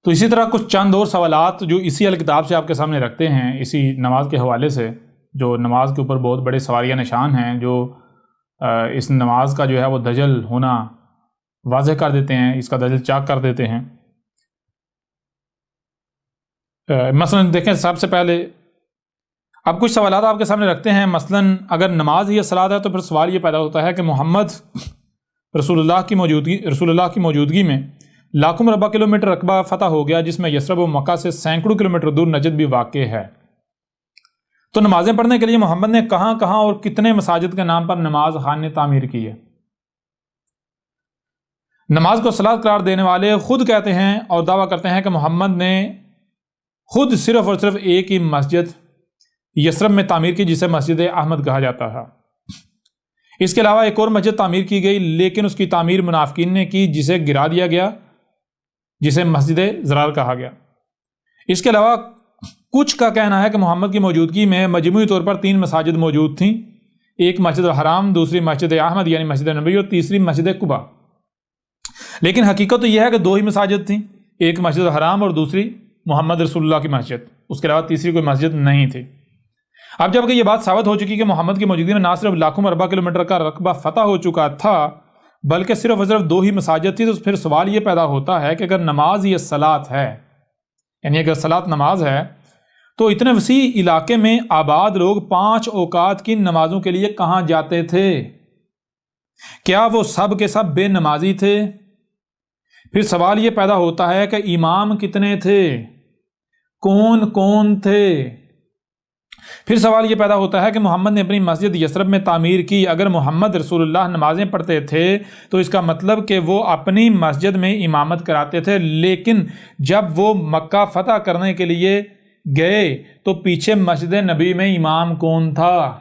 تو اسی طرح کچھ چند اور سوالات جو اسی الکتاب سے آپ کے سامنے رکھتے ہیں اسی نماز کے حوالے سے، جو نماز کے اوپر بہت بڑے سوالیہ نشان ہیں، جو اس نماز کا جو ہے وہ دجل ہونا واضح کر دیتے ہیں، اس کا دجل چاک کر دیتے ہیں۔ مثلا دیکھیں، سب سے پہلے اب کچھ سوالات آپ کے سامنے رکھتے ہیں۔ مثلا اگر نماز ہی الصلاۃ ہے تو پھر سوال یہ پیدا ہوتا ہے کہ محمد رسول اللہ کی موجودگی میں لاکھوں مربع کلومیٹر رقبہ فتح ہو گیا، جس میں یثرب و مکہ سے سینکڑوں کلومیٹر دور نجد بھی واقع ہے، تو نمازیں پڑھنے کے لیے محمد نے کہاں کہاں اور کتنے مساجد کے نام پر نماز خانے تعمیر کی ہے؟ نماز کو صلاۃ قرار دینے والے خود کہتے ہیں اور دعویٰ کرتے ہیں کہ محمد نے خود صرف اور صرف ایک ہی مسجد یثرب میں تعمیر کی، جسے مسجد احمد کہا جاتا تھا۔ اس کے علاوہ ایک اور مسجد تعمیر کی گئی، لیکن اس کی تعمیر منافقین نے کی، جسے گرا دیا گیا، جسے مسجد زرار کہا گیا۔ اس کے علاوہ کچھ کا کہنا ہے کہ محمد کی موجودگی میں مجموعی طور پر 3 مساجد موجود تھیں، ایک مسجد الحرام، دوسری مسجد احمد یعنی مسجد نبوی، اور تیسری مسجد قباء۔ لیکن حقیقت تو یہ ہے کہ 2 ہی مساجد تھیں، ایک مسجد الحرام اور دوسری محمد رسول اللہ کی مسجد، اس کے علاوہ تیسری کوئی مسجد نہیں تھی۔ اب جب کہ یہ بات ثابت ہو چکی کہ محمد کی موجودگی میں نہ صرف لاکھوں مربع کلومیٹر کا رقبہ فتح ہو چکا تھا بلکہ صرف اور صرف 2 ہی مساجد تھی، تو پھر سوال یہ پیدا ہوتا ہے کہ اگر نماز یہ صلاۃ ہے، یعنی اگر صلاۃ نماز ہے، تو اتنے وسیع علاقے میں آباد لوگ 5 اوقات کی نمازوں کے لیے کہاں جاتے تھے؟ کیا وہ سب کے سب بے نمازی تھے؟ پھر سوال یہ پیدا ہوتا ہے کہ امام کتنے تھے، کون کون تھے؟ پھر سوال یہ پیدا ہوتا ہے کہ محمد نے اپنی مسجد یثرب میں تعمیر کی، اگر محمد رسول اللہ نمازیں پڑھتے تھے تو اس کا مطلب کہ وہ اپنی مسجد میں امامت کراتے تھے، لیکن جب وہ مکہ فتح کرنے کے لیے گئے تو پیچھے مسجد نبی میں امام کون تھا؟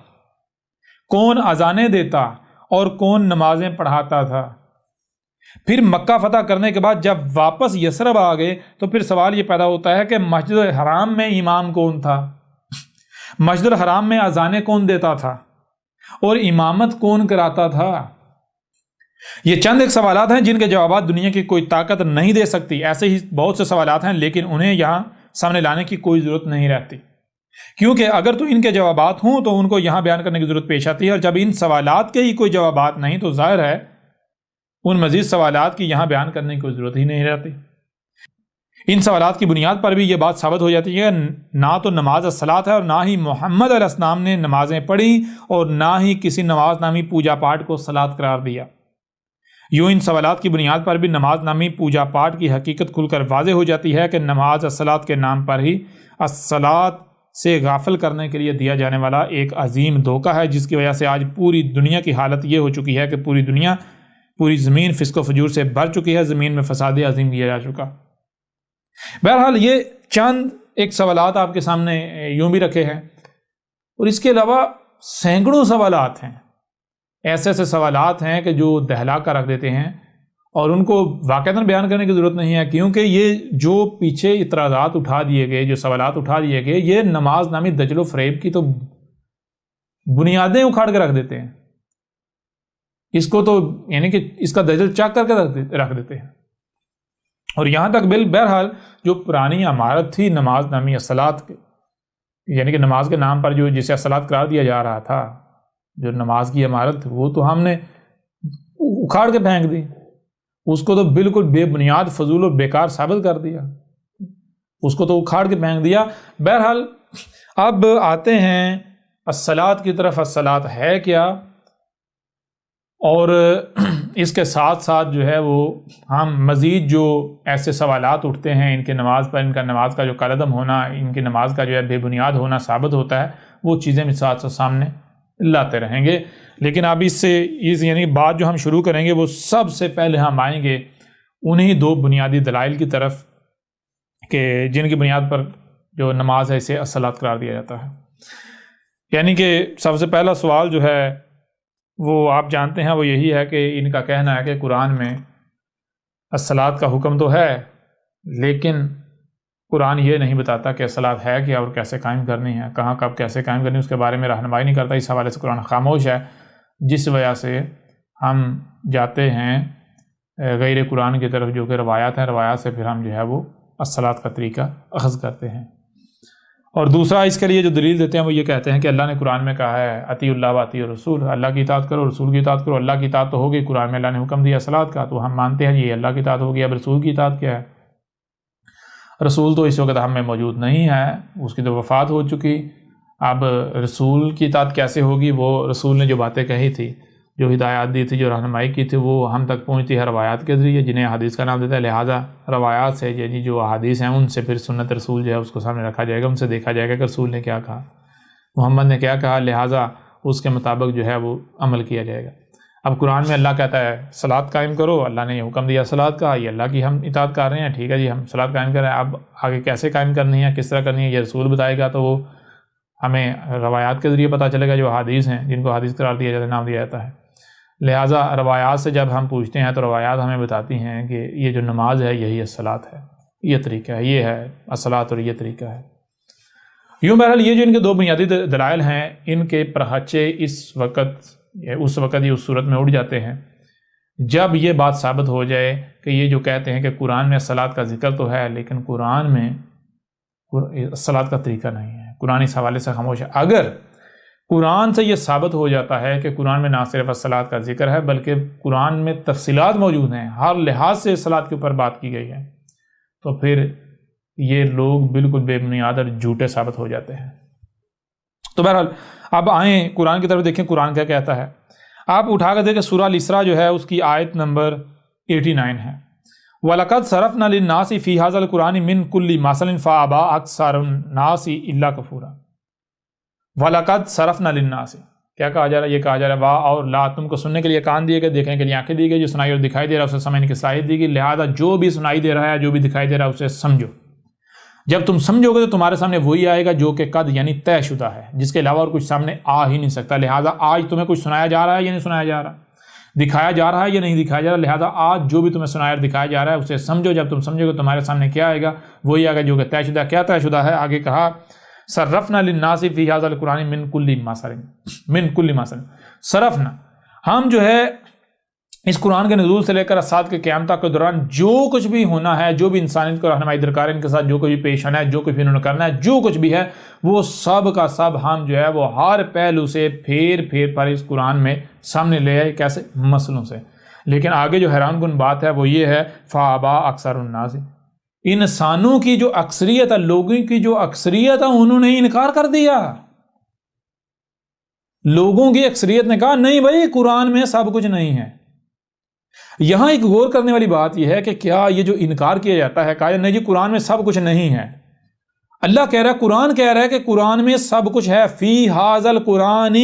کون اذانیں دیتا اور کون نمازیں پڑھاتا تھا؟ پھر مکہ فتح کرنے کے بعد جب واپس یثرب آ گئے تو پھر سوال یہ پیدا ہوتا ہے کہ مسجد الحرام میں امام کون تھا؟ مسجد الحرام میں اذانیں کون دیتا تھا اور امامت کون کراتا تھا؟ یہ چند ایک سوالات ہیں جن کے جوابات دنیا کی کوئی طاقت نہیں دے سکتی۔ ایسے ہی بہت سے سوالات ہیں لیکن انہیں یہاں سامنے لانے کی کوئی ضرورت نہیں رہتی، کیونکہ اگر تو ان کے جوابات ہوں تو ان کو یہاں بیان کرنے کی ضرورت پیش آتی ہے، اور جب ان سوالات کے ہی کوئی جوابات نہیں تو ظاہر ہے ان مزید سوالات کی یہاں بیان کرنے کی کوئی ضرورت ہی نہیں رہتی۔ ان سوالات کی بنیاد پر بھی یہ بات ثابت ہو جاتی ہے کہ نہ تو نماز الصلاۃ ہے اور نہ ہی محمد علیہ السلام نے نمازیں پڑھی اور نہ ہی کسی نماز نامی پوجا پاٹ کو صلاۃ قرار دیا۔ یوں ان سوالات کی بنیاد پر بھی نماز نامی پوجا پاٹ کی حقیقت کھل کر واضح ہو جاتی ہے کہ نماز الصلاۃ کے نام پر ہی الصلاۃ سے غافل کرنے کے لیے دیا جانے والا ایک عظیم دھوکہ ہے، جس کی وجہ سے آج پوری دنیا کی حالت یہ ہو چکی ہے کہ پوری زمین فسق و فجور سے بھر چکی ہے، زمین میں فساد عظیم کیا جا چکا۔ بہرحال یہ چند ایک سوالات آپ کے سامنے یوں بھی رکھے ہیں، اور اس کے علاوہ سینکڑوں سوالات ہیں، ایسے سوالات ہیں کہ جو دہلا کر رکھ دیتے ہیں اور ان کو واقعتاً بیان کرنے کی ضرورت نہیں ہے، کیونکہ یہ جو پیچھے اعتراضات اٹھا دیے گئے، جو سوالات اٹھا دیے گئے، یہ نماز نامی دجل و فریب کی تو بنیادیں اکھاڑ کے رکھ دیتے ہیں، اس کو تو یعنی کہ اس کا دجل چاک کر کے رکھ دیتے ہیں۔ اور یہاں تک بہرحال جو پرانی عمارت تھی نماز نامی الصلاۃ کے، یعنی کہ نماز کے نام پر جو جسے الصلاۃ قرار دیا جا رہا تھا، جو نماز کی عمارت، وہ تو ہم نے اکھاڑ کے پھینک دی، اس کو تو بالکل بے بنیاد فضول اور بیکار ثابت کر دیا، اس کو تو اکھاڑ کے پھینک دیا۔ بہرحال اب آتے ہیں الصلاۃ کی طرف۔ الصلاۃ ہے کیا؟ اور اس کے ساتھ ساتھ جو ہے وہ ہم مزید جو ایسے سوالات اٹھتے ہیں ان کے نماز پر، ان کا نماز کا جو کالعدم ہونا، ان کی نماز کا جو ہے بے بنیاد ہونا ثابت ہوتا ہے، وہ چیزیں بھی ساتھ ساتھ سامنے لاتے رہیں گے۔ لیکن اب اس یعنی بات جو ہم شروع کریں گے وہ سب سے پہلے ہم آئیں گے انہی 2 بنیادی دلائل کی طرف کہ جن کی بنیاد پر جو نماز ہے اسے الصلاۃ قرار دیا جاتا ہے۔ یعنی کہ سب سے پہلا سوال جو ہے وہ آپ جانتے ہیں، وہ یہی ہے کہ ان کا کہنا ہے کہ قرآن میں الصلاۃ کا حکم تو ہے، لیکن قرآن یہ نہیں بتاتا کہ الصلاۃ ہے کیا اور کیسے قائم کرنی ہے، کہاں کب کیسے قائم کرنی ہے، اس کے بارے میں رہنمائی نہیں کرتا۔ اس حوالے سے قرآن خاموش ہے، جس وجہ سے ہم جاتے ہیں غیر قرآن کی طرف، جو کہ روایات ہیں، روایات سے پھر ہم جو ہے وہ الصلاۃ کا طریقہ اخذ کرتے ہیں۔ اور دوسرا اس کے لیے جو دلیل دیتے ہیں وہ یہ کہتے ہیں کہ اللہ نے قرآن میں کہا ہے اطیعوا اللہ واطیعوا الرسول، اللہ کی اطاعت کرو، رسول کی اطاعت کرو۔ اللہ کی اطاعت تو ہوگی، قرآن میں اللہ نے حکم دیا صلاۃ کا، تو ہم مانتے ہیں یہ اللہ کی اطاعت ہوگی۔ اب رسول کی اطاعت کیا ہے؟ رسول تو اس وقت ہم میں موجود نہیں ہے، اس کی تو وفات ہو چکی۔ اب رسول کی اطاعت کیسے ہوگی؟ وہ رسول نے جو باتیں کہی تھی، جو ہدایات دی تھی، جو رہنمائی کی تھی، وہ ہم تک پہنچتی ہے روایات کے ذریعے، جنہیں حدیث کا نام دیتا ہے۔ لہٰذا روایات سے یعنی جو احادیث ہیں ان سے پھر سنت رسول جو ہے اس کو سامنے رکھا جائے گا، ان سے دیکھا جائے گا کہ رسول نے کیا کہا، محمد نے کیا کہا، لہٰذا اس کے مطابق جو ہے وہ عمل کیا جائے گا۔ اب قرآن میں اللہ کہتا ہے صلاۃ قائم کرو، اللہ نے یہ حکم دیا صلاۃ کا، یہ اللہ کی ہم اطاعت کر رہے ہیں، ٹھیک ہے جی ہم صلاۃ قائم کر رہے ہیں۔ اب آگے کیسے قائم کرنی ہے، کس طرح کرنی ہے، یہ رسول بتائے گا، تو وہ ہمیں روایات کے ذریعے پتہ چلے گا، جو حدیث ہیں جن کو حدیث قرار دیا جاتا ہے، نام دیا جاتا ہے۔ لہٰذا روایات سے جب ہم پوچھتے ہیں تو روایات ہمیں بتاتی ہیں کہ یہ جو نماز ہے یہی الصلاۃ ہے، یہ طریقہ ہے، یہ ہے الصلاۃ اور یہ طریقہ ہے۔ یوں بہرحال یہ جو ان کے دو بنیادی دلائل ہیں، ان کے پرہچے اس وقت یا اس صورت میں اڑ جاتے ہیں جب یہ بات ثابت ہو جائے کہ یہ جو کہتے ہیں کہ قرآن میں الصلاۃ کا ذکر تو ہے لیکن قرآن میں الصلاۃ کا طریقہ نہیں ہے، قرآن اس حوالے سے خاموش ہے۔ اگر قرآن سے یہ ثابت ہو جاتا ہے کہ قرآن میں نہ صرف الصلاۃ کا ذکر ہے بلکہ قرآن میں تفصیلات موجود ہیں، ہر لحاظ سے الصلاۃ کے اوپر بات کی گئی ہے، تو پھر یہ لوگ بالکل بے بنیاد اور جھوٹے ثابت ہو جاتے ہیں۔ تو بہرحال اب آئیں قرآن کی طرف دیکھیں قرآن کیا کہتا ہے۔ آپ اٹھا کر دیکھیں سورہ الاسراء جو ہے اس کی آیت نمبر 89 ہے، وَلَقَدْ صَرَفْنَا لِلنَّاسِ فِي هَذَا الْقُرْآنِ مِنْ كُلِّ مَثَلٍ فَأَبَىٰ أَكْثَرُ النَّاسِ إِلَّا كُفُورًا۔ وَلَقَدْ صَرَفْنَا لِلنَّاسِ کیا کہا جا رہا ہے؟ یہ کہا جا رہا ہے وا اور لا، تم کو سننے کے لیے کان دیے گئے، دیکھنے کے لیے آنکھیں دی گئی، جو سنائی اور دکھائی دے رہا ہے اسے سمجھنے کی صلاحیت دی گئی، لہذا جو بھی سنائی دے رہا ہے جو بھی دکھائی دے رہا ہے اسے سمجھو۔ جب تم سمجھو گے تو تمہارے سامنے وہی آئے گا جو کہ قد یعنی طے شدہ ہے، جس کے علاوہ اور کچھ سامنے آ ہی نہیں سکتا۔ لہذا آج تمہیں کچھ سنایا جا رہا ہے یا نہیں سنایا جا رہا، دکھایا جا رہا ہے یا نہیں دکھایا جا رہا، لہذا آج جو بھی تمہیں سنایا اور دکھایا جا رہا ہے اسے سمجھو۔ جب تم سمجھو گے تمہارے سامنے کیا آئے گا؟ وہی آئے گا جو کہ طے شدہ۔ کیا طے شدہ ہے؟ آگے کہا صرفنا للناس فی ھذا القرآن من کل مثل، صرفنا ہم جو ہے اس قرآن کے نزول سے لے کر ساتھ کے قیامت کے دوران جو کچھ بھی ہونا ہے، جو بھی انسانیت کو رہنمائی درکار ہے، ان کے ساتھ جو کچھ بھی پیش آنا ہے، جو کچھ بھی انہوں نے کرنا ہے، جو کچھ بھی ہے وہ سب کا سب ہم جو ہے وہ ہر پہلو سے پھیر پھیر پر اس قرآن میں سامنے لے آئے۔ کیسے؟ مسلوں سے۔ لیکن آگے جو حیران کن بات ہے وہ یہ ہے فَأَبَىٰ أَكْثَرُ النَّاسِ، انسانوں کی جو اکثریت ہے، لوگوں کی جو اکثریت ہے، انہوں نے انکار کر دیا۔ لوگوں کی اکثریت نے کہا نہیں بھائی قرآن میں سب کچھ نہیں ہے۔ یہاں ایک غور کرنے والی بات یہ ہے کہ کیا یہ جو انکار کیا جاتا ہے، کہا نہیں جی قرآن میں سب کچھ نہیں ہے، اللہ کہہ رہا ہے، قرآن کہہ رہا ہے کہ قرآن میں سب کچھ ہے، فی ھذا القرآن،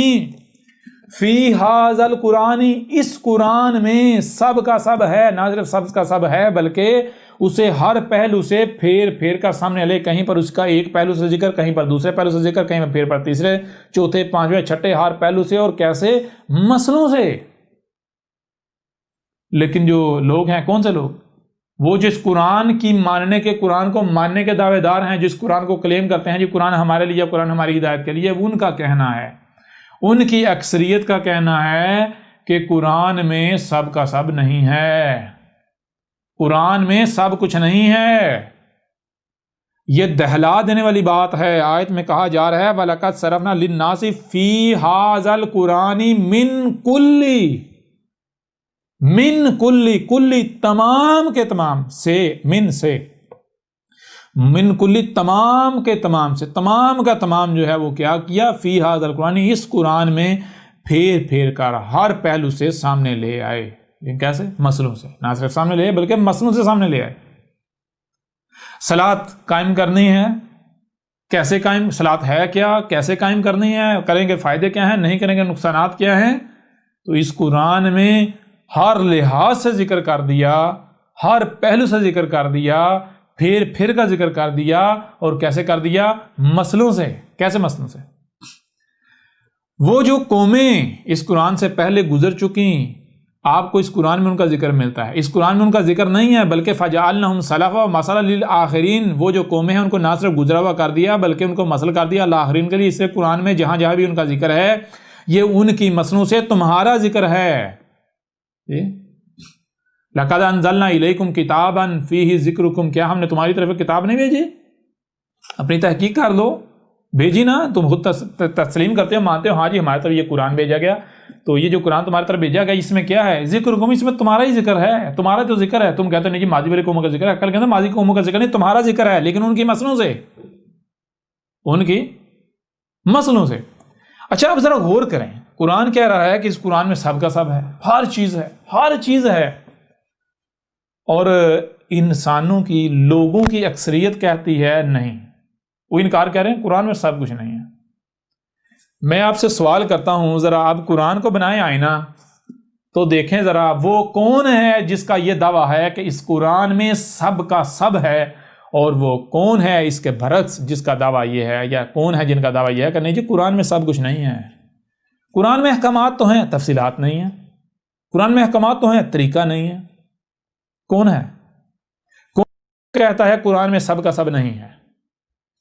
فی ھذا القرآن، اس قرآن میں سب کا سب ہے، نہ صرف سب کا سب ہے بلکہ اسے ہر پہلو سے پھیر پھیر کر سامنے لے، کہیں پر اس کا ایک پہلو سے ذکر، کہیں پر دوسرے پہلو سے ذکر، کہیں پر پھیر پر تیسرے چوتھے پانچویں چھٹے ہر پہلو سے، اور کیسے؟ مسلوں سے۔ لیکن جو لوگ ہیں، کون سے لوگ؟ وہ جس قرآن کی ماننے کے، قرآن کو ماننے کے دعوے دار ہیں، جس قرآن کو کلیم کرتے ہیں جی قرآن ہمارے لیے، قرآن ہماری ہدایت کے لیے، ان کا کہنا ہے، ان کی اکثریت کا کہنا ہے کہ قرآن میں سب کا سب نہیں ہے، قرآن میں سب کچھ نہیں ہے۔ یہ دہلا دینے والی بات ہے۔ آیت میں کہا جا رہا ہے وَلَقَدْ صَرَفْنَا لِلنَّاسِ فِي هَذَا الْقُرْآنِ مِنْ كُلِّ، من کلی، کلی تمام کے تمام سے، من سے، من کلی تمام کے تمام سے، تمام کا تمام جو ہے وہ کیا کیا؟ فی ھذا القرآن، اس قرآن میں پھیر پھیر کر ہر پہلو سے سامنے لے آئے۔ لیکن کیسے؟ مسلوں سے، نہ صرف سامنے لے آئے بلکہ مسلوں سے سامنے لے آئے۔ صلاۃ قائم کرنی ہے، کیسے قائم؟ صلاۃ ہے کیا؟ کیسے قائم کرنی ہے؟ کریں گے فائدے کیا ہیں؟ نہیں کریں گے نقصانات کیا ہیں؟ تو اس قرآن میں ہر لحاظ سے ذکر کر دیا، ہر پہلو سے ذکر کر دیا، پھر پھر کا ذکر کر دیا، اور کیسے کر دیا؟ مسلوں سے۔ کیسے مسلوں سے؟ وہ جو قومیں اس قرآن سے پہلے گزر چکی، آپ کو اس قرآن میں ان کا ذکر ملتا ہے، اس قرآن میں ان کا ذکر نہیں ہے، بلکہ فَجَعَلْنَهُمْ سَلَفًا وَمَثَلًا لِلْآخِرِينَ، وہ جو قومیں ہیں ان کو نہ صرف گزرا ہوا کر دیا بلکہ ان کو مثل کر دیا آخرین کے لیے۔ اس سے قرآن میں جہاں جہاں بھی ان کا ذکر ہے یہ ان کی مثلوں سے تمہارا ذکر ہے۔ لقد انزلنا الیکم کتابا فیہ ذکرکم، کیا ہم نے تمہاری طرف ایک کتاب نہیں بھیجی؟ اپنی تحقیق کر لو، بھیجی نا، تم خود تسلیم کرتے ہو، مانتے ہو ہاں جی ہماری طرف یہ قرآن بھیجا گیا، تو یہ جو قرآن تمہاری طرف بھیجا گیا اس میں کیا ہے؟ ذکرکم، اس میں تمہارا ہی ذکر ہے، تمہارا تو ذکر ہے۔ تم کہتے ہو نہیں جی ماضی والے قوموں کا ذکر ہے، کل کہتے ہیں ماضی قوموں کا ذکر نہیں، تمہارا ذکر ہے لیکن ان کی مسلوں سے، ان کی مسلوں سے۔ اچھا اب ذرا غور کریں، قرآن کہہ رہا ہے کہ اس قرآن میں سب کا سب ہے، ہر چیز ہے، ہر چیز ہے، اور انسانوں کی، لوگوں کی اکثریت کہتی ہے نہیں، وہ انکار کر رہے ہیں قرآن میں سب کچھ نہیں ہے۔ میں آپ سے سوال کرتا ہوں، ذرا آپ قرآن کو بنائیں آئینہ تو دیکھیں ذرا وہ کون ہے جس کا یہ دعویٰ ہے کہ اس قرآن میں سب کا سب ہے، اور وہ کون ہے اس کے برعکس جس کا دعویٰ یہ ہے، یا کون ہے جن کا دعویٰ یہ ہے کہ نہیں جی قرآن میں سب کچھ نہیں ہے۔ قرآن میں احکامات تو ہیں، تفصیلات نہیں ہیں، قرآن میں احکامات تو ہیں، طریقہ نہیں ہے۔ کون ہے؟ کون کہتا ہے قرآن میں سب کا سب نہیں ہے؟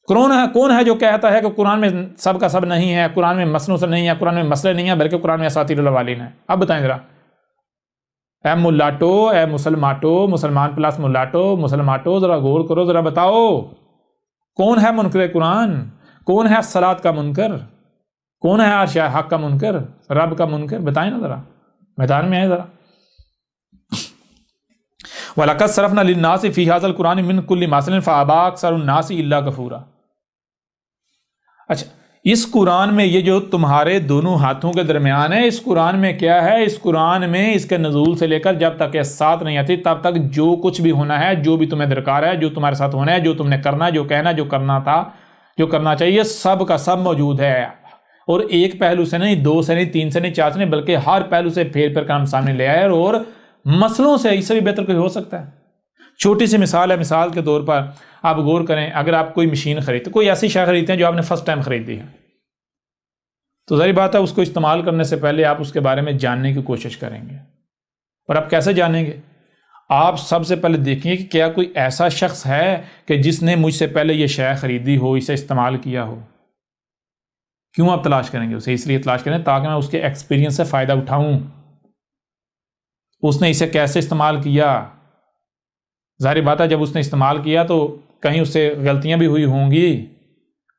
کون ہے جو کہتا ہے کہ قرآن میں سب کا سب نہیں ہے، قرآن میں مسلوں سے نہیں ہے، قرآن میں مسئلے نہیں ہیں، بلکہ قرآن میں اساطیر الاولین ہے؟ اب بتائیں ذرا، اے ملاٹو، اے مسلماٹو، مسلمان پلس ملاٹو، مسلماٹو، ذرا غور کرو، ذرا بتاؤ کون ہے منکر قرآن؟ کون ہے صلاۃ کا منکر؟ کون ہے عرش حق کا منکر، رب کا منکر؟ بتائیں نا ذرا، میدان میں ہے ذرا۔ وَلَقَدْ صَرَفْنَا لِلنَّاسِ فِي هَذَا الْقُرْآنِ مِنْ كُلِّ مَثَلٍ فَأَبَىٰ أَكْثَرُ النَّاسِ إِلَّا كُفُورًا۔ اچھا، اس قرآن میں یہ جو تمہارے دونوں ہاتھوں کے درمیان ہے، اس قرآن میں کیا ہے؟ اس قرآن میں اس کے نزول سے لے کر جب تک یہ ساتھ نہیں آتی تب تک جو کچھ بھی ہونا ہے، جو بھی تمہیں درکار ہے، جو تمہارے ساتھ ہونا ہے، جو تم نے کرنا ہے، جو کہنا، جو کرنا تھا، جو کرنا چاہیے، سب کا سب موجود ہے، اور ایک پہلو سے نہیں، دو سے نہیں، تین سے نہیں، چار سے نہیں، بلکہ ہر پہلو سے پھیر پھیر کر ہم سامنے لے آئے، اور مسئلوں سے اس سے بھی بہتر کوئی ہو سکتا ہے؟ چھوٹی سی مثال ہے، مثال کے طور پر آپ غور کریں، اگر آپ کوئی مشین خریدتے، کوئی ایسی شے خریدتے ہیں جو آپ نے فرسٹ ٹائم خریدی ہے، تو ظاہر بات ہے اس کو استعمال کرنے سے پہلے آپ اس کے بارے میں جاننے کی کوشش کریں گے، اور آپ کیسے جانیں گے؟ آپ سب سے پہلے دیکھیں کہ کیا کوئی ایسا شخص ہے کہ جس نے مجھ سے پہلے یہ شے خریدی ہو، اسے استعمال کیا ہو۔ کیوں آپ تلاش کریں گے اسے؟ اس لیے تلاش کریں تاکہ میں اس کے ایکسپیرینس سے فائدہ اٹھاؤں، اس نے اسے کیسے استعمال کیا۔ ظاہر بات ہے جب اس نے استعمال کیا تو کہیں اس سے غلطیاں بھی ہوئی ہوں گی،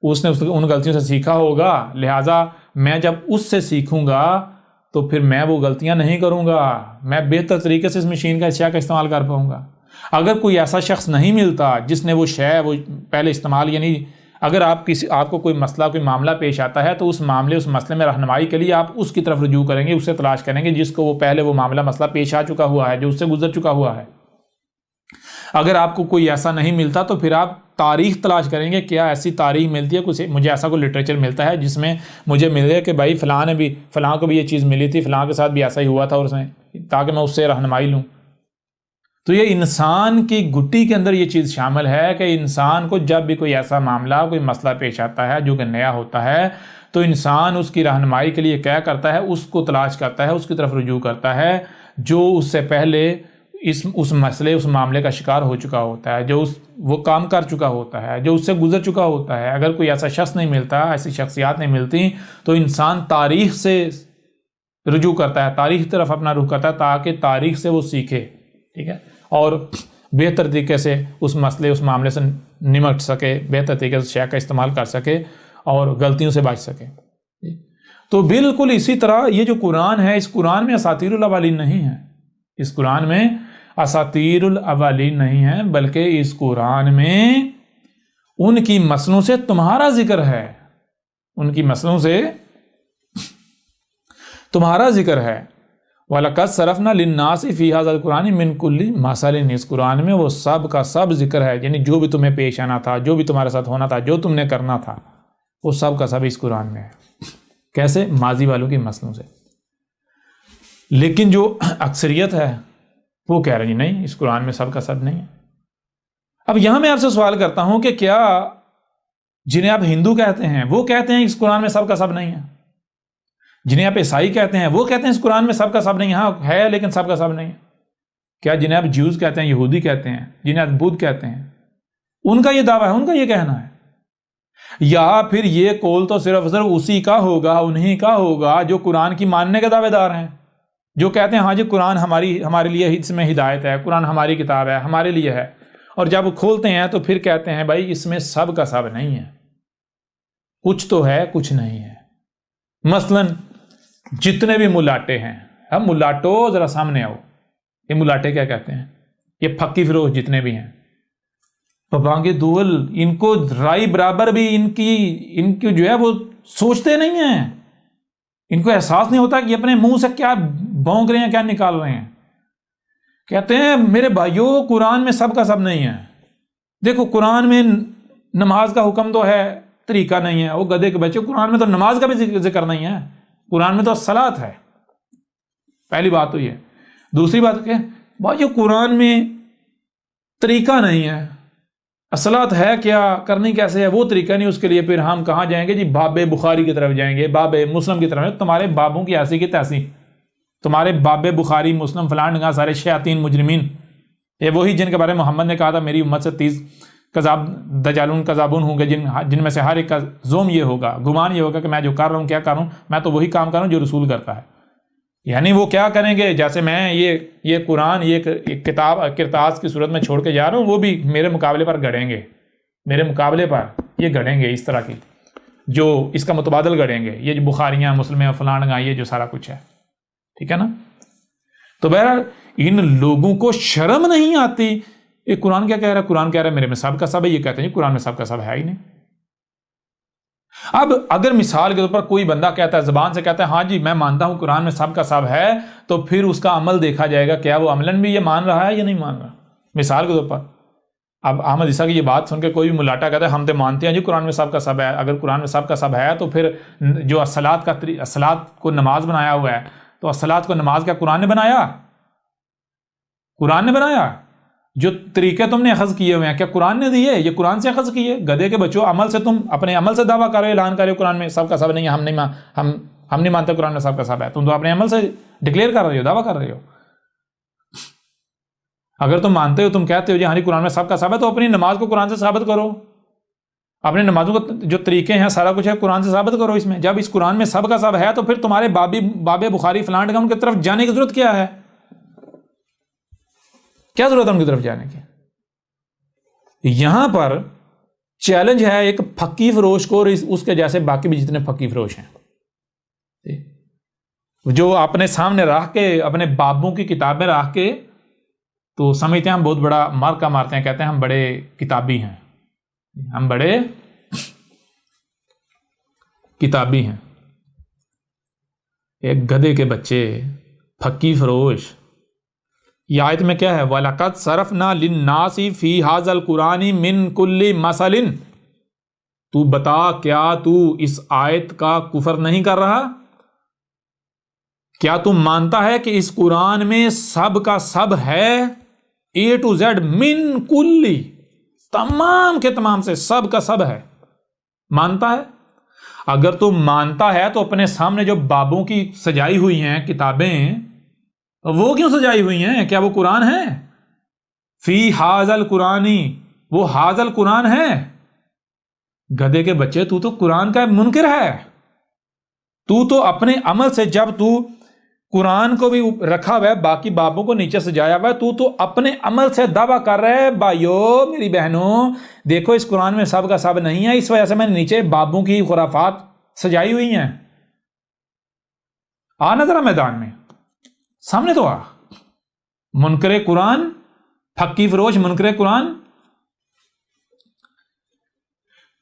اس نے ان غلطیوں سے سیکھا ہوگا، لہٰذا میں جب اس سے سیکھوں گا تو پھر میں وہ غلطیاں نہیں کروں گا، میں بہتر طریقے سے اس مشین کا اشیاء کا استعمال کر پاؤں گا۔ اگر کوئی ایسا شخص نہیں ملتا جس نے وہ شے وہ پہلے استعمال، یعنی اگر آپ کو کوئی مسئلہ، کوئی معاملہ پیش آتا ہے تو اس معاملے، اس مسئلے میں رہنمائی کے لیے آپ اس کی طرف رجوع کریں گے، اسے تلاش کریں گے جس کو وہ پہلے وہ معاملہ، مسئلہ پیش آ چکا ہوا ہے، جو اس سے گزر چکا ہوا ہے۔ اگر آپ کو کوئی ایسا نہیں ملتا تو پھر آپ تاریخ تلاش کریں گے، کیا ایسی تاریخ ملتی ہے، کچھ مجھے ایسا کوئی لٹریچر ملتا ہے جس میں مجھے ملے کہ بھائی فلاں کو بھی یہ چیز ملی تھی، فلاں کے ساتھ بھی ایسا ہی ہوا تھا، اور اس میں، تاکہ میں اس سے رہنمائی لوں۔ تو یہ انسان کی گٹی کے اندر یہ چیز شامل ہے کہ انسان کو جب بھی کوئی ایسا معاملہ، کوئی مسئلہ پیش آتا ہے جو کہ نیا ہوتا ہے، تو انسان اس کی رہنمائی کے لیے کیا کرتا ہے؟ اس کو تلاش کرتا ہے، اس کی طرف رجوع کرتا ہے جو اس سے پہلے اس مسئلے، اس معاملے کا شکار ہو چکا ہوتا ہے، جو وہ کام کر چکا ہوتا ہے، جو اس سے گزر چکا ہوتا ہے۔ اگر کوئی ایسا شخص نہیں ملتا، ایسی شخصیات نہیں ملتی، تو انسان تاریخ سے رجوع کرتا ہے، تاریخ کی طرف اپنا رخ کرتا ہے تاکہ تاریخ سے وہ سیکھے، ٹھیک ہے، اور بہتر طریقے سے اس مسئلے، اس معاملے سے نمٹ سکے، بہتر طریقے سے شے کا استعمال کر سکے اور غلطیوں سے بچ سکے۔ تو بالکل اسی طرح یہ جو قرآن ہے، اس قرآن میں اساطیر الاولین نہیں ہے، اس قرآن میں اساطیر الاولین نہیں ہے، بلکہ اس قرآن میں ان کی مسلوں سے تمہارا ذکر ہے، ان کی مسلوں سے تمہارا ذکر ہے۔ وَلَقَدْ صَرَفْنَا لِلنَّاسِ فِي هَذَا الْقُرْآنِ مِنْ كُلِّ مَثَلٍ، اس قرآن میں وہ سب کا سب ذکر ہے، یعنی جو بھی تمہیں پیش آنا تھا، جو بھی تمہارے ساتھ ہونا تھا، جو تم نے کرنا تھا، وہ سب کا سب اس قرآن میں ہے۔ کیسے؟ ماضی والوں کی مسلوں سے۔ لیکن جو اکثریت ہے وہ کہہ رہی نہیں، اس قرآن میں سب کا سب نہیں ہے۔ اب یہاں میں آپ سے سوال کرتا ہوں کہ کیا جنہیں آپ ہندو کہتے ہیں وہ کہتے ہیں اس قرآن میں سب کا سب نہیں ہے؟ جنہیں آپ عیسائی کہتے ہیں وہ کہتے ہیں اس قرآن میں سب کا سب نہیں، ہاں ہے لیکن سب کا سب نہیں ہے؟ کیا جنہیں آپ جیوز کہتے ہیں، یہودی کہتے ہیں، جنہیں آپ بدھ کہتے ہیں، ان کا یہ دعویٰ ہے، ان کا یہ کہنا ہے؟ یا پھر یہ قول تو صرف اسی کا ہوگا، انہی کا ہوگا جو قرآن کی ماننے کے دعوے دار ہیں؟ جو کہتے ہیں ہاں جی قرآن ہمارے لیے اس میں ہدایت ہے، قرآن ہماری کتاب ہے، ہمارے لیے ہے، اور جب کھولتے ہیں تو پھر کہتے ہیں بھائی اس میں سب کا سب نہیں ہے، کچھ تو ہے کچھ نہیں ہے۔ مثلا جتنے بھی ملاٹے ہیں، اب ملاٹو ذرا سامنے آؤ، یہ ملاٹے کیا کہتے ہیں؟ یہ پھکی فروش جتنے بھی ہیں، پابانگ دول، ان کو رائی برابر بھی ان کی جو ہے وہ سوچتے نہیں ہیں، ان کو احساس نہیں ہوتا کہ اپنے منہ سے کیا بھونک رہے ہیں، کیا نکال رہے ہیں۔ کہتے ہیں میرے بھائیوں قرآن میں سب کا سب نہیں ہے۔ دیکھو قرآن میں نماز کا حکم تو ہے، طریقہ نہیں ہے۔ وہ گدھے کے بچے، قرآن میں تو نماز کا بھی ذکر نہیں ہے، قرآن میں تو صلاۃ ہے۔ پہلی بات تو یہ۔ دوسری بات کہ بھائیو قرآن میں طریقہ نہیں ہے، اصلاحات ہے کیا، کرنی کیسے ہے، وہ طریقہ نہیں، اس کے لیے پھر ہم کہاں جائیں گے جی؟ باب بخاری کی طرف جائیں گے، باب مسلم کی طرف۔ تمہارے بابوں کی ایسی کی تیسی، تمہارے باب بخاری مسلم فلان ڈنگا سارے شیاطین مجرمین، یہ وہی جن کے بارے میں محمد نے کہا تھا میری امت سے 30 کذاب دجالون کذابون ہوں گے، جن میں سے ہر ایک کا زوم یہ ہوگا، گمان یہ ہوگا کہ میں جو کر رہا ہوں کیا کر رہا ہوں، میں تو وہی کام کر رہا ہوں جو رسول کرتا ہے۔ یعنی وہ کیا کریں گے؟ جیسے میں یہ قرآن ایک کتاب کرتاس کی صورت میں چھوڑ کے جا رہا ہوں، وہ بھی میرے مقابلے پر گڑیں گے، میرے مقابلے پر یہ گڑیں گے اس طرح کی، جو اس کا متبادل گڑیں گے، یہ جو بخاریاں مسلمیں فلانگاں یہ جو سارا کچھ ہے، ٹھیک ہے نا؟ تو بہرحال ان لوگوں کو شرم نہیں آتی۔ یہ قرآن کیا کہہ رہا ہے؟ قرآن کہہ رہا ہے میرے میں سب کا سب ہے، یہ کہتے ہیں قرآن میں سب کا سب ہے ہی نہیں۔ اب اگر مثال کے طور پر کوئی بندہ کہتا ہے، زبان سے کہتا ہے ہاں جی میں مانتا ہوں قرآن میں سب کا سب ہے، تو پھر اس کا عمل دیکھا جائے گا، کیا وہ عملاً بھی یہ مان رہا ہے یا نہیں مان رہا۔ مثال کے طور پر اب احمد عیسیٰ کی یہ بات سن کے کوئی بھی ملاٹا کہتا ہے ہم تو مانتے ہیں جی قرآن میں سب کا سب ہے، اگر قرآن میں سب کا سب ہے تو پھر جو الصلاۃ کو نماز بنایا ہوا ہے، تو الصلاۃ کو نماز کیا قرآن نے بنایا؟ قرآن نے بنایا؟ جو طریقے تم نے اخذ کیے ہوئے ہیں کیا قرآن نے دیے؟ یہ قرآن سے اخذ کیے؟ گدھے کے بچوں، عمل سے تم اپنے عمل سے دعویٰ کرو، اعلان کرو قرآن میں سب کا سب نہیں ہے، ہم نہیں مانتے قرآن میں سب کا سب ہے، تم تو اپنے عمل سے ڈکلیئر کر رہے ہو، دعویٰ کر رہے ہو۔ اگر تم مانتے ہو، تم کہتے ہو جی ہاں قرآن میں سب کا سب ہے، تو اپنی نماز کو قرآن سے ثابت کرو، اپنی نمازوں کو جو طریقے ہیں سارا کچھ ہے قرآن سے ثابت کرو۔ اس میں جب اس قرآن میں سب کا سب ہے تو پھر تمہارے باب بخاری فلان ڈگا ان کی طرف جانے کی ضرورت کیا ہے؟ کیا ضرورت ہے ان کی طرف جانے کی؟ یہاں پر چیلنج ہے ایک پھکی فروش کو اور اس کے جیسے باقی بھی جتنے پھکی فروش ہیں، جو اپنے سامنے رکھ کے اپنے بابوں کی کتابیں رکھ کے تو سمجھتے ہیں ہم بہت بڑا مارکا مارتے ہیں، کہتے ہیں ہم بڑے کتابی ہیں، ہم بڑے کتابی ہیں۔ ایک گدھے کے بچے، پھکی فروش۔ یہ آیت میں کیا ہے؟ وَلَقَدْ صَرَفْنَا لِلنَّاسِ فِي هَذَا الْقُرْآنِ مِنْ كُلِّ مَثَلٍ۔ تو بتا کیا تو اس آیت کا کفر نہیں کر رہا؟ کیا تم مانتا ہے کہ اس قرآن میں سب کا سب ہے، A to Z، من کلی، تمام کے تمام سے سب کا سب ہے؟ مانتا ہے؟ اگر تم مانتا ہے تو اپنے سامنے جو بابوں کی سجائی ہوئی ہیں کتابیں، وہ کیوں سجائی ہوئی ہیں؟ کیا وہ قرآن ہے؟ فی ھذا القرآن، وہ ھذا القرآن ہے؟ گدھے کے بچے، تو قرآن کا منکر ہے۔ تو اپنے عمل سے، جب تو قرآن کو بھی رکھا ہوا ہے، باقی بابوں کو نیچے سجایا ہوا ہے، تو اپنے عمل سے دعویٰ کر رہے ہیں بھائیو میری بہنوں دیکھو اس قرآن میں سب کا سب نہیں ہے، اس وجہ سے میں نے نیچے بابوں کی خرافات سجائی ہوئی ہیں۔ آنا ذرا میدان میں، سامنے تو آ، منکر قرآن، پھکی فروش منکر قرآن۔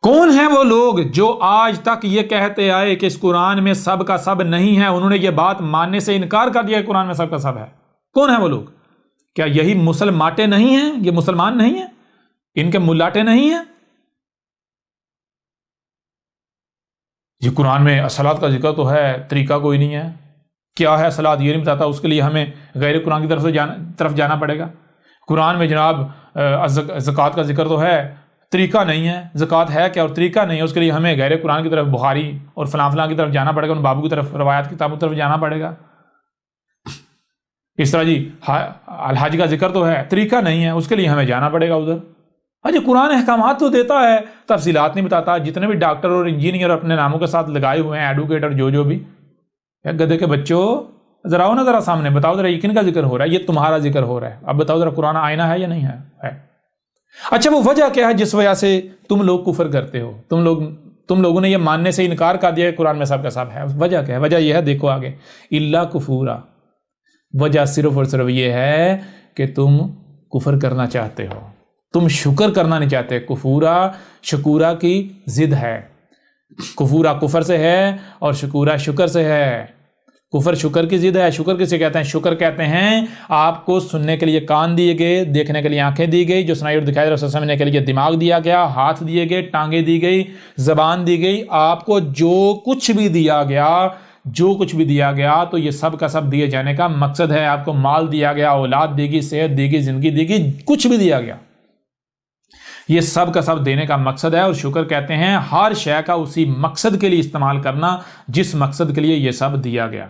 کون ہیں وہ لوگ جو آج تک یہ کہتے آئے کہ اس قرآن میں سب کا سب نہیں ہے، انہوں نے یہ بات ماننے سے انکار کر دیا کہ قرآن میں سب کا سب ہے؟ کون ہیں وہ لوگ؟ کیا یہی مسلماٹے نہیں ہیں؟ یہ مسلمان نہیں ہیں؟ ان کے ملاٹے نہیں ہیں؟ یہ قرآن میں الصلاۃ کا ذکر تو ہے، طریقہ کوئی نہیں ہے، کیا ہے الصلاۃ یہ نہیں بتاتا، اس کے لیے ہمیں غیر قرآن کی طرف جانا پڑے گا۔ قرآن میں جناب زکوٰۃ کا ذکر تو ہے، طریقہ نہیں ہے، زکوٰۃ ہے کیا اور طریقہ نہیں ہے، اس کے لیے ہمیں غیر قرآن کی طرف بخاری اور فلاں فلاں کی طرف جانا پڑے گا، ان بابو کی طرف، روایات کی کتابوں کی طرف جانا پڑے گا۔ اس طرح جی الحج کا ذکر تو ہے، طریقہ نہیں ہے، اس کے لیے ہمیں جانا پڑے گا ادھر۔ جی قرآن احکامات تو دیتا ہے، تفصیلات نہیں بتاتا۔ جتنے بھی ڈاکٹر اور انجینئر اپنے ناموں کے ساتھ لگائے ہوئے ہیں، ایڈوکیٹر جو بھی، گدھے کے بچوں ذرا آؤ نا ذرا سامنے، بتاؤ ذرا یہ کن کا ذکر ہو رہا ہے؟ یہ تمہارا ذکر ہو رہا ہے، اب بتاؤ ذرا قرآن آئینہ ہے یا نہیں ہے؟ اچھا وہ وجہ کیا ہے جس وجہ سے تم لوگ کفر کرتے ہو؟ تم لوگوں نے یہ ماننے سے انکار کر دیا کہ قرآن میں سب کا سب ہے، وجہ کیا ہے؟ وجہ یہ ہے، دیکھو آگے، الا کفورا، وجہ صرف اور صرف یہ ہے کہ تم کفر کرنا چاہتے ہو، تم شکر کرنا نہیں چاہتے۔ کفورا شکورا کی ضد ہے، کفورا کفر سے ہے اور شکورا شکر سے ہے۔ کفر شکر کی ضد ہے۔ شکر کسے کہتے ہیں؟ شکر کہتے ہیں آپ کو سننے کے لیے کان دیے گئے، دیکھنے کے لیے آنکھیں دی گئی، جو سنائی اور دکھائی اور سمجھنے کے لیے دماغ دیا گیا، ہاتھ دیے گئے، ٹانگیں دی گئی، زبان دی گئی، آپ کو جو کچھ بھی دیا گیا تو یہ سب کا سب دیے جانے کا مقصد ہے۔ آپ کو مال دیا گیا، اولاد دی گئی، صحت دی گئی، زندگی دی گئی، کچھ بھی دیا گیا، یہ سب کا سب دینے کا مقصد ہے۔ اور شکر کہتے ہیں ہر شے کا اسی مقصد کے لیے استعمال کرنا جس مقصد کے لیے یہ سب دیا گیا۔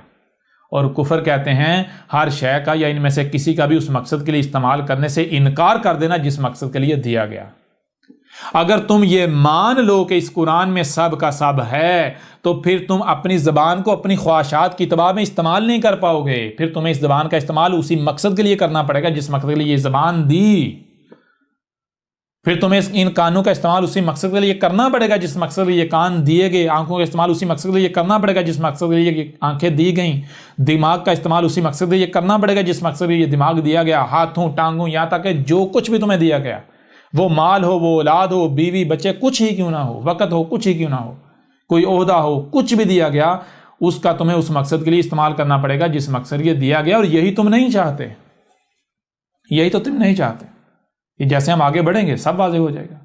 اور کفر کہتے ہیں ہر شے کا یا ان میں سے کسی کا بھی اس مقصد کے لیے استعمال کرنے سے انکار کر دینا جس مقصد کے لیے دیا گیا۔ اگر تم یہ مان لو کہ اس قرآن میں سب کا سب ہے تو پھر تم اپنی زبان کو اپنی خواہشات کی اتباع میں استعمال نہیں کر پاؤ گے، پھر تمہیں اس زبان کا استعمال اسی مقصد کے لیے کرنا پڑے گا جس مقصد کے لیے یہ زبان دی، پھر تمہیں ان کانوں کا استعمال اسی مقصد کے لیے کرنا پڑے گا جس مقصد کے لیے یہ کان دیے گئے، آنکھوں کا استعمال اسی مقصد کے لیے کرنا پڑے گا جس مقصد کے لیے یہ آنکھیں دی گئیں، دماغ کا استعمال اسی مقصد کے لیے کرنا پڑے گا جس مقصد کے لیے یہ دماغ دیا گیا، ہاتھوں ٹانگوں، یہاں تک کہ جو کچھ بھی تمہیں دیا گیا، وہ مال ہو، وہ اولاد ہو، بیوی بچے، کچھ ہی کیوں نہ ہو، وقت ہو، کچھ ہی کیوں نہ ہو، کوئی عہدہ ہو، کچھ بھی دیا گیا، اس کا تمہیں اس مقصد کے لیے استعمال کرنا پڑے گا جس مقصد کے لیے دیا گیا، اور یہی تم نہیں چاہتے، یہی تو تم نہیں چاہتے۔ یہ جیسے ہم آگے بڑھیں گے سب واضح ہو جائے گا۔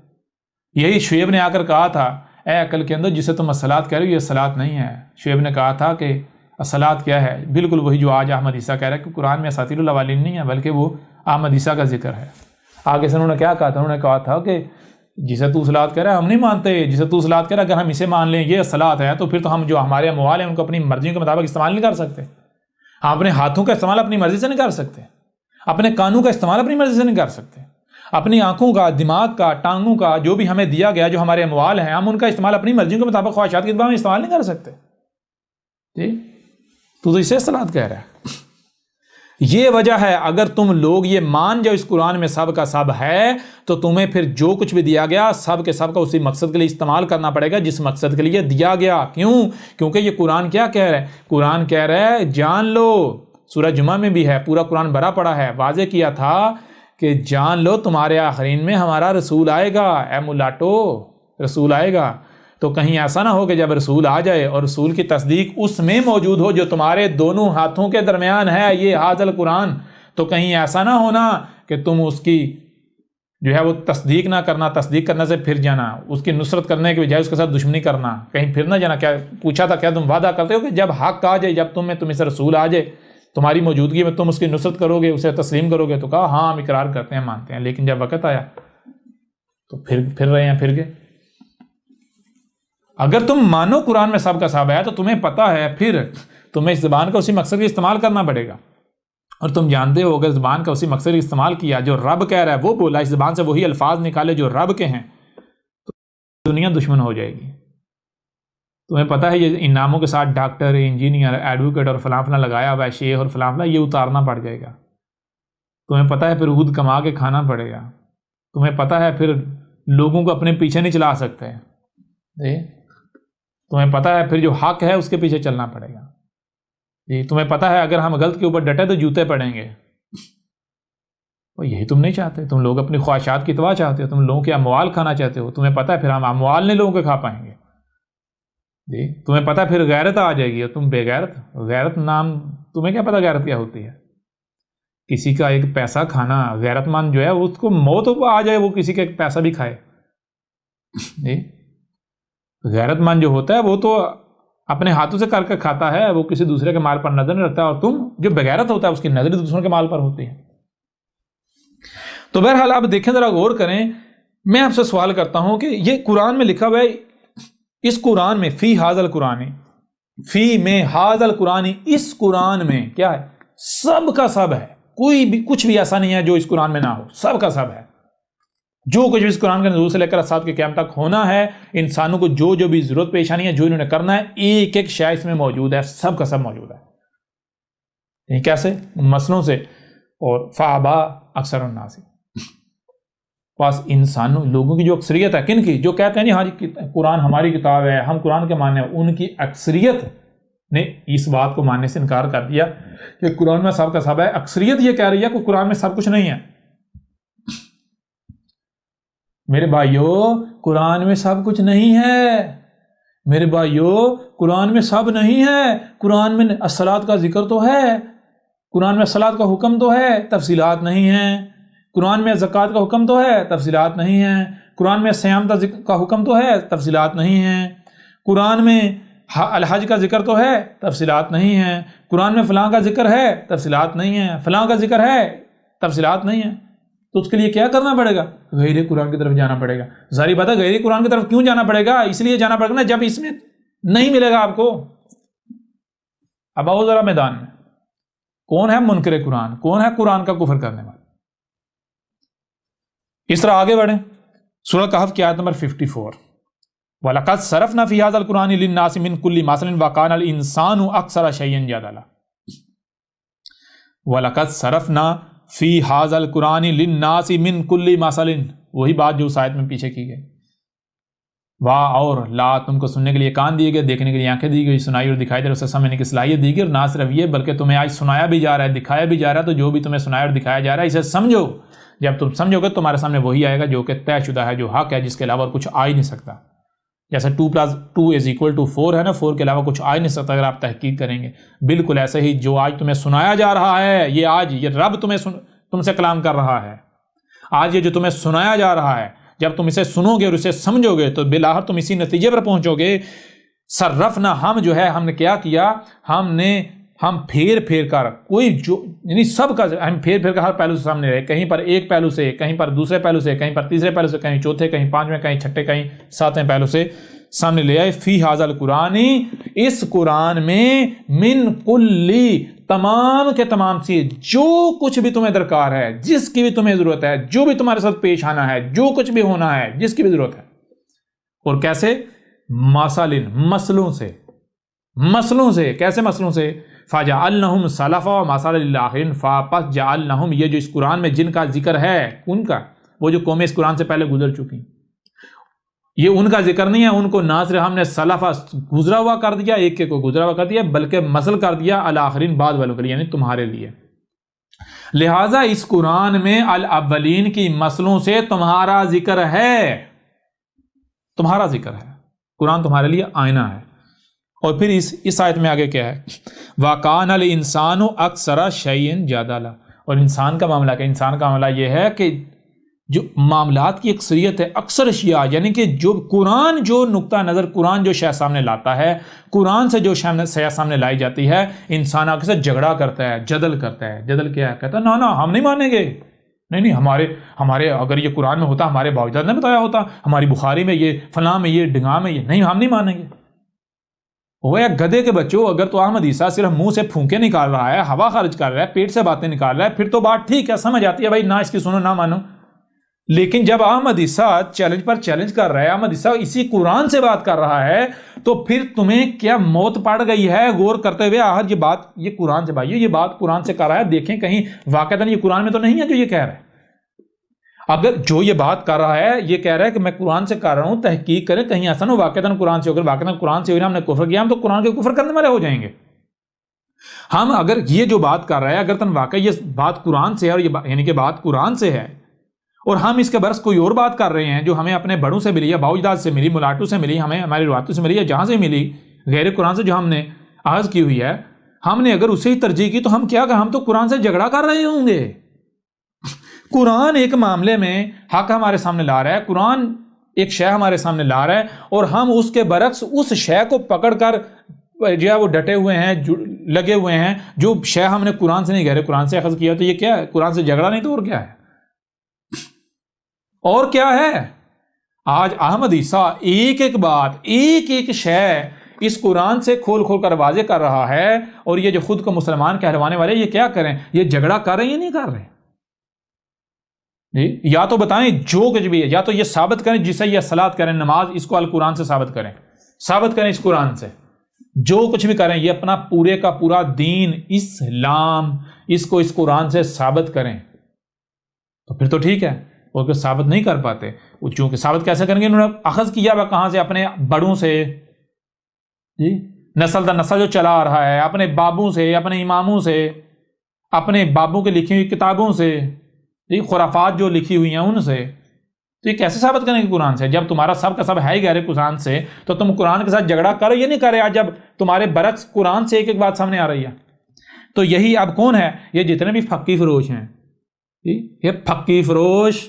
یہی شعیب نے آ کر کہا تھا، اے عقل کے اندر جسے تم الصلاۃ کہہ رہے ہو یہ الصلاۃ نہیں ہے۔ شعیب نے کہا تھا کہ الصلاۃ کیا ہے؟ بالکل وہی جو آج احمد عیسیٰ کہہ رہا ہے کہ قرآن میں اساطیر الاولین نہیں ہے بلکہ وہ احمد عیسیٰ کا ذکر ہے۔ آگے سے انہوں نے کیا کہا تھا؟ انہوں نے کہا تھا کہ جسے تو الصلاۃ کہہ رہا ہے ہم نہیں مانتے، جسے تو الصلاۃ کہہ رہا ہے اگر ہم اسے مان لیں یہ الصلاۃ ہے تو پھر تو ہم جو ہمارے اموال ہیں ان کو اپنی مرضی کے مطابق استعمال نہیں کر سکتے، ہم اپنے ہاتھوں کا استعمال اپنی مرضی سے نہیں کر سکتے، اپنے کانوں کا استعمال اپنی مرضی سے نہیں کر سکتے، اپنی آنکھوں کا، دماغ کا، ٹانگوں کا، جو بھی ہمیں دیا گیا جو ہمارے اموال ہیں ہم ان کا استعمال اپنی مرضی کے مطابق خواہشات کے اتباع میں استعمال نہیں کر سکتے۔ جی تو اسے الصلاۃ کہہ رہا ہے۔ یہ وجہ ہے اگر تم لوگ یہ مان جاؤ اس قرآن میں سب کا سب ہے تو تمہیں پھر جو کچھ بھی دیا گیا سب کے سب کا اسی مقصد کے لیے استعمال کرنا پڑے گا جس مقصد کے لیے دیا گیا۔ کیوں؟ کیونکہ یہ قرآن کیا کہہ رہا ہے؟ قرآن کہہ رہا ہے جان لو، سورہ جمعہ میں بھی ہے، پورا قرآن بھرا پڑا ہے، واضح کیا تھا کہ جان لو تمہارے آخرین میں ہمارا رسول آئے گا، اے ملاٹو رسول آئے گا۔ تو کہیں ایسا نہ ہو کہ جب رسول آ جائے اور رسول کی تصدیق اس میں موجود ہو جو تمہارے دونوں ہاتھوں کے درمیان ہے، یہ ھذا القرآن، تو کہیں ایسا نہ ہونا کہ تم اس کی جو ہے وہ تصدیق نہ کرنا، تصدیق کرنے سے پھر جانا، اس کی نصرت کرنے کے بجائے اس کے ساتھ دشمنی کرنا، کہیں پھر نہ جانا۔ کیا پوچھا تھا، کیا تم وعدہ کرتے ہو کہ جب حق آ جائے، جب تم سے رسول آ جائے، تمہاری موجودگی میں تم اس کی نصرت کرو گے، اسے تسلیم کرو گے؟ تو کہا ہاں ہم اقرار کرتے ہیں، مانتے ہیں، لیکن جب وقت آیا تو پھر رہے ہیں، پھر گئے۔ اگر تم مانو قرآن میں سب کا سب ہے تو تمہیں پتہ ہے پھر تمہیں اس زبان کا اسی مقصد کے استعمال کرنا پڑے گا، اور تم جانتے ہو اگر زبان کا اسی مقصد کے استعمال کیا جو رب کہہ رہا ہے وہ بولا، اس زبان سے وہی الفاظ نکالے جو رب کے ہیں، تو دنیا دشمن ہو جائے گی۔ تمہیں پتہ ہے یہ ان ناموں کے ساتھ ڈاکٹر، انجینئر، ایڈوکیٹ اور فلاں فلاں لگایا ہوا ہے، شیخ اور فلاں فلاں، یہ اتارنا پڑ جائے گا۔ تمہیں پتہ ہے پھر خود کما کے کھانا پڑے گا۔ تمہیں پتہ ہے پھر لوگوں کو اپنے پیچھے نہیں چلا سکتے۔ تمہیں پتہ ہے پھر جو حق ہے اس کے پیچھے چلنا پڑے گا۔ جی تمہیں پتہ ہے اگر ہم غلط کے اوپر ڈٹے تو جوتے پڑیں گے، اور یہی تم نہیں چاہتے۔ تم لوگ اپنی خواہشات کی اتباع چاہتے ہو، تم لوگوں کے اموال کھانا چاہتے ہو، تمہیں پتہ ہے پھر ہم اموال نہیں لوگوں کے کھا پائیں گے۔ جی تمہیں پتہ ہے پھر غیرت آ جائے گی، اور تم بے غیرت، غیرت نام تمہیں کیا پتہ غیرت کیا ہوتی ہے؟ کسی کا ایک پیسہ کھانا، غیرت مند جو ہے اس کو موت آ جائے وہ کسی کا ایک پیسہ بھی کھائے۔ جی غیرت مند جو ہوتا ہے وہ تو اپنے ہاتھوں سے کر کے کھاتا ہے، وہ کسی دوسرے کے مال پر نظر نہیں رکھتا، اور تم جو بغیرت ہوتا ہے اس کی نظر دوسروں کے مال پر ہوتی ہے۔ تو بہرحال آپ دیکھیں، ذرا غور کریں، میں آپ سے سوال کرتا ہوں کہ یہ قرآن میں لکھا ہوا ہے، اس قرآن میں فی ھذا القرآن، فی میں ھذا القرآن، اس قرآن میں کیا ہے؟ سب کا سب ہے، کوئی بھی کچھ بھی ایسا نہیں ہے جو اس قرآن میں نہ ہو، سب کا سب ہے۔ جو کچھ اس قرآن کے نزول سے لے کر ساتھ کے قیامت تک ہونا ہے، انسانوں کو جو بھی ضرورت پیش آنی ہے، جو انہوں نے کرنا ہے، ایک ایک شے اس میں موجود ہے، سب کا سب موجود ہے۔ یہ کیسے؟ مسئلوں سے. اور فابا اکثر الناس، پاس انسانوں لوگوں کی جو اکثریت ہے، کن کی؟ جو کہتے ہیں نہیں ہاں جی قرآن ہماری کتاب ہے، ہم قرآن کے ماننے ہیں، ان کی اکثریت نے اس بات کو ماننے سے انکار کر دیا کہ قرآن میں سب کا سب ہے. اکثریت یہ کہہ رہی ہے کہ قرآن میں سب کچھ نہیں ہے. میرے بھائیو قرآن میں سب کچھ نہیں ہے، میرے بھائیو قرآن میں سب نہیں ہے. قرآن میں الصلاۃ کا ذکر تو ہے، قرآن میں الصلاۃ کا حکم تو ہے، تفصیلات نہیں ہیں. قرآن میں زکوٰۃ کا حکم تو ہے، تفصیلات نہیں ہیں. قرآن میں صیام کا حکم تو ہے، تفصیلات نہیں ہیں. قرآن میں الحج کا ذکر تو ہے، تفصیلات نہیں ہیں. قرآن میں فلاں کا ذکر ہے، تفصیلات نہیں ہیں. فلاں کا ذکر ہے، تفصیلات نہیں ہیں. تو اس کے لیے کیا کرنا پڑے گا؟ غیر قرآن کی طرف جانا پڑے گا. ظاہر بات ہے غیر قرآن کی طرف کیوں جانا پڑے گا؟ اس لیے جانا پڑے گا نا جب اس میں نہیں ملے گا آپ کو. اب آؤ ذرا میدان میں، کون ہے منکر قرآن؟ کون ہے قرآن کا کفر کرنے والا؟ اس طرح آگے بڑھیں. سورہ کہف کی آیت نمبر 54، وَلَقَدْ صَرَفْنَا فِي هَذَا الْقُرْآنِ لِلنَّاسِ مِنْ كُلِّ مَثَلٍ وَكَانَ الْإِنسَانُ أَكْثَرَ شَيْءٍ جَدَلًا. وَلَقَدْ صَرَفْنَا فِي هَذَا الْقُرْآنِ لِلنَّاسِ مِنْ كُلِّ مَثَلٍ، وہی بات جو اس آیت میں پیچھے کی گئی. واہ اور لا، تم کو سننے کے لیے کان دیے گئے، دیکھنے کے لیے آنکھیں دی گئی، سنائی اور دکھائی دے رہے، اسے سمجھنے کی صلاحیت دی گئی. اور نہ صرف یہ بلکہ تمہیں آج سنایا بھی جا رہا ہے، دکھایا بھی جا رہا ہے. تو جو بھی تمہیں سنایا اور دکھایا جا رہا ہے اسے سمجھو. جب تم سمجھو گے تمہارے سامنے وہی آئے گا جو کہ طے شدہ ہے، جو حق ہے، جس کے علاوہ اور کچھ آ ہی نہیں سکتا. جیسے 2+2=4 ہے نا، 4 کے علاوہ کچھ آ ہی نہیں سکتا اگر آپ تحقیق کریں گے. بالکل ایسے ہی جو آج تمہیں سنایا جا رہا ہے، یہ آج یہ رب تم سے کلام کر رہا ہے. آج یہ جو تمہیں سنایا جا رہا ہے، جب تم اسے سنو گے اور اسے سمجھو گے تو بالآخر تم اسی نتیجے پر پہنچو گے. صرفنا، ہم جو ہے ہم نے کیا کیا، ہم پھیر کر کوئی جو یعنی سب کا ہم پھیر کر ہر پہلو سے سامنے رہے. کہیں پر ایک پہلو سے، کہیں پر دوسرے پہلو سے، کہیں پر تیسرے پہلو سے، کہیں چوتھے، کہیں پانچویں، کہیں چھٹے، کہیں ساتویں پہلو سے سامنے لے آئے. فی ھذا القرآن، اس قرآن میں، من کلی، تمام کے تمام چیز، جو کچھ بھی تمہیں درکار ہے، جس کی بھی تمہیں ضرورت ہے، جو بھی تمہارے ساتھ پیش آنا ہے، جو کچھ بھی ہونا ہے، جس کی بھی ضرورت ہے. اور کیسے؟ مسئلوں سے. کیسے مسئلوں سے؟ فَجَعَلْنَهُمْ سَلَفًا وَمَثَلًا لِلْآخِرِينَ، پس جعلناہم، یہ جو اس قرآن میں جن کا ذکر ہے، ان کا، وہ جو قومیں اس قرآن سے پہلے گزر چکی، یہ ان کا ذکر نہیں ہے. ان کو نہ صرف ہم نے سلفا گزرا ہوا کر دیا، ایک کے کو گزرا ہوا کر دیا، بلکہ مثل کر دیا الاخرین، بعد والوں کے لیے، یعنی تمہارے لیے. لہٰذا اس قرآن میں الاولین کی مسئلوں سے تمہارا ذکر ہے. تمہارا ذکر ہے، قرآن تمہارے لیے آئینہ ہے. اور پھر اس آیت میں آگے کیا ہے؟ وَكَانَ الْإِنسَانُ أَكْثَرَ شَيْءٍ جَدَلًا. اور انسان کا معاملہ کیا؟ انسان کا معاملہ یہ ہے کہ جو معاملات کی اکثریت ہے، اکثر اشیاء، یعنی کہ جو قرآن، جو نقطہ نظر قرآن جو شے سامنے لاتا ہے، قرآن سے جو شے سامنے لائی جاتی ہے، انسان آگے سے جھگڑا کرتا ہے، جدل کرتا ہے. جدل کیا ہے؟ کہتا ہے نا ہم نہیں مانیں گے. نہیں ہمارے اگر یہ قرآن میں ہوتا، ہمارے باوجود نے بتایا ہوتا، ہماری بخاری میں یہ، فلاں میں یہ، ڈنگا میں یہ، نہیں ہم نہیں مانیں گے. وہ گدھے کے بچوں، اگر تو احمد عیسیٰ صرف منہ سے پھونکے نکال رہا ہے، ہوا خارج کر رہا ہے، پیٹ سے باتیں نکال رہا ہے، پھر تو بات ٹھیک ہے، سمجھ آتی ہے بھائی، نہ اس کی سنو نہ مانو. لیکن جب احمد عیسیٰ چیلنج پر چیلنج کر رہا ہے، احمد عیسیٰ اسی قرآن سے بات کر رہا ہے، تو پھر تمہیں کیا موت پڑ گئی ہے غور کرتے ہوئے؟ آخر یہ قرآن سے، بھائیو یہ بات قرآن سے کر رہا ہے، دیکھیں کہیں واقعتاً یہ قرآن میں تو نہیں ہے جو یہ کہہ رہا ہے. اگر جو یہ بات کر رہا ہے، یہ کہہ رہا ہے کہ میں قرآن سے کر رہا ہوں، تحقیق کریں کہیں ایسا نہ واقعتاً قرآن سے، اگر واقعتاً قرآن سے ہوئی نا ہم نے کفر کیا، ہم تو قرآن کے کفر کرنے والے ہو جائیں گے. ہم اگر یہ جو بات کر رہا ہے، اگر تن واقعی یہ بات قرآن سے ہے، اور یہ یعنی کہ بات قرآن سے ہے، اور ہم اس کے برس کوئی اور بات کر رہے ہیں جو ہمیں اپنے بڑوں سے ملی، یا باوجداد سے ملی، ملاٹو سے ملی، ہمیں ہماری روایتوں سے ملی، یا جہاں سے ملی، غیر قرآن سے جو ہم نے آغاز کی ہوئی ہے، ہم نے اگر اسے ہی ترجیح کی، تو ہم کیا کہ ہم تو قرآن سے جھگڑا کر رہے ہوں گے. قرآن ایک معاملے میں حق ہمارے سامنے لا رہا ہے، قرآن ایک شے ہمارے سامنے لا رہا ہے، اور ہم اس کے برعکس اس شے کو پکڑ کر جو ہے وہ ڈٹے ہوئے ہیں، لگے ہوئے ہیں، جو شے ہم نے قرآن سے نہیں غیر قرآن سے اخذ کیا. تو یہ کیا ہے؟ قرآن سے جھگڑا نہیں تو اور کیا ہے؟ اور کیا ہے؟ آج احمد عیسیٰ ایک ایک بات، ایک ایک شے اس قرآن سے کھول کر واضح کر رہا ہے، اور یہ جو خود کو مسلمان کہلوانے والے، یہ کیا کریں؟ یہ جھگڑا کر رہے ہیں یا نہیں کر رہے؟ یا تو بتائیں جو کچھ بھی ہے، یا تو یہ ثابت کریں جسے یہ صلاۃ کریں، نماز، اس کو القرآن سے ثابت کریں اس قرآن سے. جو کچھ بھی کریں یہ اپنا پورے کا پورا دین اسلام اس کو اس قرآن سے ثابت کریں تو پھر تو ٹھیک ہے، اور کہ ثابت نہیں کر پاتے، وہ چونکہ ثابت کیسے کریں گے؟ انہوں نے اخذ کیا وہ کہاں سے؟ اپنے بڑوں سے، جی نسل در نسل جو چلا آ رہا ہے، اپنے بابوں سے، اپنے اماموں سے، اپنے بابوں کے لکھی ہوئی کتابوں سے، جی خرافات جو لکھی ہوئی ہیں ان سے، تو یہ کیسے ثابت کریں گے قرآن سے؟ جب تمہارا سب کا سب ہے ہی غیر قرآن سے تو تم قرآن کے ساتھ جھگڑا کرو یا نہیں کرے؟ آج جب تمہارے برعکس قرآن سے ایک ایک بات سامنے آ رہی ہے، تو یہی اب کون ہے؟ یہ جتنے بھی فقی فروش ہیں، یہ فقی فروش،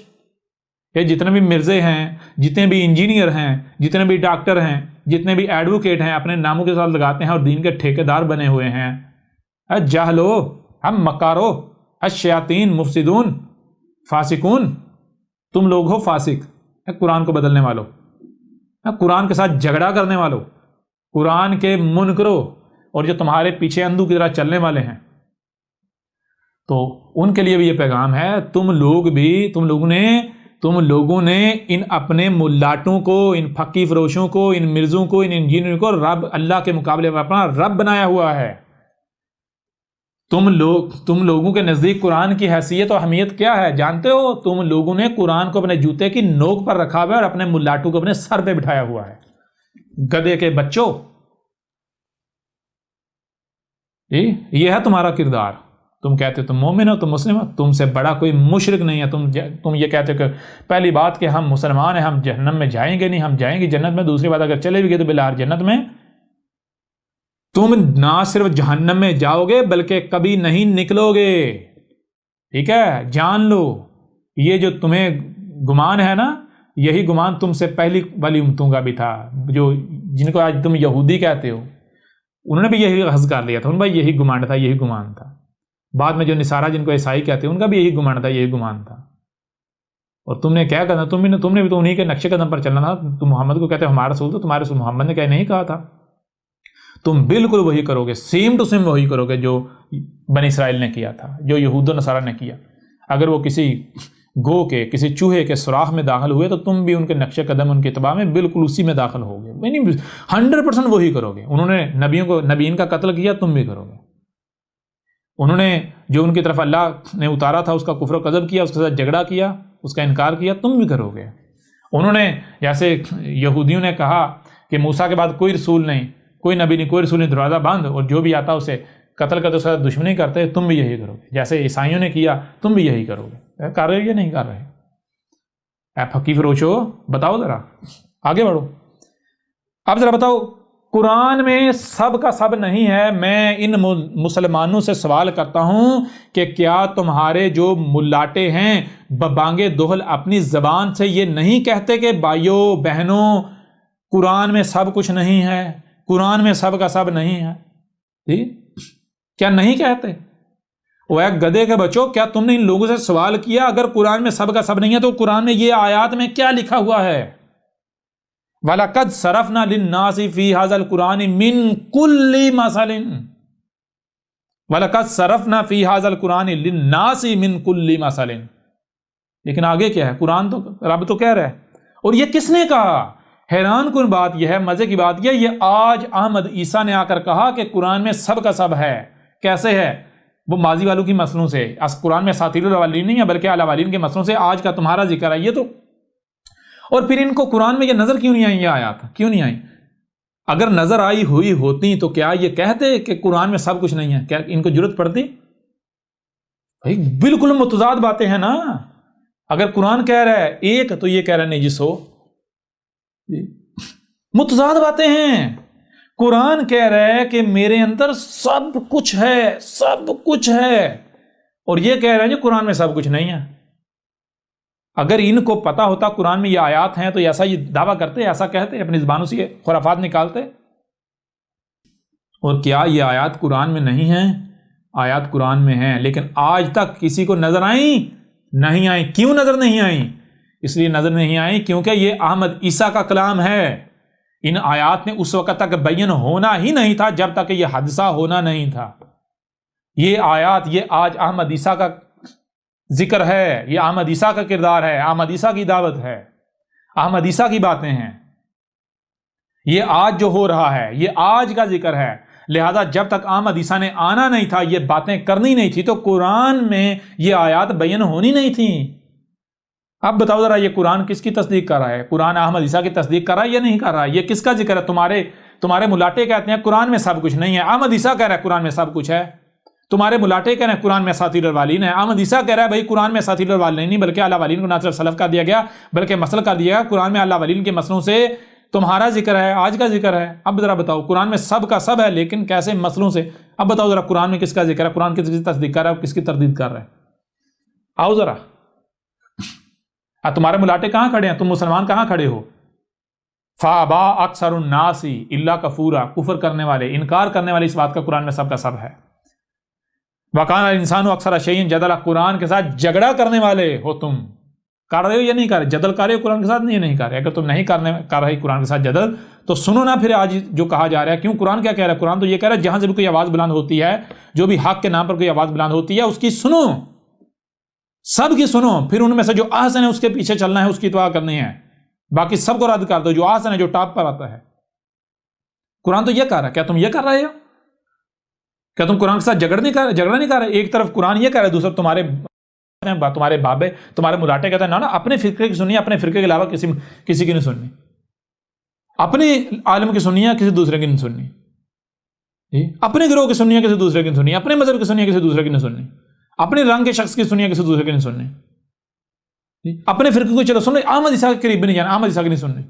یہ جتنے بھی مرزے ہیں، جتنے بھی انجینئر ہیں، جتنے بھی ڈاکٹر ہیں، جتنے بھی ایڈوکیٹ ہیں، اپنے ناموں کے ساتھ لگاتے ہیں اور دین کے ٹھیکیدار بنے ہوئے ہیں۔ جاہلو، ہم مکارو، الشیاطین مفسدون فاسقون، تم لوگ ہو فاسق، قرآن کو بدلنے والوں، قرآن کے ساتھ جھگڑا کرنے والوں، قرآن کے منکروں، اور جو تمہارے پیچھے اندھو کی طرح چلنے والے ہیں، تو ان کے لیے بھی یہ پیغام ہے، تم لوگوں نے ان اپنے ملاٹوں کو، ان پھکی فروشوں کو، ان مرزوں کو، ان انجینئر کو رب، اللہ کے مقابلے میں اپنا رب بنایا ہوا ہے۔ تم لوگوں کے نزدیک قرآن کی حیثیت اور اہمیت کیا ہے جانتے ہو؟ تم لوگوں نے قرآن کو اپنے جوتے کی نوک پر رکھا ہوا ہے اور اپنے ملاٹوں کو اپنے سر پہ بٹھایا ہوا ہے۔ گدھے کے بچوں، یہ ہے تمہارا کردار۔ تم کہتے تم مومن ہو، تم مسلم ہو، تم سے بڑا کوئی مشرک نہیں ہے۔ تم یہ کہتے ہو کہ پہلی بات کہ ہم مسلمان ہیں، ہم جہنم میں جائیں گے نہیں، ہم جائیں گے جنت میں۔ دوسری بات اگر چلے بھی گئے تو بالآخر جنت میں تم نہ صرف جہنم میں جاؤ گے بلکہ کبھی نہیں نکلو گے، ٹھیک ہے؟ جان لو، یہ جو تمہیں گمان ہے نا، یہی گمان تم سے پہلی والی امتوں کا بھی تھا، جن کو آج تم یہودی کہتے ہو، انہوں نے بھی یہی حظ کر لیا تھا، ان کا یہی گمان تھا، یہی گمان تھا۔ بعد میں جو نصارہ جن کو عیسائی کہتے ہیں ان کا بھی یہی گمان تھا، یہی گمان تھا۔ اور تم نے کیا کرنا؟ تم نے بھی تو انہی کے نقشے قدم پر چلنا تھا۔ تم محمد کو کہتے ہو ہمارا رسول، تو تمہارے رسول محمد نے کیا نہیں کہا تھا؟ تم بالکل وہی کرو گے، سیم ٹو سیم وہی کرو گے جو بنی اسرائیل نے کیا تھا، جو یہود و نصارہ نے کیا۔ اگر وہ کسی گو کے، کسی چوہے کے سوراخ میں داخل ہوئے تو تم بھی ان کے نقش قدم، ان کے اتباع میں بالکل اسی میں داخل ہوگے، یعنی 100% وہی کرو گے۔ انہوں نے نبیین کا قتل کیا، تم بھی کرو گے۔ انہوں نے جو ان کی طرف اللہ نے اتارا تھا اس کا کفر و کذب کیا، اس کے ساتھ جھگڑا کیا، اس کا انکار کیا، تم بھی کرو گے۔ انہوں نے جیسے یہودیوں نے کہا کہ موسیٰ کے بعد کوئی رسول نہیں، کوئی نبی نہیں، کوئی رسول نہیں، دروازہ بند، اور جو بھی آتا اسے قتل کرتے، اس کے ساتھ دشمنی کرتے، تم بھی یہی کرو گے۔ جیسے عیسائیوں نے کیا تم بھی یہی کرو گے۔ کر رہے ہو یا نہیں کر رہے؟ اے پھکی فروشو، بتاؤ ذرا، آگے بڑھو۔ اب ذرا بتاؤ، قرآن میں سب کا سب نہیں ہے۔ میں ان مسلمانوں سے سوال کرتا ہوں کہ کیا تمہارے جو ملاٹے ہیں ببانگے دہل اپنی زبان سے یہ نہیں کہتے کہ بھائیوں بہنوں قرآن میں سب کچھ نہیں ہے، قرآن میں سب کا سب نہیں ہے؟ کیا نہیں کہتے؟ وہ گدھے کے بچوں، کیا تم نے ان لوگوں سے سوال کیا اگر قرآن میں سب کا سب نہیں ہے تو قرآن میں یہ آیات میں کیا لکھا ہوا ہے؟ وَلَقَدْ صَرَفْنَا لِلنَّاسِ فِي هَذَا الْقُرْآنِ مِنْ كُلِّ مَثَلٍ وَلَقَدْ صَرَفْنَا فِي هَذَا الْقُرْآنِ لِلنَّاسِ مِنْ كُلِّ مَثَلٍ۔ لیکن آگے کیا ہے؟ قرآن تو رب تو کہہ رہا ہے، اور یہ کس نے کہا؟ حیران کن بات یہ ہے، مزے کی بات یہ آج احمد عیسیٰ نے آ کر کہا کہ قرآن میں سب کا سب ہے۔ کیسے ہے؟ وہ ماضی والوں کی مسلوں سے، قرآن میں اساطیر الاولین نہیں ہے بلکہ الاولین کے مسلوں سے آج کا تمہارا ذکر ہے۔ یہ تو، اور پھر ان کو قرآن میں یہ نظر کیوں نہیں آئی؟ یہ آیات کیوں نہیں آئی؟ اگر نظر آئی ہوئی ہوتی تو کیا یہ کہتے کہ قرآن میں سب کچھ نہیں ہے؟ کیا ان کو ضرورت پڑتی؟ بھائی بالکل متضاد باتیں ہیں نا۔ اگر قرآن کہہ رہا ہے ایک تو یہ کہہ رہا ہے نجس ہو، متضاد باتیں ہیں۔ قرآن کہہ رہا ہے کہ میرے اندر سب کچھ ہے، سب کچھ ہے، اور یہ کہہ رہے ہیں کہ قرآن میں سب کچھ نہیں ہے۔ اگر ان کو پتا ہوتا قرآن میں یہ آیات ہیں تو ایسا یہ دعویٰ کرتے، ایسا کہتے، اپنی زبانوں سے یہ خرافات نکالتے۔ اور کیا یہ آیات قرآن میں نہیں ہیں؟ آیات قرآن میں ہیں، لیکن آج تک کسی کو نظر آئیں؟ نہیں آئیں۔ کیوں نظر نہیں آئیں؟ اس لیے نظر نہیں آئیں کیونکہ یہ احمد عیسیٰ کا کلام ہے۔ ان آیات نے اس وقت تک بیان ہونا ہی نہیں تھا جب تک یہ حادثہ ہونا نہیں تھا۔ یہ آیات، یہ آج احمد عیسیٰ کا ذکر ہے، یہ احمد عیسیٰ کا کردار ہے، احمد عیسیٰ کی دعوت ہے، احمد عیسیٰ کی باتیں ہیں۔ یہ آج جو ہو رہا ہے یہ آج کا ذکر ہے، لہذا جب تک احمد عیسیٰ نے آنا نہیں تھا یہ باتیں کرنی نہیں تھی، تو قرآن میں یہ آیات بیان ہونی نہیں تھیں۔ اب بتاؤ ذرا، یہ قرآن کس کی تصدیق کر رہا ہے؟ قرآن احمد عیسیٰ کی تصدیق کر رہا ہے یا نہیں کر رہا ہے؟ یہ کس کا ذکر ہے؟ تمہارے ملاٹے کہتے ہیں قرآن میں سب کچھ نہیں ہے، احمد عیسیٰ کہہ رہا ہے قرآن میں سب کچھ ہے۔ تمہارے ملاٹے کہہ رہے ہیں قرآن میں اساطیر الاولین ہے، احمد عیسیٰ کہہ رہا ہے بھائی قرآن میں اساطیر الاولین نہیں بلکہ اعلیٰ اولین کو نہ صرف سلف کر دیا گیا بلکہ مسل کر دیا گیا، قرآن میں اعلیٰ اولین کے مسلوں سے تمہارا ذکر ہے، آج کا ذکر ہے۔ اب ذرا بتاؤ، قرآن میں سب کا سب ہے لیکن کیسے مسلوں سے؟ اب بتاؤ ذرا، قرآن میں کس کا ذکر ہے؟ قرآن کس کی تصدیق کر رہا ہے، کس کی تردید کر رہا ہے؟ آؤ ذرا، تمہارے ملاٹے کہاں کھڑے ہیں؟ تم مسلمان کہاں کھڑے ہو؟ فابا اکثر الناس الا کفورا، کفر کرنے والے، انکار کرنے والے اس بات کا قرآن میں سب کا سب ہے۔ وکان الانسان اکثر شیء جدلا، قرآن کے ساتھ جھگڑا کرنے والے ہو تم، کر رہے ہو یا نہیں کر رہے؟ جدل کر رہے ہو قرآن کے ساتھ؟ نہیں کر رہے۔ اگر تم نہیں کر رہے قرآن کے ساتھ جدل تو سنو نا پھر آج جو کہا جا رہا ہے۔ کیوں؟ قرآن کیا کہہ رہا ہے؟ قرآن تو یہ کہہ رہا ہے جہاں سے بھی کوئی آواز بلند ہوتی ہے، جو بھی حق کے نام پر کوئی آواز بلند ہوتی ہے اس کی سنو، سب کی سنو، پھر ان میں سے جو احسن ہے اس کے پیچھے چلنا ہے، اس کی اتباع کرنی ہے، باقی سب کو رد کر دو جو احسن ہے، جو ٹاپ پر آتا ہے۔ قرآن تو یہ کہہ رہا ہے، کیا تم یہ کر رہے ہو؟ کیا تم قرآن کے ساتھ جھگڑا نہیں کر رہے؟ ایک طرف قرآن یہ کہہ رہا ہے، دوسرا تمہارے بابے، تمہارے ملاٹے کہتے ہیں نا اپنے فرقے کی سنیے، اپنے فرقے کے علاوہ کسی کی نہیں سننی، اپنے عالم کی سنیے، کسی دوسرے کی نہیں سننی، اپنے گروہ کی سنیے، کسی دوسرے کی نہیں سننی، اپنے مذہب کی سنیے، کسی دوسرے کی نہیں سننی، اپنے رنگ کے شخص کی سنیے، کسی دوسرے کی نہیں سننی، اپنے فرقے کو چلو سن رہے، احمد عیسیٰ کے قریب نہیں جانا، احمد عیسیٰ کی نہیں سننی۔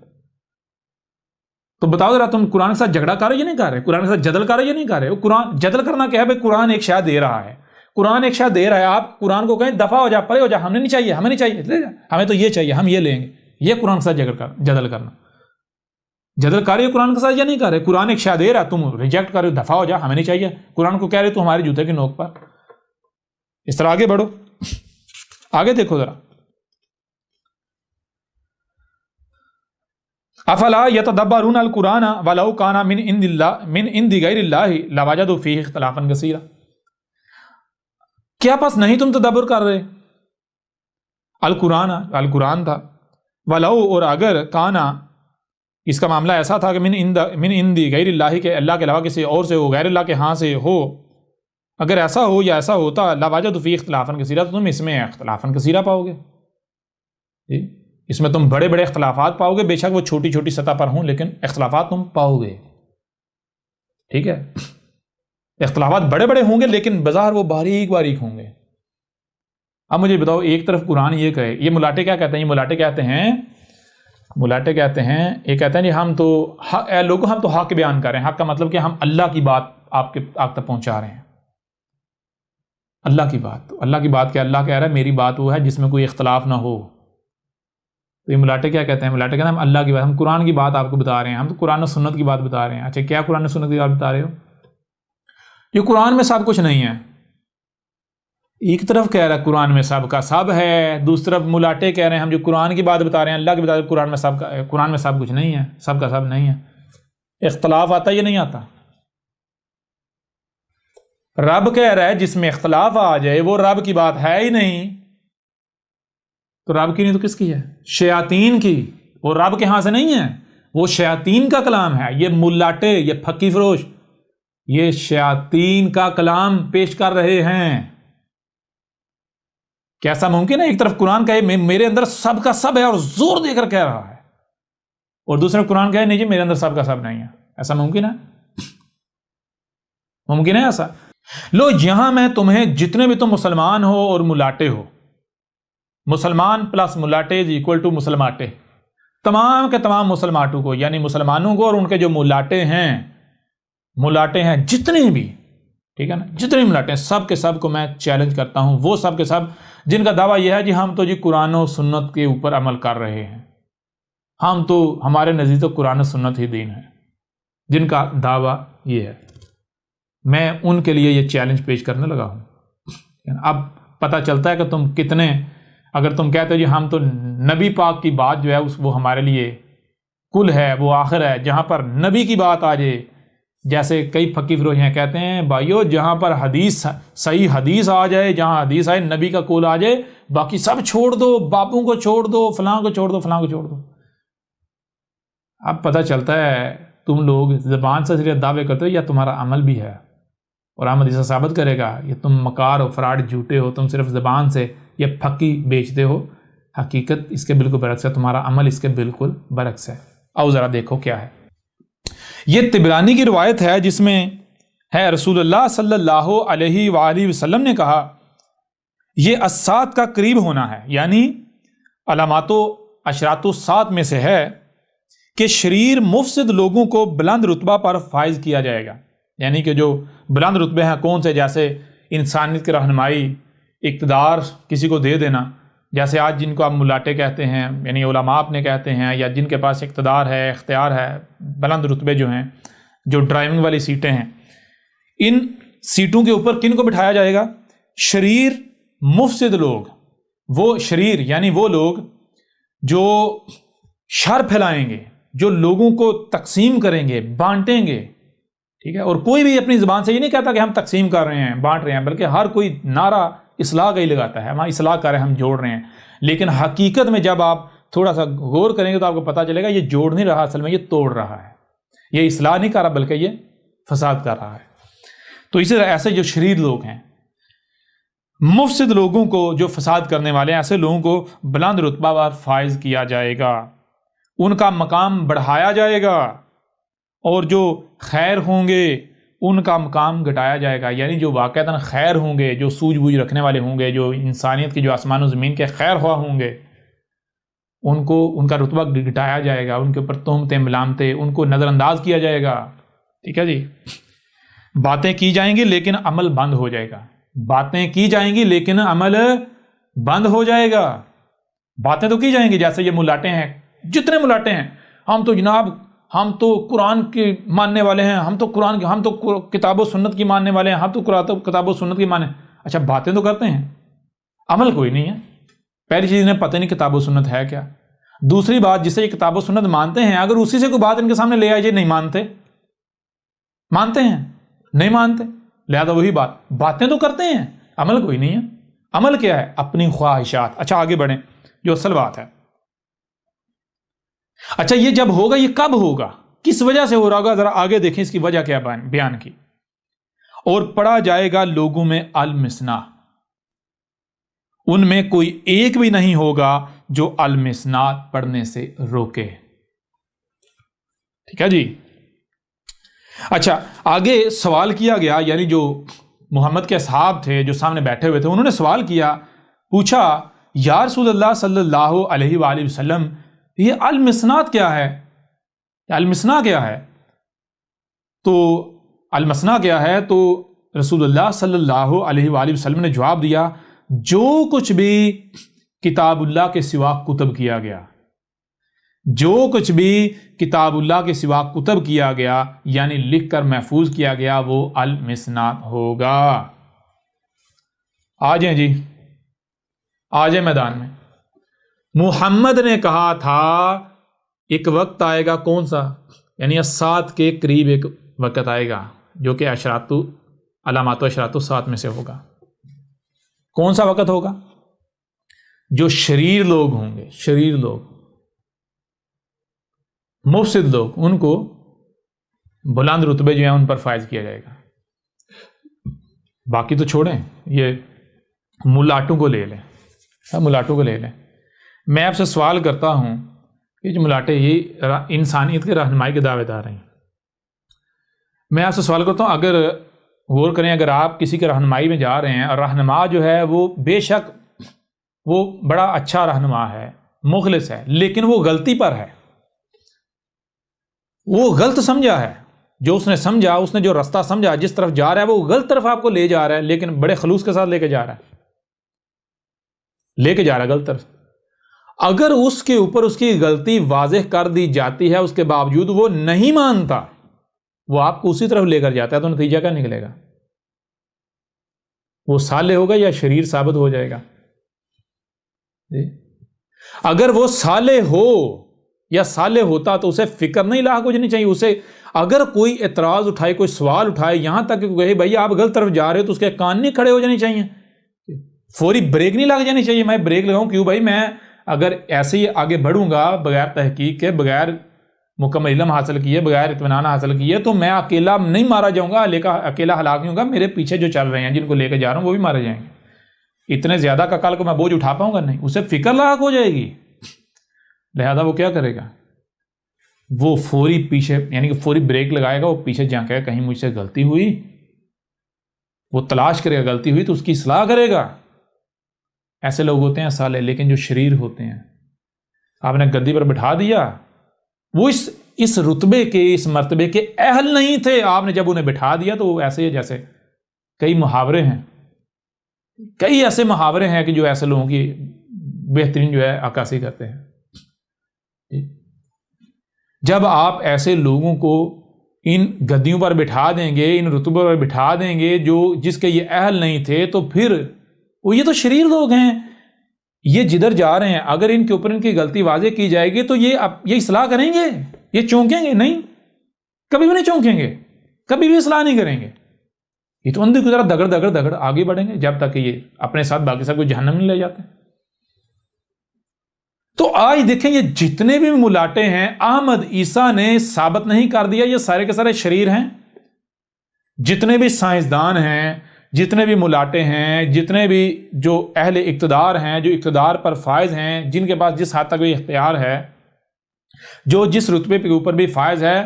تو بتاؤ ذرا، تم قرآن کے ساتھ جھگڑا کر رہے یا نہیں کر رہے؟ قرآن کے ساتھ جدل کر رہے یا نہیں کر رہے؟ قرآن جدل کرنا کیا ہے بھائی؟ قرآن ایک شاید دے رہا ہے، قرآن ایک شاید دے رہا ہے، آپ قرآن کو کہیں دفع ہو جا، پرے ہو جا، ہمیں نہیں چاہیے، ہمیں نہیں چاہیے، ہمیں تو یہ چاہیے، ہم یہ لیں گے۔ یہ قرآن کے ساتھ جدل کرنا، جدل کر رہے ہو قرآن کے ساتھ یا نہیں کر رہے؟ قرآن ایک شاید دے رہا ہے، تم ریجیکٹ کر رہے ہو، دفع ہو جا، ہمیں نہیں چاہیے۔ قرآن کو کہہ رہے تو ہمارے جوتے کی نوک پر۔ اس طرح آگے بڑھو، آگے دیکھو ذرا، افلا یتدبرون القرآن ولو کان من عند غیر اللہ لوجدوا فیہ اختلافا کثیرا، کیا پس نہیں تم تدبر کر رہے؟ القرآن تھا، ولو، اور اگر، کانا، اس کا معاملہ ایسا تھا کہ من عند غیر اللہ، کے اللہ کے علاوہ کسی اور سے ہو، غیر اللہ کے ہاں سے ہو، اگر ایسا ہو یا ایسا ہوتا، لوجدوا فیہ اختلافا کثیرا، تو تم اس میں اختلافا کثیرا پاؤ گے، اس میں تم بڑے بڑے اختلافات پاؤ گے، بے شک وہ چھوٹی چھوٹی سطح پر ہوں لیکن اختلافات تم پاؤ گے، ٹھیک ہے؟ اختلافات بڑے بڑے ہوں گے لیکن بظاہر وہ باریک باریک ہوں گے۔ اب مجھے بتاؤ، ایک طرف قرآن یہ کہے، یہ ملاٹے کیا کہتے ہیں؟ یہ ملاٹے کہتے ہیں یہ کہتے ہیں جی ہم تو لوگوں ہم تو حق بیان کر رہے ہیں۔ حق کا مطلب کہ ہم اللہ کی بات آپ تک پہنچا رہے ہیں، اللہ کی بات کیا؟ اللہ کہہ رہا ہے میری بات وہ ہے جس میں کوئی اختلاف نہ ہو۔ تو یہ ملاٹے کیا کہتے ہیں؟ ملاٹے کہتے ہیں ہم اللہ کی بات، ہم قرآن کی بات آپ کو بتا رہے ہیں، ہم تو قرآن و سنت کی بات بتا رہے ہیں۔ اچھا، کیا قرآن و سنت کی بات بتا رہے ہو؟ یہ قرآن میں سب کچھ نہیں ہے۔ ایک طرف کہہ رہا ہے قرآن میں سب کا سب ہے، دوسری طرف ملاٹے کہہ رہے ہیں ہم جو قرآن کی بات بتا رہے ہیں، اللہ کی بتا رہے ہیں، قرآن میں سب کچھ نہیں ہے، سب کا سب نہیں ہے۔ اختلاف آتا یا نہیں آتا؟ رب کہہ رہا ہے جس میں اختلاف آ جائے وہ رب کی بات ہے ہی نہیں، تو رب کی نہیں تو کس کی ہے؟ شیاطین کی۔ وہ رب کے ہاں سے نہیں ہے، وہ شیاطین کا کلام ہے۔ یہ ملاٹے، یہ پھکی فروش، یہ شیاطین کا کلام پیش کر رہے ہیں۔ کیسا ممکن ہے ایک طرف قرآن کہے میرے اندر سب کا سب ہے اور زور دے کر کہہ رہا ہے، اور دوسرے قرآن کہے نہیں جی میرے اندر سب کا سب نہیں ہے؟ ایسا ممکن ہے؟ ممکن ہے ایسا؟ لو، یہاں میں تمہیں جتنے بھی تم مسلمان ہو اور ملاٹے ہو، مسلمان پلس ملاٹے از اکول ٹو مسلماٹے، تمام کے تمام مسلماٹوں کو، یعنی مسلمانوں کو اور ان کے جو ملاٹے ہیں جتنے بھی، ٹھیک ہے نا، جتنے ملاٹے ہیں سب کے سب کو میں چیلنج کرتا ہوں، وہ سب کے سب جن کا دعویٰ یہ ہے جی ہم تو جی قرآن و سنت کے اوپر عمل کر رہے ہیں، ہم تو ہمارے نزدیک تو قرآن و سنت ہی دین ہے، جن کا دعویٰ یہ ہے، میں ان کے لیے یہ چیلنج پیش کرنے لگا ہوں۔ اب پتہ چلتا ہے کہ تم کتنے، اگر تم کہتے ہو جی ہم تو نبی پاک کی بات جو ہے وہ ہمارے لیے کل ہے، وہ آخر ہے، جہاں پر نبی کی بات آ جائے، جیسے کئی پھکی فروش ہیں کہتے ہیں بھائیو جہاں پر حدیث، صحیح حدیث آ جائے، جہاں حدیث آئے نبی کا قول آ جائے، باقی سب چھوڑ دو، باپوں کو چھوڑ دو، فلاں کو چھوڑ دو، فلاں کو چھوڑ دو۔ اب پتہ چلتا ہے تم لوگ زبان سے صرف دعوے کرتے ہو یا تمہارا عمل بھی ہے، اور عمل اسے ثابت کرے گا یہ تم مکار ہو، فراڈ، جھوٹے ہو، تم صرف زبان سے یہ پھکی بیچتے ہو، حقیقت اس کے بالکل برعکس ہے، تمہارا عمل اس کے بالکل برعکس ہے۔ آؤ ذرا دیکھو کیا ہے۔ یہ طبرانی کی روایت ہے جس میں ہے رسول اللہ صلی اللہ علیہ وآلہ وسلم نے کہا یہ الساعۃ کا قریب ہونا ہے، یعنی علامات و اشراط الساعۃ میں سے ہے کہ شریر مفسد لوگوں کو بلند رتبہ پر فائز کیا جائے گا، یعنی کہ جو بلند رتبے ہیں کون سے، جیسے انسانیت کی رہنمائی، اقتدار کسی کو دے دینا، جیسے آج جن کو آپ ملاٹے کہتے ہیں، یعنی علماء اپنے کہتے ہیں، یا جن کے پاس اقتدار ہے، اختیار ہے، بلند رتبے جو ہیں، جو ڈرائیونگ والی سیٹیں ہیں، ان سیٹوں کے اوپر کن کو بٹھایا جائے گا؟ شریر مفسد لوگ، وہ شریر یعنی وہ لوگ جو شر پھیلائیں گے، جو لوگوں کو تقسیم کریں گے، بانٹیں گے، ٹھیک ہے؟ اور کوئی بھی اپنی زبان سے یہ نہیں کہتا کہ ہم تقسیم کر رہے ہیں، بانٹ رہے ہیں، بلکہ ہر کوئی نعرہ اصلاح کا ہی لگاتا ہے، ہم اصلاح کر رہے ہیں، ہم جوڑ رہے ہیں۔ لیکن حقیقت میں جب آپ تھوڑا سا غور کریں گے تو آپ کو پتہ چلے گا یہ جوڑ نہیں رہا، اصل میں یہ توڑ رہا ہے، یہ اصلاح نہیں کر رہا بلکہ یہ فساد کر رہا ہے۔ تو اسی طرح ایسے جو شریر لوگ ہیں، مفسد لوگوں کو، جو فساد کرنے والے ہیں، ایسے لوگوں کو بلند رتبہ پر فائز کیا جائے گا، ان کا مقام بڑھایا جائے گا، اور جو خیر ہوں گے ان کا مقام گھٹایا جائے گا، یعنی جو واقعتاً خیر ہوں گے، جو سوجھ بوجھ رکھنے والے ہوں گے، جو انسانیت کی، جو آسمان و زمین کے خیر خواہ ہوں گے، ان کو ان کا رتبہ گھٹایا جائے گا، ان کے اوپر تہمتیں، ملامتیں، ان کو نظر انداز کیا جائے گا، ٹھیک ہے جی؟ باتیں کی جائیں گی لیکن عمل بند ہو جائے گا، باتیں کی جائیں گی لیکن عمل بند ہو جائے گا۔ باتیں تو کی جائیں گی، جیسے یہ ملاٹے ہیں، جتنے ملاٹے ہیں، ہم تو جناب ہم تو قرآن کے ماننے والے ہیں، ہم تو کتاب و سنت کی ماننے والے ہیں، ہم تو کتاب و سنت کی ماننے، اچھا باتیں تو کرتے ہیں، عمل کوئی نہیں ہے۔ پہلی چیز انہیں پتہ نہیں کتاب و سنت ہے کیا، دوسری بات جسے یہ کتاب و سنت مانتے ہیں اگر اسی سے کوئی بات ان کے سامنے لے آئے جائے، نہیں مانتے، مانتے ہیں نہیں مانتے، لہذا وہی باتیں تو کرتے ہیں، عمل کوئی نہیں ہے۔ عمل کیا ہے؟ اپنی خواہشات۔ اچھا آگے بڑھیں، جو اصل بات ہے، اچھا یہ جب ہوگا یہ کب ہوگا، کس وجہ سے ہو رہا ہوگا، ذرا آگے دیکھیں اس کی وجہ کیا بیان کی۔ اور پڑھا جائے گا لوگوں میں المثنا، ان میں کوئی ایک بھی نہیں ہوگا جو المثنا پڑھنے سے روکے، ٹھیک ہے جی؟ اچھا آگے سوال کیا گیا، یعنی جو محمد کے اصحاب تھے جو سامنے بیٹھے ہوئے تھے، انہوں نے سوال کیا، پوچھا یا رسول اللہ صلی اللہ علیہ وآلہ وسلم یہ المثنات کیا ہے؟ المثنا کیا ہے؟ تو المثنا کیا ہے؟ تو رسول اللہ صلی اللہ علیہ وآلہ وسلم نے جواب دیا جو کچھ بھی کتاب اللہ کے سوا کتب کیا گیا، جو کچھ بھی کتاب اللہ کے سوا کتب کیا گیا یعنی لکھ کر محفوظ کیا گیا وہ المثنا ہوگا۔ آ جائیں جی، آ جائیں میدان میں۔ محمد نے کہا تھا ایک وقت آئے گا، کون سا؟ یعنی الساعت کے قریب ایک وقت آئے گا جو کہ علامات و اشراط الساعت میں سے ہوگا۔ کون سا وقت ہوگا؟ جو شریر لوگ ہوں گے، شریر لوگ، مفسد لوگ، ان کو بلند رتبے جو ہیں ان پر فائز کیا جائے گا۔ باقی تو چھوڑیں، یہ ملاٹوں کو لے لیں، ملاٹوں کو لے لیں۔ میں آپ سے سوال کرتا ہوں کہ جو ملاٹے یہ انسانیت کے رہنمائی کے دعوے دار ہیں، میں آپ سے سوال کرتا ہوں، اگر غور کریں، اگر آپ کسی کے رہنمائی میں جا رہے ہیں اور رہنما جو ہے وہ بے شک وہ بڑا اچھا رہنما ہے، مخلص ہے، لیکن وہ غلطی پر ہے، وہ غلط سمجھا ہے، جو اس نے سمجھا، اس نے جو راستہ سمجھا، جس طرف جا رہا ہے وہ غلط طرف آپ کو لے جا رہا ہے، لیکن بڑے خلوص کے ساتھ لے کے جا رہا ہے غلط طرف۔ اگر اس کے اوپر اس کی غلطی واضح کر دی جاتی ہے، اس کے باوجود وہ نہیں مانتا، وہ آپ کو اسی طرف لے کر جاتا ہے، تو نتیجہ کیا نکلے گا؟ وہ صالح ہوگا یا شریر ثابت ہو جائے گا؟ اگر وہ صالح ہو یا صالح ہوتا تو اسے فکر نہیں لاحق ہو جانی چاہیے، اسے اگر کوئی اعتراض اٹھائے، کوئی سوال اٹھائے، یہاں تک کہ کہے بھائی آپ غلط طرف جا رہے ہو، تو اس کے کان نہیں کھڑے ہو جانے چاہیے، فوری بریک نہیں لگ جانی چاہیے۔ میں بریک لگاؤں کیوں بھائی؟ میں اگر ایسے ہی آگے بڑھوں گا بغیر تحقیق کے، بغیر مکمل علم حاصل کیے، بغیر اطمینان حاصل کیے، تو میں اکیلا نہیں مارا جاؤں گا، اکیلا ہلاک نہیں ہوں گا، میرے پیچھے جو چل رہے ہیں جن کو لے کے جا رہا ہوں وہ بھی مارے جائیں گے، اتنے زیادہ کا کل کو میں بوجھ اٹھا پاؤں گا نہیں، اسے فکر لاحق ہو جائے گی، لہذا وہ کیا کرے گا، وہ فوری پیچھے یعنی کہ فوری بریک لگائے گا، وہ پیچھے جھانکے گا کہیں مجھ سے غلطی ہوئی، وہ تلاش کرے گا غلطی ہوئی تو اس کی اصلاح کرے گا۔ ایسے لوگ ہوتے ہیں صالح، لیکن جو شریر ہوتے ہیں، آپ نے گدی پر بٹھا دیا، وہ اس رتبے کے، اس مرتبے کے اہل نہیں تھے، آپ نے جب انہیں بٹھا دیا تو وہ ایسے ہی، جیسے کئی محاورے ہیں، کئی ایسے محاورے ہیں کہ جو ایسے لوگوں کی بہترین جو ہے عکاسی کرتے ہیں۔ جب آپ ایسے لوگوں کو ان گدیوں پر بٹھا دیں گے، ان رتبوں پر بٹھا دیں گے جس کے یہ اہل نہیں تھے، تو پھر وہ یہ تو شریر لوگ ہیں، یہ جدھر جا رہے ہیں اگر ان کے اوپر ان کی غلطی واضح کی جائے گی تو یہ اصلاح کریں گے، یہ چونکیں گے نہیں، کبھی بھی نہیں چونکیں گے، کبھی بھی اصلاح نہیں کریں گے، یہ تو اندر کی طرح دگڑ دگڑ دگڑ آگے بڑھیں گے جب تک کہ یہ اپنے ساتھ باقی سب کو جہنم نہیں لے جاتے۔ تو آج دیکھیں یہ جتنے بھی ملاٹے ہیں، احمد عیسیٰ نے ثابت نہیں کر دیا یہ سارے کے سارے شریر ہیں، جتنے بھی سائنسدان ہیں، جتنے بھی ملاٹے ہیں، جتنے بھی جو اہل اقتدار ہیں، جو اقتدار پر فائز ہیں، جن کے پاس جس حد تک بھی اختیار ہے، جو جس رتبے کے اوپر بھی فائز ہے،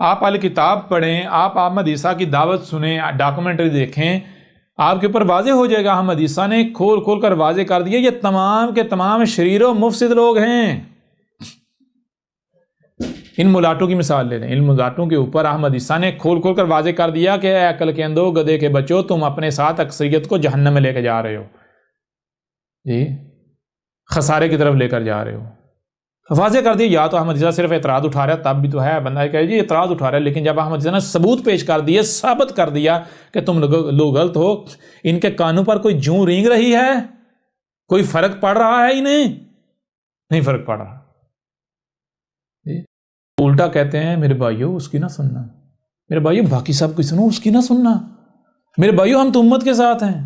آپ اہل کتاب پڑھیں، آپ احمد عیسیٰ کی دعوت سنیں، ڈاکومنٹری دیکھیں، آپ کے اوپر واضح ہو جائے گا۔ احمد عیسیٰ نے کھول کھول کر واضح کر دیا یہ تمام کے تمام شریر و مفسد لوگ ہیں۔ ان ملاٹوں کی مثال لے لیں، ان ملاٹوں کے اوپر احمد عیسیٰ نے کھول کھول کر واضح کر دیا کہ اے عقل کے اندھو، گدھے کے بچوں، تم اپنے ساتھ اکثریت کو جہنم میں لے کے جا رہے ہو، جی خسارے کی طرف لے کر جا رہے ہو۔ واضح کر دیا، یا تو احمد عیسیٰ صرف اعتراض اٹھا رہا ہے، تب بھی تو ہے بندہ کہے جی اعتراض اٹھا رہا ہے، لیکن جب احمد عیسیٰ نے ثبوت پیش کر دیے، ثابت کر دیا کہ تم لوگ غلط ہو، ان کے کانوں پر کوئی جوں رینگ رہی ہے، کوئی فرق پڑ رہا ہے انہیں؟ نہیں فرق پڑ رہا۔ الٹا کہتے ہیں میرے بھائیو اس کی نہ سننا، میرے بھائیو باقی سب کی سنو، اس کی نہ سننا، میرے بھائیو ہم تو امت کے ساتھ ہیں۔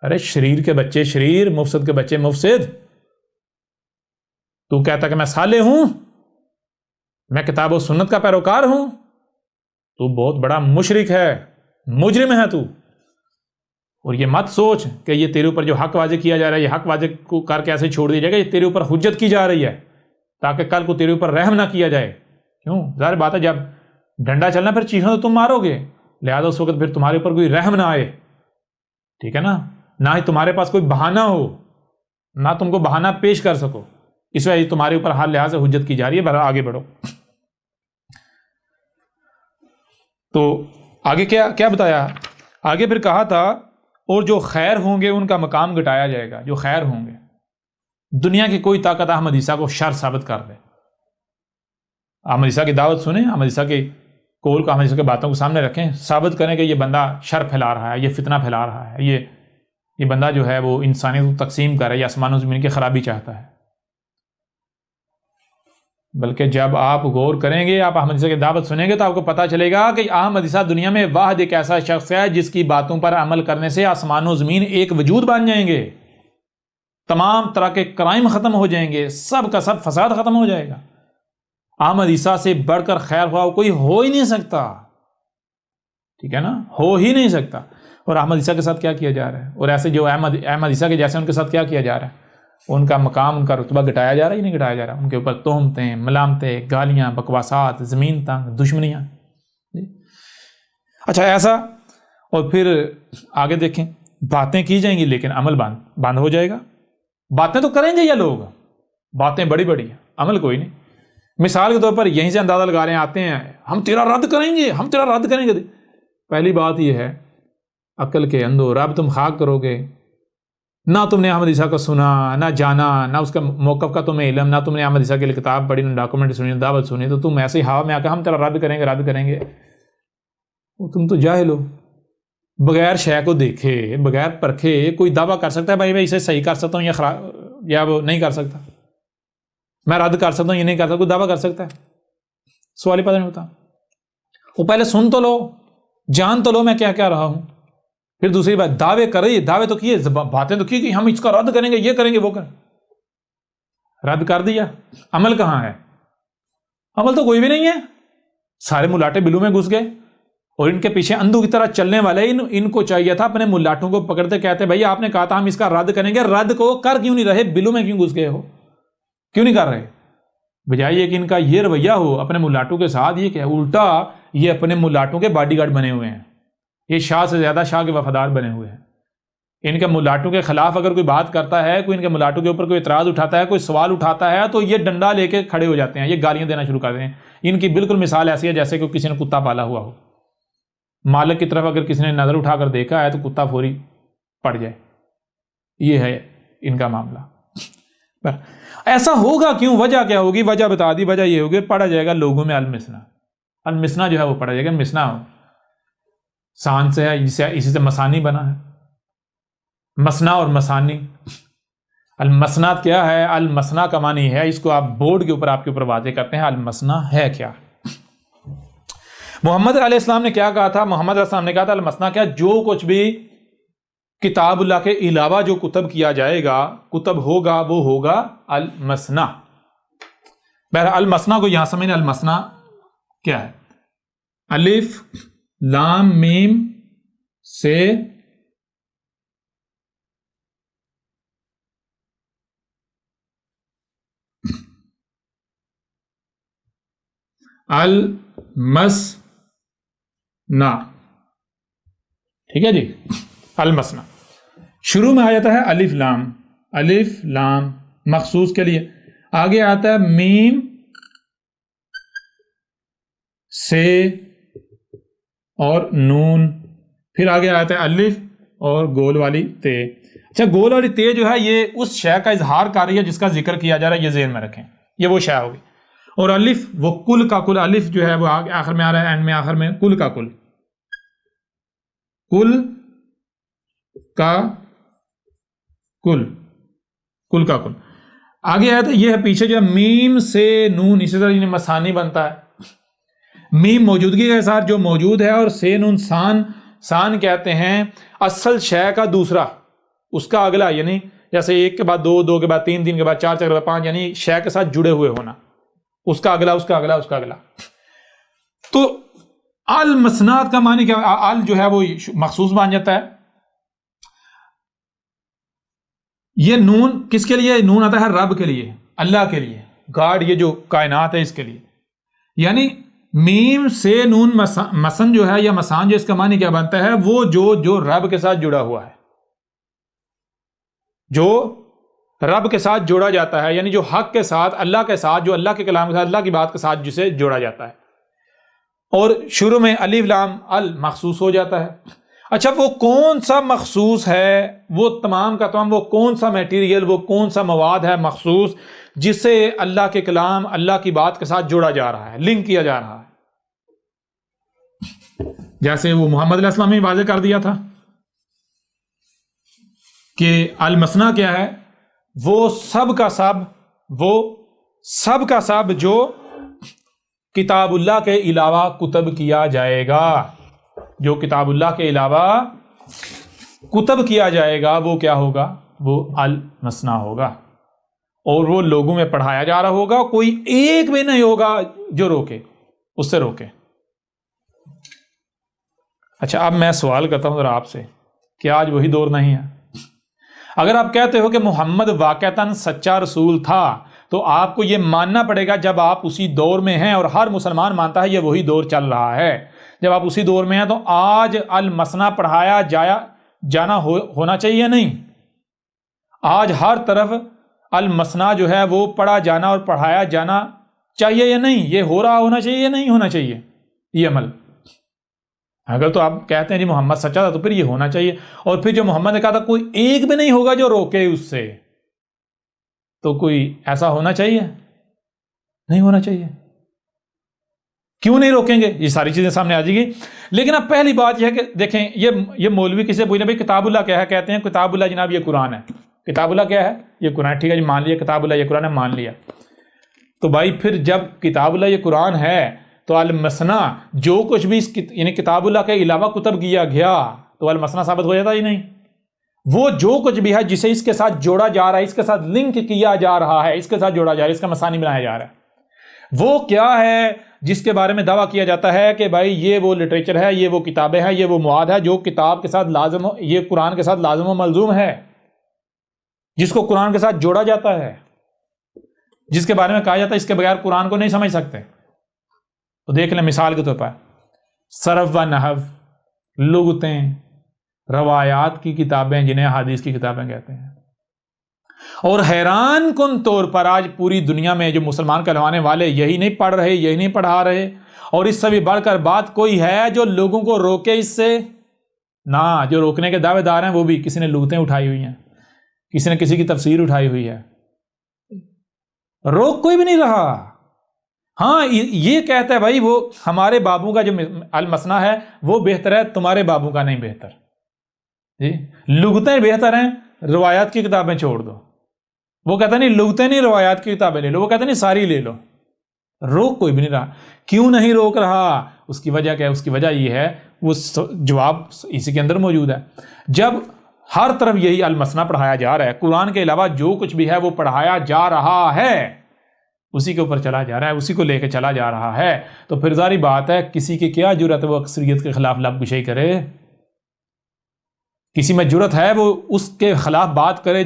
ارے شریر کے بچے شریر، مفسد کے بچے مفسد، تو کہتا کہ میں صالح ہوں، میں کتاب و سنت کا پیروکار ہوں، تو بہت بڑا مشرک ہے، مجرم ہے تو۔ اور یہ مت سوچ کہ یہ تیرے اوپر جو حق واضح کیا جا رہا ہے، یہ حق واضح کو کر کے ایسے چھوڑ دیا جائے گا، یہ تیرے اوپر حجت کی جا رہی ہے تاکہ کل کو تیرے اوپر رحم نہ کیا جائے۔ کیوں؟ ظاہر بات ہے جب ڈنڈا چلنا پھر چیخنا تو تم مارو گے، لہذا اس وقت پھر تمہارے اوپر کوئی رحم نہ آئے، ٹھیک ہے نا، نہ ہی تمہارے پاس کوئی بہانہ ہو، نہ تم کو بہانہ پیش کر سکو، اس وجہ تمہارے اوپر ہر لحاظ سے حجت کی جا رہی ہے، بہرحال آگے بڑھو۔ تو آگے کیا بتایا؟ آگے پھر کہا تھا اور جو خیر ہوں گے ان کا مقام گٹایا جائے گا، جو خیر ہوں گے۔ دنیا کی کوئی طاقت احمد عیسیٰ کو شر ثابت کر دے، احمد عیسیٰ کی دعوت سنیں، احمد عیسیٰ کے قول کو، احمد عیسیٰ کی باتوں کو سامنے رکھیں، ثابت کریں کہ یہ بندہ شر پھیلا رہا ہے، یہ فتنہ پھیلا رہا ہے، یہ بندہ جو ہے وہ انسانیت کو تقسیم کر رہا ہے، یہ آسمان و زمین کی خرابی چاہتا ہے۔ بلکہ جب آپ غور کریں گے، آپ احمد عیسیٰ کی دعوت سنیں گے تو آپ کو پتہ چلے گا کہ احمد عیسیٰ دنیا میں واحد ایک ایسا شخص ہے جس کی باتوں پر عمل کرنے سے آسمان و زمین ایک وجود بن جائیں گے، تمام طرح کے کرائم ختم ہو جائیں گے، سب کا سب فساد ختم ہو جائے گا۔ احمد عیسیٰ سے بڑھ کر خیر ہوا کوئی ہو ہی نہیں سکتا، ٹھیک ہے نا، ہو ہی نہیں سکتا۔ اور احمد عیسیٰ کے ساتھ کیا کیا جا رہا ہے، اور ایسے جو احمد عیسیٰ کے جیسے ان کے ساتھ کیا کیا جا رہا ہے، ان کا مقام، ان کا رتبہ گٹایا جا رہا ہے یا نہیں گٹایا جا رہا؟ ان کے اوپر تہمتیں، ملامتیں، گالیاں، بکواسات، زمین تنگ، دشمنیاں۔ اچھا ایسا، اور پھر آگے دیکھیں، باتیں کی جائیں گی لیکن عمل بند ہو جائے گا۔ باتیں تو کریں گے یہ لوگ، باتیں بڑی بڑی ہیں، عمل کوئی نہیں۔ مثال کے طور پر یہیں سے اندازہ لگا رہے ہیں، آتے ہیں ہم تیرا رد کریں گے، ہم تیرا رد کریں گے۔ پہلی بات یہ ہے عقل کے اندھو، رب تم خاک کرو گے، نہ تم نے احمد عیسیٰ کو سنا، نہ جانا، نہ اس کا موقف کا تمہیں علم، نہ تم نے احمد عیسیٰ کی کتاب پڑھی، نہ ڈاکومنٹ سنی، نہ دعوت سنی، تو تم ایسے ہی ہوا میں آ کے ہم تیرا رد کریں گے، تم تو جاہل ہو۔ بغیر شے کو دیکھے، بغیر پرکھے کوئی دعویٰ کر سکتا ہے بھائی میں اسے صحیح کر سکتا ہوں یا وہ نہیں کر سکتا، میں رد کر سکتا ہوں یہ نہیں کر سکتا، کوئی دعویٰ کر سکتا ہے؟ سوال ہی پتہ نہیں ہوتا۔ وہ پہلے سن تو لو، جان تو لو میں کیا کہہ رہا ہوں، پھر دوسری بات دعوے کر رہی ہے، دعوے تو کیے، باتیں تو کی کہ ہم اس کا رد کریں گے، یہ کریں گے، وہ کریں، رد کر دیا، عمل کہاں ہے؟ عمل تو کوئی بھی نہیں ہے، سارے ملاٹے بلو میں گھس گئے اور ان کے پیچھے اندھو کی طرح چلنے والے ان کو چاہیے تھا اپنے ملاٹوں کو پکڑتے کہتے بھائی آپ نے کہا تھا ہم اس کا رد کریں گے، رد کو کر کیوں نہیں رہے؟ بلو میں کیوں گھس گئے ہو؟ کیوں نہیں کر رہے؟ بجائے یہ کہ ان کا یہ رویہ ہو اپنے ملاٹوں کے ساتھ، یہ کہ الٹا یہ اپنے ملاٹوں کے باڈی گارڈ بنے ہوئے ہیں، یہ شاہ سے زیادہ شاہ کے وفادار بنے ہوئے ہیں۔ ان کے ملاٹوں کے خلاف اگر کوئی بات کرتا ہے، کوئی ان کے ملاٹوں کے اوپر کوئی اعتراض اٹھاتا ہے، کوئی سوال اٹھاتا ہے، تو یہ ڈنڈا لے کے کھڑے ہو جاتے ہیں، یہ گالیاں دینا شروع کر دیں۔ ان کی بالکل مثال ایسی ہے جیسے کہ کسی نے کتا پالا ہوا ہو، مالک کی طرف اگر کسی نے نظر اٹھا کر دیکھا ہے تو کتا فوری پڑ جائے، یہ ہے ان کا معاملہ۔ ایسا ہوگا کیوں؟ وجہ کیا ہوگی؟ وجہ بتا دی، وجہ یہ ہوگی پڑھا جائے گا لوگوں میں المسنا، المسنا جو ہے وہ پڑھا جائے گا، مسنا ہو سان سے ہے، اسی سے مسانی بنا ہے، مسنا اور مسانی۔ المسنات کیا ہے؟ المسنا کا معنی ہے، اس کو آپ بورڈ کے اوپر آپ کے اوپر واضح کرتے ہیں، المسنا ہے کیا؟ محمد علیہ السلام نے کیا کہا تھا؟ محمد علیہ السلام نے کہا تھا المسنا کیا؟ جو کچھ بھی کتاب اللہ کے علاوہ جو کتب کیا جائے گا، کتب ہوگا، وہ ہوگا المسنا۔ بہرحال المسنا کو یہاں سمجھیں، المسنا کیا ہے؟ الف لام میم سے المسنا، ٹھیک ہے جی؟ المسنا شروع میں آ جاتا ہے الف لام، الف لام مخصوص کے لیے، آگے آتا ہے میم سے اور نون، پھر آگے آتا ہے الف اور گول والی تے۔ اچھا، گول والی تے جو ہے یہ اس شے کا اظہار کر رہی ہے جس کا ذکر کیا جا رہا ہے، یہ ذہن میں رکھیں، یہ وہ شے ہوگی۔ اور الف وہ کل کا کل، الف جو ہے وہ آخر میں آ رہا ہے، اینڈ میں آخر میں، کل کا کل، کل کا کل، کل کا کل۔ آگے آیا تھا یہ ہے پیچھے جو ہے میم سے نون، اسی طرح یہ مسانی بنتا ہے، میم موجودگی کا اظہار جو موجود ہے، اور سے نون سان، سان کہتے ہیں اصل شے کا دوسرا، اس کا اگلا، یعنی جیسے ایک کے بعد دو، دو کے بعد تین، تین کے بعد چار، چار کے بعد پانچ، یعنی شے کے ساتھ جڑے ہوئے ہونا، اس کا اگلا، اس کا اگلا، اس کا اگلا۔ تو المسنات کا معنی کیا؟ ال جو ہے وہ مخصوص بن جاتا ہے۔ یہ نون کس کے لیے؟ نون آتا ہے رب کے لیے، اللہ کے لیے، گاڈ، یہ جو کائنات ہے اس کے لیے۔ یعنی میم سے نون مسن جو ہے یا مسان جو، اس کا معنی کیا بنتا ہے؟ وہ جو رب کے ساتھ جڑا ہوا ہے، جو رب کے ساتھ جوڑا جاتا ہے، یعنی جو حق کے ساتھ، اللہ کے ساتھ، جو اللہ کے کلام کے ساتھ، اللہ کی بات کے ساتھ جسے جوڑا جاتا ہے۔ اور شروع میں الف لام ال مخصوص ہو جاتا ہے۔ اچھا، وہ کون سا مخصوص ہے؟ وہ تمام کا تمام وہ کون سا میٹیریل، وہ کون سا مواد ہے مخصوص جسے اللہ کے کلام، اللہ کی بات کے ساتھ جوڑا جا رہا ہے، لنک کیا جا رہا ہے؟ جیسے وہ محمد علیہ السلام نے واضح کر دیا تھا کہ المسنا کیا ہے؟ وہ سب کا سب جو کتاب اللہ کے علاوہ کتب کیا جائے گا، جو کتاب اللہ کے علاوہ کتب کیا جائے گا، وہ کیا ہوگا؟ وہ المسنا ہوگا، اور وہ لوگوں میں پڑھایا جا رہا ہوگا، کوئی ایک بھی نہیں ہوگا جو روکے، اس سے روکے۔ اچھا، اب میں سوال کرتا ہوں ذرا آپ سے، کہ آج وہی دور نہیں ہے؟ اگر آپ کہتے ہو کہ محمد واقعتاً سچا رسول تھا، تو آپ کو یہ ماننا پڑے گا جب آپ اسی دور میں ہیں، اور ہر مسلمان مانتا ہے یہ وہی دور چل رہا ہے، جب آپ اسی دور میں ہیں تو آج المسنا پڑھایا جانا ہونا چاہیے یا نہیں؟ آج ہر طرف المسنا جو ہے وہ پڑھا جانا اور پڑھایا جانا چاہیے یا نہیں؟ یہ ہو رہا ہونا چاہیے یا نہیں ہونا چاہیے یہ عمل؟ اگر تو آپ کہتے ہیں جی محمد سچا تھا تو پھر یہ ہونا چاہیے، اور پھر جو محمد نے کہا تھا کوئی ایک بھی نہیں ہوگا جو روکے اس سے، تو کوئی ایسا ہونا چاہیے؟ نہیں ہونا چاہیے۔ کیوں نہیں روکیں گے؟ یہ ساری چیزیں سامنے آ جائیں گی۔ لیکن اب پہلی بات یہ ہے کہ دیکھیں، یہ مولوی کسے پوچھیں بھائی کتاب اللہ کیا ہے؟ کہتے ہیں کتاب اللہ جناب یہ قرآن ہے۔ کتاب اللہ کیا ہے؟ یہ قرآن۔ ٹھیک ہے جی، مان لیا کتاب اللہ یہ قرآن ہے، مان لیا۔ تو بھائی پھر جب کتاب اللہ یہ قرآن ہے تو المسنا جو کچھ بھی یعنی کتاب اللہ کے علاوہ کتب کیا گیا تو المسنا ثابت ہو جاتا ہی نہیں؟ وہ جو کچھ بھی ہے جسے اس کے ساتھ جوڑا جا رہا ہے، اس کے ساتھ لنک کیا جا رہا ہے، اس کے ساتھ جوڑا جا رہا ہے، اس کا مسانی بنایا جا رہا ہے، وہ کیا ہے جس کے بارے میں دعویٰ کیا جاتا ہے کہ بھائی یہ وہ لٹریچر ہے، یہ وہ کتابیں ہیں، یہ وہ مواد ہے جو کتاب کے ساتھ لازم، یہ قرآن کے ساتھ لازم و ملزوم ہے، جس کو قرآن کے ساتھ جوڑا جاتا ہے، جس کے بارے میں کہا جاتا ہے اس کے بغیر قرآن کو نہیں سمجھ سکتے. تو دیکھ لیں مثال کے طور پر صرف و نحو، لغتیں، روایات کی کتابیں جنہیں حدیث کی کتابیں کہتے ہیں. اور حیران کن طور پر آج پوری دنیا میں جو مسلمان کہلوانے والے یہی نہیں پڑھ رہے، یہی نہیں پڑھا رہے، اور اس سے بھی بڑھ کر بات کوئی ہے جو لوگوں کو روکے اس سے؟ نہ، جو روکنے کے دعوے دار ہیں وہ بھی کسی نے لغتیں اٹھائی ہوئی ہیں، کسی نے کسی کی تفسیر اٹھائی ہوئی ہے، روک کوئی بھی نہیں رہا. ہاں یہ کہتا ہے بھائی وہ ہمارے بابوں کا جو المثنیٰ ہے وہ بہتر ہے، تمہارے بابوں کا نہیں بہتر. جی لغتیں بہتر ہیں، روایات کی کتابیں چھوڑ دو. وہ کہتا نہیں لغتیں نہیں، روایات کی کتابیں لے لو. وہ کہتا نہیں ساری لے لو. روک کوئی بھی نہیں رہا. کیوں نہیں روک رہا؟ اس کی وجہ کیا ہے؟ اس کی وجہ یہ ہے، وہ جواب اسی کے اندر موجود ہے. جب ہر طرف یہی المثنیٰ پڑھایا جا رہا ہے، قرآن کے علاوہ جو کچھ بھی ہے وہ پڑھایا جا رہا ہے، اسی کے اوپر چلا جا رہا ہے، اسی کو لے کے چلا جا رہا ہے، تو پھر ظاہری بات ہے کسی کی کیا جرأت ہے وہ اکثریت کے خلاف لب کشائی کرے؟ کسی میں جرأت ہے وہ اس کے خلاف بات کرے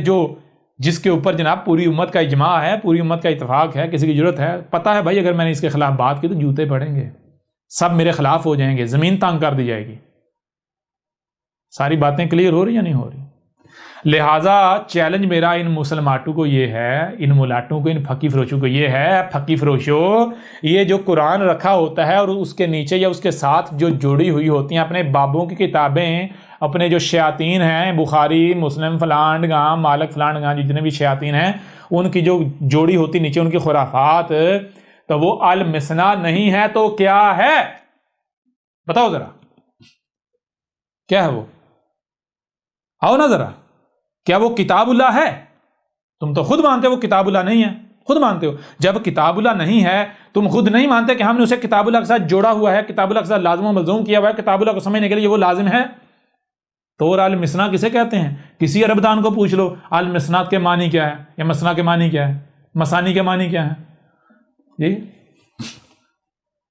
جس کے اوپر جناب پوری امت کا اجماع ہے، پوری امت کا اتفاق ہے؟ کسی کی جرأت ہے؟ پتہ ہے بھائی اگر میں نے اس کے خلاف بات کی تو جوتے پڑیں گے، سب میرے خلاف ہو جائیں گے، زمین تانگ کر دی جائے گی. ساری باتیں کلیئر ہو رہی یا نہیں ہو رہی؟ لہٰذا چیلنج میرا ان مسلمانوں کو یہ ہے، ان ملاٹوں کو، ان پھکی فروشوں کو یہ ہے، پھکی فروشوں، یہ جو قرآن رکھا ہوتا ہے اور اس کے نیچے یا اس کے ساتھ جو جوڑی ہوئی ہوتی ہیں اپنے بابوں کی کتابیں، اپنے جو شیاطین ہیں، بخاری، مسلم، فلان گاں، مالک فلان گاں، جتنے بھی شیاطین ہیں، ان کی جو جوڑی ہوتی نیچے ان کی خرافات، تو وہ المثنیٰ نہیں ہے تو کیا ہے؟ بتاؤ ذرا کیا ہے وہ؟ آؤ نا ذرا. کیا وہ کتاب اللہ ہے؟ تم تو خود مانتے ہو وہ کتاب اللہ نہیں ہے، خود مانتے ہو. جب کتاب اللہ نہیں ہے، تم خود نہیں مانتے کہ ہم نے اسے کتاب اللہ کے ساتھ جوڑا ہوا ہے، کتاب اللہ کے ساتھ لازم و ملزوم کیا ہوا ہے، کتاب اللہ کو سمجھنے کے لیے وہ لازم ہے. تو اور المثنیٰ کسے کہتے ہیں؟ کسی عرب دان کو پوچھ لو المثنیٰ کے معنی کیا ہے، یا مثنیٰ کے معنی کیا ہے، مثانی کے معنی کیا ہے. جی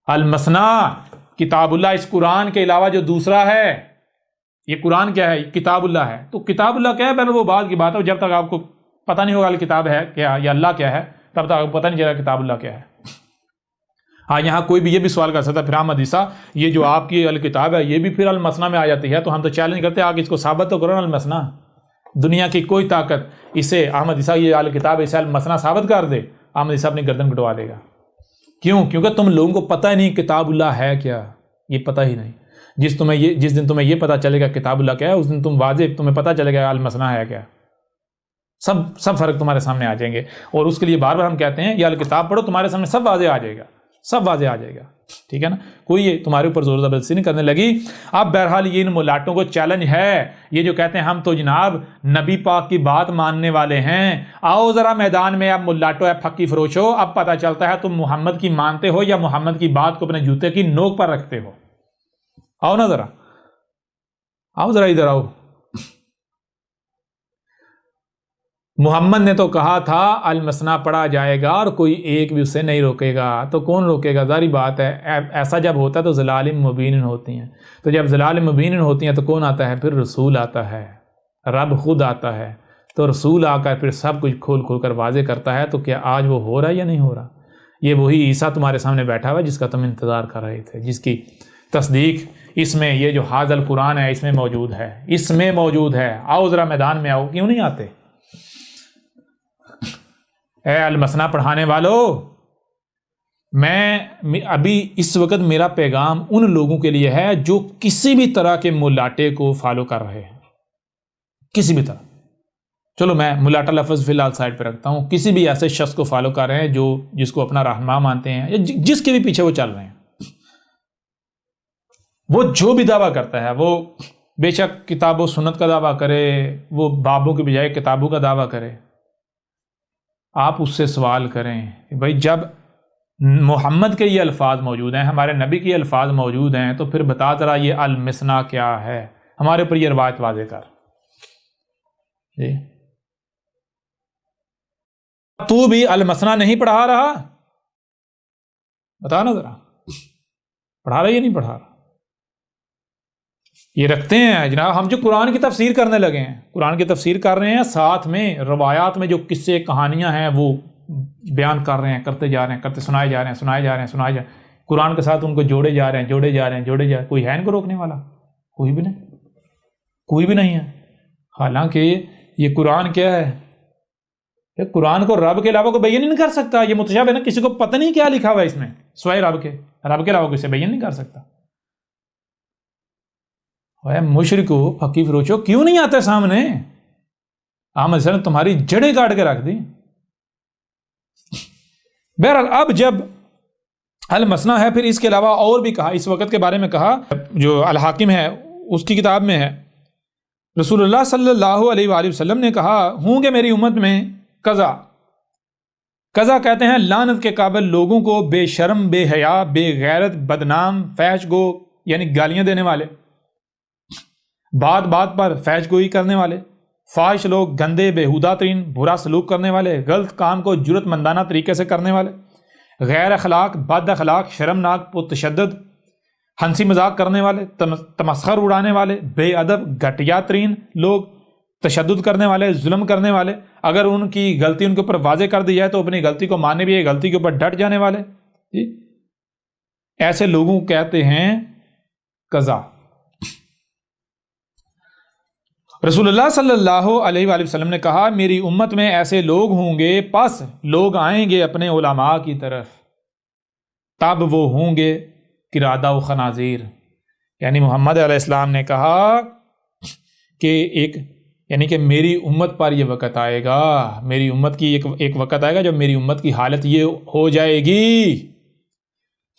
المثنیٰ کتاب اللہ، اس قرآن کے علاوہ جو دوسرا ہے، یہ قرآن کیا ہے؟ کتاب اللہ ہے. تو کتاب اللہ کیا ہے؟ پہلے وہ بات کی بات ہے، جب تک آپ کو پتہ نہیں ہوگا کتاب ہے کیا یا اللہ کیا ہے، تب تک آپ کو پتہ نہیں چلے گا کتاب اللہ کیا ہے. ہاں یہاں کوئی بھی یہ بھی سوال کر سکتا ہے پھر احمد عیسیٰ یہ جو آپ کی الکتاب ہے یہ بھی پھر المثنیٰ میں آ جاتی ہے، تو ہم تو چیلنج کرتے ہیں آگے اس کو ثابت تو کرو نا المثنیٰ. دنیا کی کوئی طاقت اسے احمد عیسیٰ یہ الکتاب اسے المثنیٰ ثابت کر دے، احمد عیسیٰ اپنی گردن کٹوا دے گا. کیوں؟ کیونکہ تم لوگوں کو پتہ ہی نہیں کتاب اللہ ہے کیا، یہ پتہ ہی نہیں. جس دن تمہیں یہ پتہ چلے گا کتاب اللہ کیا ہے، اس دن تمہیں پتہ چلے گا المثنیٰ ہے کیا. سب فرق تمہارے سامنے آ جائیں گے. اور اس کے لیے بار بار ہم کہتے ہیں یہ الکتاب پڑھو، تمہارے سامنے سب واضح آ جائے گا، سب واضح آ جائے گا. ٹھیک ہے نا؟ کوئی یہ تمہارے اوپر زور زبردستی نہیں کرنے لگی. اب بہرحال یہ ان ملاٹوں کو چیلنج ہے، یہ جو کہتے ہیں ہم تو جناب نبی پاک کی بات ماننے والے ہیں، آؤ ذرا میدان میں. اب ملاٹو ہے پھکی فروشو، اب پتہ چلتا ہے تم محمد کی مانتے ہو یا محمد کی بات کو اپنے جوتے کی نوک پر رکھتے ہو. آؤ نا ذرا، آؤ ذرا ادھر آؤ. محمد نے تو کہا تھا المثنیٰ پڑھا جائے گا اور کوئی ایک بھی اسے نہیں روکے گا. تو کون روکے گا؟ ظاہری بات ہے ایسا جب ہوتا ہے تو ضلال مبین ہوتی ہیں. تو جب ضلال مبین ہوتی ہیں تو کون آتا ہے؟ پھر رسول آتا ہے، رب خود آتا ہے. تو رسول آ کر پھر سب کچھ کھول کھول کر واضح کرتا ہے. تو کیا آج وہ ہو رہا ہے یا نہیں ہو رہا؟ یہ وہی عیسیٰ تمہارے سامنے بیٹھا ہوا جس کا تم انتظار کر رہے تھے، جس کی تصدیق اس میں یہ جو حاضر القرآن ہے اس میں موجود ہے، اس میں موجود ہے. آؤ ذرا میدان میں آؤ. کیوں نہیں آتے؟ اے المثنیٰ پڑھانے والو، میں ابھی اس وقت میرا پیغام ان لوگوں کے لیے ہے جو کسی بھی طرح کے ملاٹے کو فالو کر رہے ہیں، کسی بھی طرح. چلو میں ملاٹا لفظ فی الحال سائڈ پہ رکھتا ہوں. کسی بھی ایسے شخص کو فالو کر رہے ہیں جس کو اپنا رہنما مانتے ہیں یا جس کے بھی پیچھے وہ چل رہے ہیں. وہ جو بھی دعویٰ کرتا ہے، وہ بے شک کتاب و سنت کا دعویٰ کرے، وہ بابوں کے بجائے کتابوں کا دعویٰ کرے، آپ اس سے سوال کریں کہ بھائی جب محمد کے یہ الفاظ موجود ہیں، ہمارے نبی کے الفاظ موجود ہیں، تو پھر بتا ذرا یہ المثنیٰ کیا ہے، ہمارے اوپر یہ روایت واضح کر. جی تو بھی المثنیٰ نہیں پڑھا رہا؟ بتا نا ذرا، پڑھا رہا یا نہیں پڑھا رہا؟ یہ رکھتے ہیں جناب، ہم جو قرآن کی تفسیر کرنے لگے ہیں، قرآن کی تفسیر کر رہے ہیں، ساتھ میں روایات میں جو قصے کہانیاں ہیں وہ بیان کر رہے ہیں، کرتے جا رہے ہیں، سنائے جا رہے ہیں، قرآن کے ساتھ ان کو جوڑے جا رہے ہیں، کوئی ہے ان کو روکنے والا؟ کوئی بھی نہیں ہے۔ حالانکہ یہ قرآن کیا ہے؟ کہ قرآن کو رب کے علاوہ کوئی بیان نہیں کر سکتا۔ یہ متشابہ ہے نا، کسی کو پتہ نہیں کیا لکھا ہوا ہے اس میں، سوائے رب کے علاوہ کسی بیان نہیں کر سکتا۔ مشرکو، پکی فروشو، کیوں نہیں آتے سامنے؟ احمد صاحب نے تمہاری جڑیں کاٹ کے رکھ دی۔ بہرحال اب جب المسنا ہے، پھر اس کے علاوہ اور بھی کہا، اس وقت کے بارے میں کہا، جو الحاکم ہے اس کی کتاب میں ہے، رسول اللہ صلی اللہ علیہ وآلہ وسلم نے کہا، ہوں گے میری امت میں قضا کہتے ہیں لعنت کے قابل لوگوں کو، بے شرم، بے حیا، بے غیرت، بدنام، فحش گو یعنی گالیاں دینے والے، بات پر فحش گوئی کرنے والے، فاحش لوگ، گندے، بےہودہ ترین، برا سلوک کرنے والے، غلط کام کو جرت مندانہ طریقے سے کرنے والے، غیر اخلاق، بد اخلاق، شرمناک، پرتشدد، ہنسی مذاق کرنے والے، تمسخر اڑانے والے، بے ادب، گھٹیا ترین لوگ، تشدد کرنے والے، ظلم کرنے والے، اگر ان کی غلطی ان کے اوپر واضح کر دی جائے تو اپنی غلطی کو ماننے بھی، غلطی کے اوپر ڈٹ جانے والے، ایسے لوگوں کہتے ہیں قضا۔ رسول اللہ صلی اللہ علیہ وآلہ وسلم نے کہا، میری امت میں ایسے لوگ ہوں گے، پس لوگ آئیں گے اپنے علماء کی طرف، تب وہ ہوں گے قرادہ و خنازیر۔ یعنی محمد علیہ السلام نے کہا کہ یعنی کہ میری امت پر یہ وقت آئے گا، میری امت کی ایک وقت آئے گا جب میری امت کی حالت یہ ہو جائے گی۔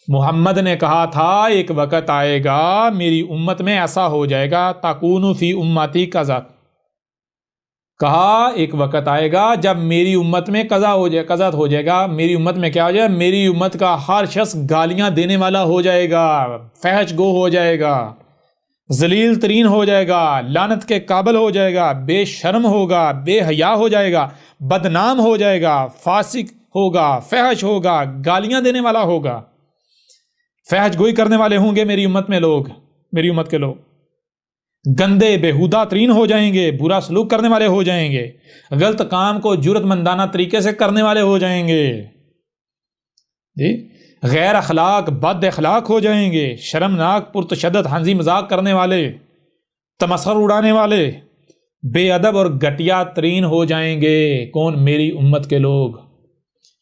محمد نے کہا تھا ایک وقت آئے گا میری امت میں ایسا ہو جائے گا، تکون فی امتی قضا، کہا ایک وقت آئے گا جب میری امت میں قضا ہو جائے گا، میری امت میں کیا ہو جائے گا؟ میری امت کا ہر شخص گالیاں دینے والا ہو جائے گا، فحش گو ہو جائے گا، ذلیل ترین ہو جائے گا، لعنت کے قابل ہو جائے گا، بے شرم ہوگا، بے حیا ہو جائے گا، بدنام ہو جائے گا، فاسق ہوگا، فحش ہوگا، گالیاں دینے والا ہوگا، فحش گوئی کرنے والے ہوں گے میری امت کے لوگ، گندے بےہودہ ترین ہو جائیں گے، برا سلوک کرنے والے ہو جائیں گے، غلط کام کو جرت مندانہ طریقے سے کرنے والے ہو جائیں گے، غیر اخلاق، بد اخلاق ہو جائیں گے، شرمناک، پرتشدد، ہنسی مذاق کرنے والے، تمسخر اڑانے والے، بے ادب اور گھٹیا ترین ہو جائیں گے۔ کون؟ میری امت کے لوگ۔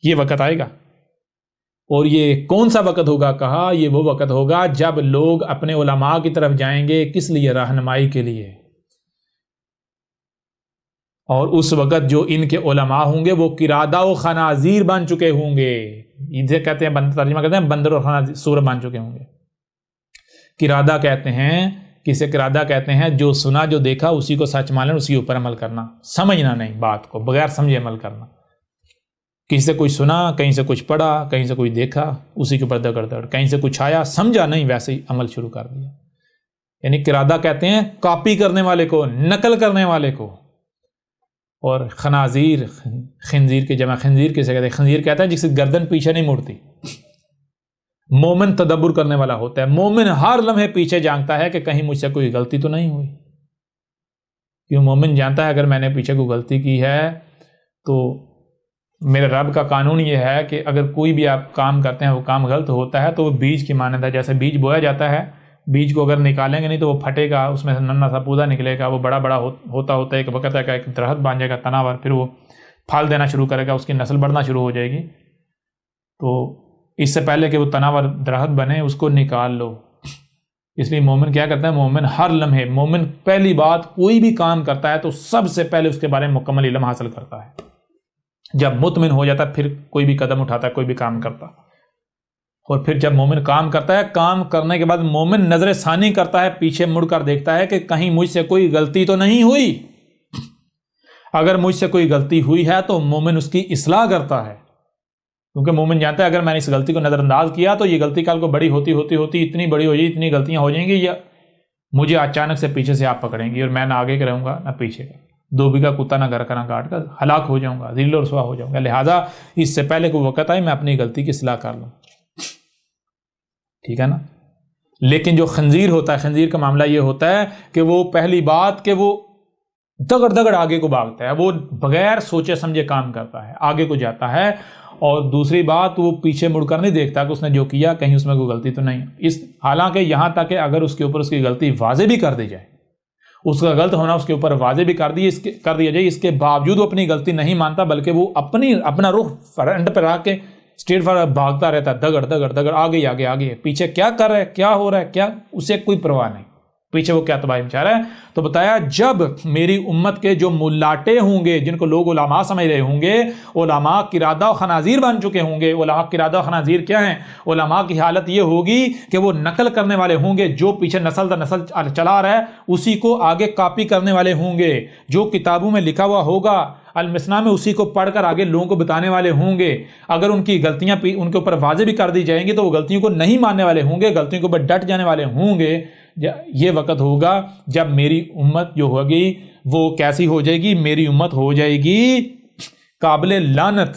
یہ وقت آئے گا، اور یہ کون سا وقت ہوگا؟ کہا یہ وہ وقت ہوگا جب لوگ اپنے علماء کی طرف جائیں گے، کس لیے؟ رہنمائی کے لیے، اور اس وقت جو ان کے علماء ہوں گے وہ قرادہ و خنازیر بن چکے ہوں گے، اسے کہتے ہیں، ترجمہ کرتے ہیں بندر اور خنازیر، سور بن چکے ہوں گے۔ قرادہ کہتے ہیں، کسے قرادہ کہتے ہیں؟ جو سنا، جو دیکھا اسی کو سچ مان لینا، اسی کے اوپر عمل کرنا، سمجھنا نہیں، بات کو بغیر سمجھے عمل کرنا۔ کسی سے کچھ سنا، کہیں سے کچھ پڑھا، کہیں سے کوئی دیکھا، اسی کے اوپر دگڑ، کہیں سے کچھ آیا، سمجھا نہیں، ویسے ہی عمل شروع کر دیا۔ یعنی قرادہ کہتے ہیں کاپی کرنے والے کو، نقل کرنے والے کو۔ اور خنازیر، خنزیر کی جمع خنزیر کسے کہتے ہیں؟ خنزیر کہتا ہے جس کی گردن پیچھے نہیں مڑتی۔ مومن تدبر کرنے والا ہوتا ہے، مومن ہر لمحے پیچھے جانتا ہے کہ کہیں مجھ سے کوئی غلطی تو نہیں ہوئی، کیوں؟ مومن جانتا ہے اگر میں نے پیچھے کوئی غلطی کی ہے تو میرے رب کا قانون یہ ہے کہ اگر کوئی بھی آپ کام کرتے ہیں وہ کام غلط ہوتا ہے تو وہ بیج کی مانند ہے، جیسے بیج بویا جاتا ہے، بیج کو اگر نکالیں گے نہیں تو وہ پھٹے گا، اس میں سے ننا سا پودا نکلے گا، وہ بڑا ہوتا ہے، ایک وقت ہے کہ ایک درخت بن جائے گا تناور، پھر وہ پھل دینا شروع کرے گا، اس کی نسل بڑھنا شروع ہو جائے گی۔ تو اس سے پہلے کہ وہ تناور درخت بنے اس کو نکال لو۔ اس لیے مومن کیا کرتا ہے؟ مومن ہر لمحے، مومن پہلی بات کوئی بھی کام کرتا ہے تو سب سے پہلے اس کے بارے میں مکمل علم حاصل کرتا ہے، جب مطمئن ہو جاتا ہے پھر کوئی بھی قدم اٹھاتا ہے، کوئی بھی کام کرتا، اور پھر جب مومن کام کرتا ہے، کام کرنے کے بعد مومن نظر ثانی کرتا ہے، پیچھے مڑ کر دیکھتا ہے کہ کہیں مجھ سے کوئی غلطی تو نہیں ہوئی۔ اگر مجھ سے کوئی غلطی ہوئی ہے تو مومن اس کی اصلاح کرتا ہے، کیونکہ مومن جانتا ہے اگر میں نے اس غلطی کو نظر انداز کیا تو یہ غلطی کل کو بڑی ہوتی اتنی بڑی ہو جائے، اتنی غلطیاں ہو جائیں گی، یا مجھے اچانک سے پیچھے سے آپ پکڑیں گی اور میں نہ آگے کا رہوں گا نہ پیچھے کا، دھوبی کا کتا نہ گھر کا نہ گاٹ کا، ہلاک ہو جاؤں گا، ذل و رسوا ہو جاؤں گا۔ لہٰذا اس سے پہلے کوئی وقت آئے میں اپنی غلطی کی اصلاح کر لوں۔ ٹھیک ہے نا. لیکن جو خنزیر ہوتا ہے, خنزیر کا معاملہ یہ ہوتا ہے کہ وہ پہلی بات کہ وہ دگڑ دگڑ آگے کو بھاگتا ہے, وہ بغیر سوچے سمجھے کام کرتا ہے, آگے کو جاتا ہے. اور دوسری بات, وہ پیچھے مڑ کر نہیں دیکھتا کہ اس نے جو کیا کہیں اس میں کوئی غلطی تو نہیں. حالانکہ یہاں تک کہ اگر اس کے اوپر اس کی غلطی واضح بھی کر دی جائے, اس کا غلط ہونا اس کے اوپر واضح بھی کر دیا جائے, اس کے باوجود وہ اپنی غلطی نہیں مانتا, بلکہ وہ اپنا رخ فرنٹ پہ رکھ کے اسٹریٹ فارورڈ بھاگتا رہتا ہے, دگڑ دگڑ دگڑ, آگے آگے آگے, پیچھے کیا کر رہا ہے, کیا ہو رہا ہے, کیا, اسے کوئی پرواہ نہیں پیچھے وہ کیا تباہی مچا رہا ہے. تو بتایا جب میری امت کے جو ملاٹے ہوں گے, جن کو لوگ علماء سمجھ رہے ہوں گے, علماء قردہ و خنازیر بن چکے ہوں گے. علماء قردہ و خنازیر کیا ہیں؟ علماء کی حالت یہ ہوگی کہ وہ نقل کرنے والے ہوں گے, جو پیچھے نسل در نسل چلا رہا ہے اسی کو آگے کاپی کرنے والے ہوں گے, جو کتابوں میں لکھا ہوا ہوگا المثنا میں اسی کو پڑھ کر آگے لوگوں کو بتانے والے ہوں گے. اگر ان کی غلطیاں ان کے اوپر واضح بھی کر دی جائیں گی تو وہ غلطیوں کو نہیں ماننے والے ہوں گے, غلطیوں کے اوپر ڈٹ جانے والے ہوں گے. یہ وقت ہوگا جب میری امت جو ہوگی وہ کیسی ہو جائے گی؟ میری امت ہو جائے گی قابل لعنت,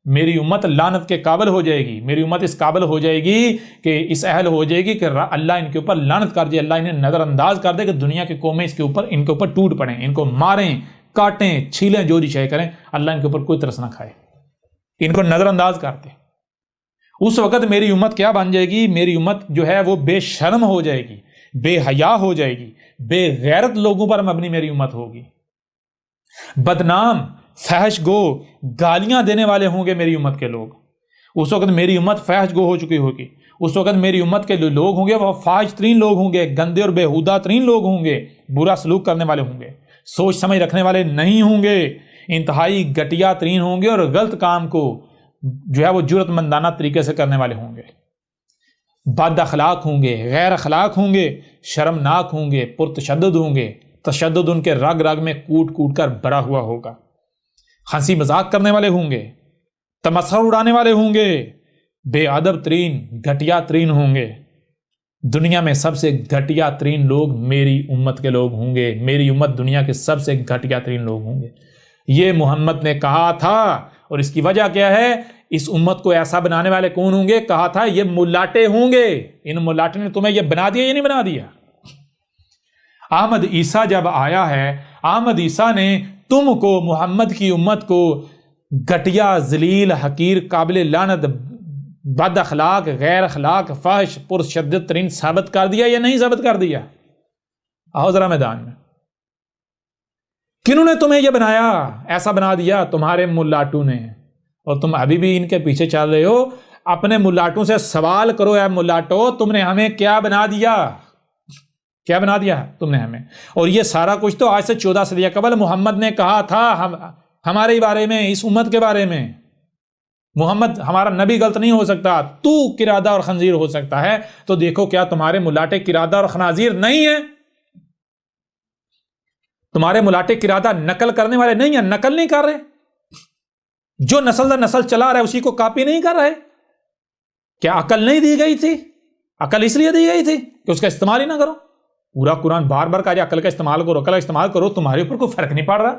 میری امت لعنت کے قابل ہو جائے گی. میری امت اس قابل ہو جائے گی کہ اس اہل ہو جائے گی کہ اللہ ان کے اوپر لعنت کر دے, اللہ انہیں نظر انداز کر دے کہ دنیا کی قومیں ان کے اوپر ٹوٹ پڑیں, ان کو ماریں, کاٹیں, چھیلیں, جو چاہے کریں, اللہ ان کے اوپر کوئی ترس نہ کھائے, ان کو نظر انداز کر دے. اس وقت میری امت کیا بن جائے گی؟ میری امت جو ہے وہ بے شرم ہو جائے گی, بے حیا ہو جائے گی, بے غیرت لوگوں پر مبنی میری امت ہوگی. بدنام, فحش گو, گالیاں دینے والے ہوں گے میری امت کے لوگ. اس وقت میری امت فحش گو ہو چکی ہوگی. اس وقت میری امت کے لوگ ہوں گے وہ فاحش ترین لوگ ہوں گے, گندے اور بےہودہ ترین لوگ ہوں گے, برا سلوک کرنے والے ہوں گے, سوچ سمجھ رکھنے والے نہیں ہوں گے, انتہائی گھٹیا ترین ہوں گے, اور غلط کام کو جو ہے وہ جرأت مندانہ طریقے سے کرنے والے ہوں گے. بد اخلاق ہوں گے, غیر اخلاق ہوں گے, شرمناک ہوں گے, پرتشدد ہوں گے, تشدد ان کے رگ رگ میں کوٹ کوٹ کر بھرا ہوا ہوگا. ہنسی مذاق کرنے والے ہوں گے, تمسخر اڑانے والے ہوں گے, بے ادب ترین, گھٹیا ترین ہوں گے. دنیا میں سب سے گھٹیا ترین لوگ میری امت کے لوگ ہوں گے. میری امت دنیا کے سب سے گھٹیا ترین لوگ ہوں گے. یہ محمد نے کہا تھا, اور اس کی وجہ کیا ہے؟ اس امت کو ایسا بنانے والے کون ہوں گے؟ کہا تھا یہ ملاٹے ہوں گے. ان ملاٹے نے تمہیں یہ بنا دیا یا نہیں بنا دیا؟ احمد عیسیٰ جب آیا ہے, احمد عیسیٰ نے تم کو, محمد کی امت کو گھٹیا, ذلیل, حقیر, قابل لعنت, بد اخلاق, غیر اخلاق, فحش, پرشدت ترین ثابت کر دیا یا نہیں ثابت کر دیا؟ آؤ ذرا میدان میں. کنہوں نے تمہیں یہ بنایا, ایسا بنا دیا؟ تمہارے ملاٹوں نے. اور تم ابھی بھی ان کے پیچھے چل رہے ہو. اپنے ملاٹوں سے سوال کرو, اے ملاٹو, تم نے ہمیں کیا بنا دیا؟ کیا بنا دیا تم نے ہمیں؟ اور یہ سارا کچھ تو آج سے 14 صدیاں قبل محمد نے کہا تھا ہمارے بارے میں, اس امت کے بارے میں. محمد ہمارا نبی غلط نہیں ہو سکتا, تو قرادہ اور خنزیر ہو سکتا ہے. تو دیکھو کیا تمہارے ملاٹے قرادہ اور خنازیر نہیں ہیں؟ تمہارے ملاٹے قرادہ نقل کرنے والے نہیں ہیں, نقل نہیں کر رہے. جو نسل در نسل چلا رہا ہے اسی کو کاپی نہیں کر رہے. کیا عقل نہیں دی گئی تھی؟ عقل اس لیے دی گئی تھی کہ اس کا استعمال ہی نہ کرو. پورا قرآن بار بار کہا جائے عقل کا استعمال کرو, عقل کا استعمال کرو, تمہارے اوپر کوئی فرق نہیں پڑ رہا.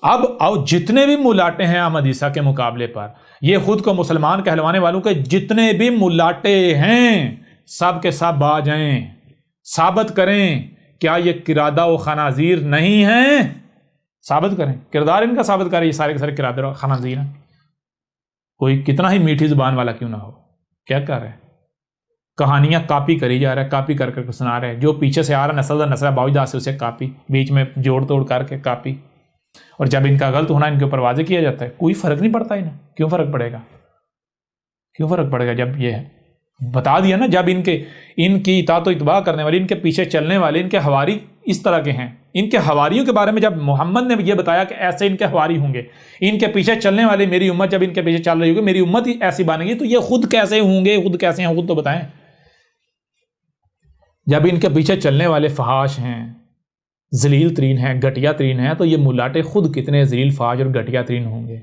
اب آؤ, جتنے بھی ملاٹے ہیں احمد عیسیٰ کے مقابلے پر, یہ خود کو مسلمان کہلوانے والوں کے جتنے بھی ملاٹے ہیں, سب کے سب آ جائیں, ثابت کریں کیا یہ قرادہ و خنازیر نہیں ہیں. ثابت کریں, کردار ان کا ثابت کریں, یہ سارے کے سارے قرادہ و خنازیر ہیں. کوئی کتنا ہی میٹھی زبان والا کیوں نہ ہو, کیا کر رہے ہیں؟ کہانیاں کاپی کری جا رہا ہے, کاپی کر کر سنا رہے ہیں. جو پیچھے سے آ رہا نسل در نسل باوجود سے اسے کاپی, بیچ میں جوڑ توڑ کر کے کاپی. اور جب ان کا غلط ہونا ان کے اوپر واضح کیا جاتا ہے, کوئی فرق نہیں پڑتا انہیں. کیوں فرق پڑے گا؟ کیوں فرق پڑے گا جب یہ بتا دیا نا, جب ان کی اطاعت و اتباع کرنے والے, ان کے پیچھے چلنے والے, ان کے حواری اس طرح کے ہیں. ان کے حواریوں کے بارے میں جب محمد نے یہ بتایا کہ ایسے ان کے حواری ہوں گے, ان کے پیچھے چلنے والے, میری امت جب ان کے پیچھے چل رہی ہوگی, میری امت ہی ایسی بنے گی, تو یہ خود کیسے ہوں گے, خود کیسے ہیں, خود تو بتائیں. جب ان کے پیچھے چلنے والے فحاش ہیں, ذلیل ترین ہیں, گھٹیا ترین ہیں, تو یہ ملاٹے خود کتنے ذلیل, فحاش اور گھٹیا ترین ہوں گے.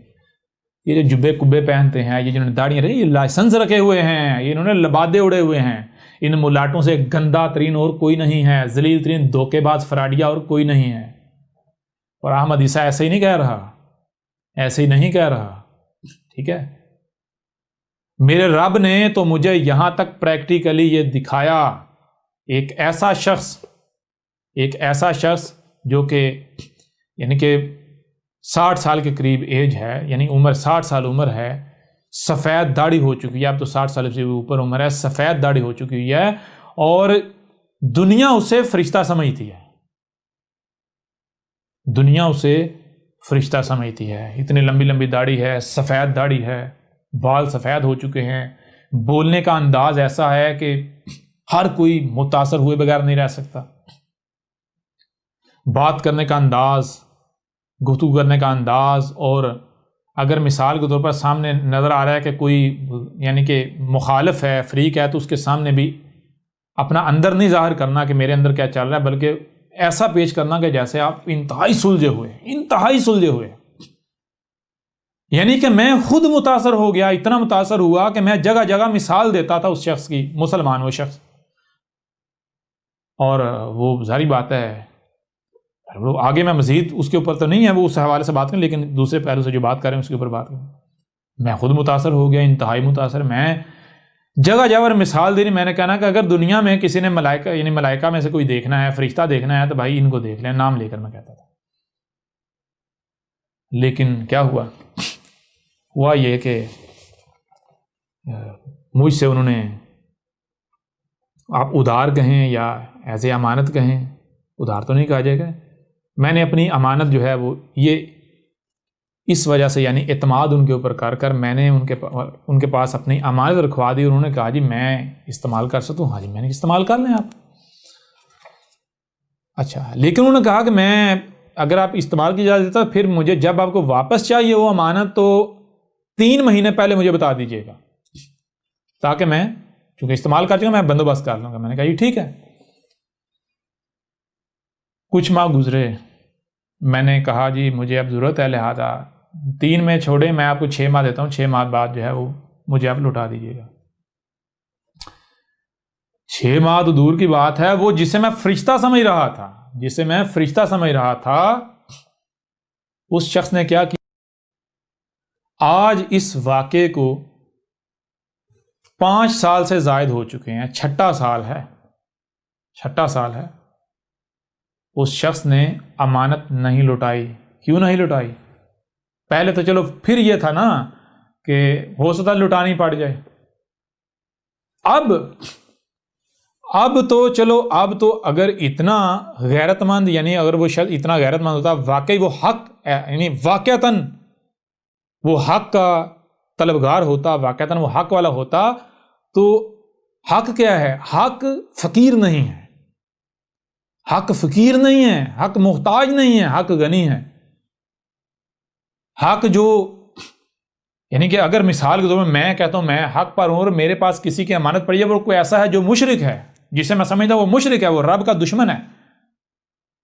یہ جو جبے کبے پہنتے ہیں, یہ جنہوں نے داڑیاں رہی, یہ لائسنس رکھے ہوئے ہیں, یہ انہوں نے لبادے اڑے ہوئے ہیں, ان ملاٹوں سے گندا ترین اور کوئی نہیں ہے, ذلیل ترین دھوکے باز فراڈیا اور کوئی نہیں ہے. اور احمد عیسیٰ ایسے ہی نہیں کہہ رہا, ایسے ہی نہیں کہہ رہا, ٹھیک ہے. میرے رب نے تو مجھے یہاں تک پریکٹیکلی یہ دکھایا، ایک ایسا شخص جو کہ یعنی کہ 60 سال کے قریب ایج ہے، یعنی عمر 60 سال عمر ہے، سفید داڑھی ہو چکی ہے، اب تو 60 سال سے اوپر عمر ہے، سفید داڑھی ہو چکی ہے، اور دنیا اسے فرشتہ سمجھتی ہے، دنیا اسے فرشتہ سمجھتی ہے، اتنی لمبی لمبی داڑھی ہے، سفید داڑھی ہے، بال سفید ہو چکے ہیں، بولنے کا انداز ایسا ہے کہ ہر کوئی متاثر ہوئے بغیر نہیں رہ سکتا، بات کرنے کا انداز، گفتگو کرنے کا انداز، اور اگر مثال کے طور پر سامنے نظر آ رہا ہے کہ کوئی یعنی کہ مخالف ہے، فریق ہے، تو اس کے سامنے بھی اپنا اندر نہیں ظاہر کرنا کہ میرے اندر کیا چل رہا ہے، بلکہ ایسا پیش کرنا کہ جیسے آپ انتہائی سلجھے ہوئے، یعنی کہ میں خود متاثر ہو گیا، اتنا متاثر ہوا کہ میں جگہ جگہ مثال دیتا تھا اس شخص کی، مسلمان وہ شخص، اور وہ ظاہری بات ہے آگے میں مزید اس کے اوپر تو نہیں ہے وہ اس حوالے سے بات کریں، لیکن دوسرے پہلو سے جو بات کر رہے ہیں اس کے اوپر بات کریں، میں خود متاثر ہو گیا، انتہائی متاثر، میں جگہ جگہ مثال دینی، میں نے کہنا کہ اگر دنیا میں کسی نے ملائکہ یعنی ملائکہ میں سے کوئی دیکھنا ہے، فرشتہ دیکھنا ہے، تو بھائی ان کو دیکھ لیں، نام لے کر میں کہتا تھا، لیکن کیا ہوا یہ کہ مجھ سے انہوں نے، آپ ادھار کہیں یا ایز اے امانت کہیں، ادھار تو نہیں کہا جائے گا، میں نے اپنی امانت جو ہے وہ یہ اس وجہ سے یعنی اعتماد ان کے اوپر کر میں نے ان کے پاس اپنی امانت رکھوا دی، انہوں نے کہا جی میں استعمال کر سکتا ہوں، ہاں جی میں نے استعمال کر لیں آپ، اچھا، لیکن انہوں نے کہا کہ میں اگر آپ استعمال کی اجازت دیتا پھر مجھے جب آپ کو واپس چاہیے وہ امانت تو 3 مہینے پہلے مجھے بتا دیجیے گا، تاکہ میں چونکہ استعمال کر چکا میں بندوبست کر لوں گا۔ میں نے کہا جی ٹھیک ہے۔ کچھ ماہ گزرے، میں نے کہا جی مجھے اب ضرورت ہے، لہٰذا 3 میں چھوڑے، میں آپ کو 6 ماہ دیتا ہوں، 6 ماہ بعد جو ہے وہ مجھے آپ لوٹا دیجیے گا۔ 6 ماہ تو دور کی بات ہے، وہ جسے میں فرشتہ سمجھ رہا تھا اس شخص نے کیا کیا، آج اس واقعے کو 5 سال سے زائد ہو چکے ہیں، چھٹا سال ہے، اس شخص نے امانت نہیں لوٹائی۔ کیوں نہیں لوٹائی؟ پہلے تو چلو پھر یہ تھا نا کہ ہو سکتا لوٹانی پڑ جائے، اب تو اگر اتنا غیرت مند، یعنی اگر وہ شخص اتنا غیرت مند ہوتا، واقعی وہ حق یعنی واقعتاً وہ حق کا طلبگار ہوتا، واقعتاً وہ حق والا ہوتا، تو حق کیا ہے؟ حق فقیر نہیں ہے، حق محتاج نہیں ہے، حق غنی ہے۔ حق جو یعنی کہ اگر مثال کے طور پر میں کہتا ہوں میں حق پر ہوں اور میرے پاس کسی کی امانت پڑی ہے، وہ کوئی ایسا ہے جو مشرک ہے، جسے میں سمجھتا ہوں وہ مشرک ہے، وہ رب کا دشمن ہے،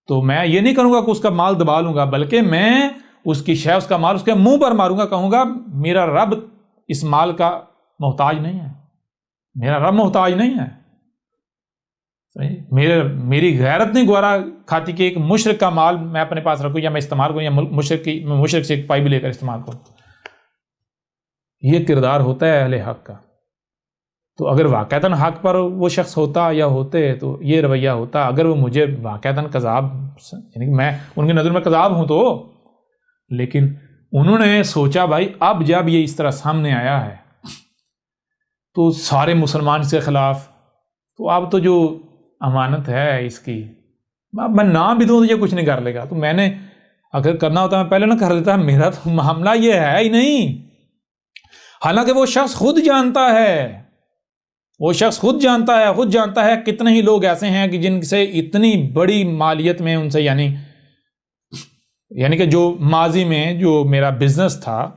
تو میں یہ نہیں کروں گا کہ اس کا مال دبا لوں گا، بلکہ میں اس کی شے، اس کا مال اس کے منہ پر ماروں گا، کہوں گا میرا رب اس مال کا محتاج نہیں ہے، میرا رب محتاج نہیں ہے۔ میری غیرت نہیں گوارا کھاتی کہ ایک مشرک کا مال میں اپنے پاس رکھوں یا میں استعمال کروں، یا مشرک سے ایک پائی بھی لے کر استعمال کروں۔ یہ کردار ہوتا ہے اہل حق کا۔ تو اگر واقعتاً حق پر وہ شخص ہوتا یا ہوتے تو یہ رویہ ہوتا۔ اگر وہ مجھے واقعتاً کذاب، یعنی کہ میں ان کی نظر میں کذاب ہوں تو، لیکن انہوں نے سوچا بھائی اب جب یہ اس طرح سامنے آیا ہے تو سارے مسلمان اس کے خلاف، تو اب تو جو امانت ہے اس کی میں نام بھی دوں تو یہ کچھ نہیں کر لے گا، تو میں نے اگر کرنا ہوتا میں پہلے نہ کر دیتا، میرا تو معاملہ یہ ہے ہی نہیں۔ حالانکہ وہ شخص خود جانتا ہے کتنے ہی لوگ ایسے ہیں کہ جن سے اتنی بڑی مالیت میں ان سے یعنی کہ جو ماضی میں جو میرا بزنس تھا،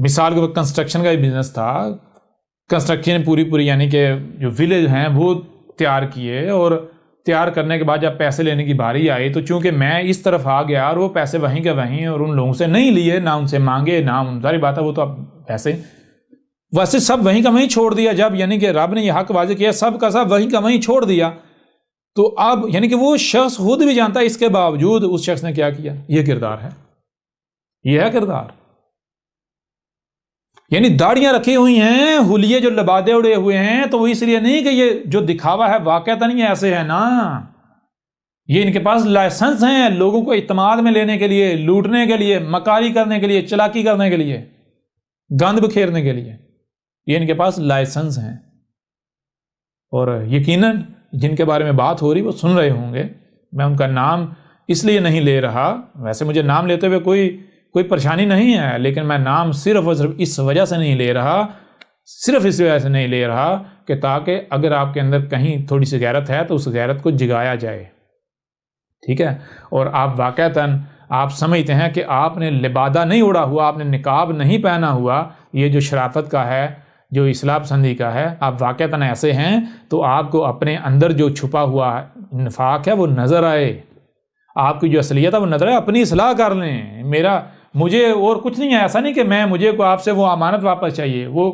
مثال کے کنسٹرکشن کا ہی بزنس تھا، کنسٹرکشن پوری یعنی کہ جو ولیج ہیں وہ تیار کیے، اور تیار کرنے کے بعد جب پیسے لینے کی باری آئی تو چونکہ میں اس طرف آ گیا اور وہ پیسے وہیں کے وہیں، اور ان لوگوں سے نہیں لیے، نہ ان سے مانگے، نہ ظاہری بات ہے وہ تو اب پیسے ویسے سب وہیں کا وہیں چھوڑ دیا، جب یعنی کہ رب نے یہ حق واضح کیا سب کا سب وہیں کا وہیں چھوڑ دیا، تو اب یعنی کہ وہ شخص خود بھی جانتا ہے، اس کے باوجود اس شخص نے کیا کیا۔ یہ کردار ہے، یہ ہے کردار۔ یعنی داڑیاں رکھی ہوئی ہیں، حلیے جو لبادے اڑے ہوئے ہیں، تو وہ اس لیے نہیں کہ یہ جو دکھاوا ہے واقعتا نہیں ایسے ہے نا، یہ ان کے پاس لائسنس ہیں لوگوں کو اعتماد میں لینے کے لیے، لوٹنے کے لیے، مکاری کرنے کے لیے، چلاکی کرنے کے لیے، گند بکھیرنے کے لیے، یہ ان کے پاس لائسنس ہیں۔ اور یقیناً جن کے بارے میں بات ہو رہی وہ سن رہے ہوں گے، میں ان کا نام اس لیے نہیں لے رہا، ویسے مجھے نام لیتے ہوئے کوئی پریشانی نہیں ہے، لیکن میں نام صرف اور صرف اس وجہ سے نہیں لے رہا، صرف اس وجہ سے نہیں لے رہا کہ تاکہ اگر آپ کے اندر کہیں تھوڑی سی غیرت ہے تو اس غیرت کو جگایا جائے، ٹھیک ہے؟ اور آپ واقعتاً آپ سمجھتے ہیں کہ آپ نے لبادہ نہیں اڑا ہوا، آپ نے نقاب نہیں پہنا ہوا، یہ جو شرافت کا ہے، جو اصلاح پسندی کا ہے، آپ واقعتاً ایسے ہیں، تو آپ کو اپنے اندر جو چھپا ہوا نفاق ہے وہ نظر آئے، آپ کی جو اصلیت ہے وہ نظر آئے، اپنی اصلاح کر لیں۔ مجھے اور کچھ نہیں ہے، ایسا نہیں کہ مجھے کو آپ سے وہ امانت واپس چاہیے، وہ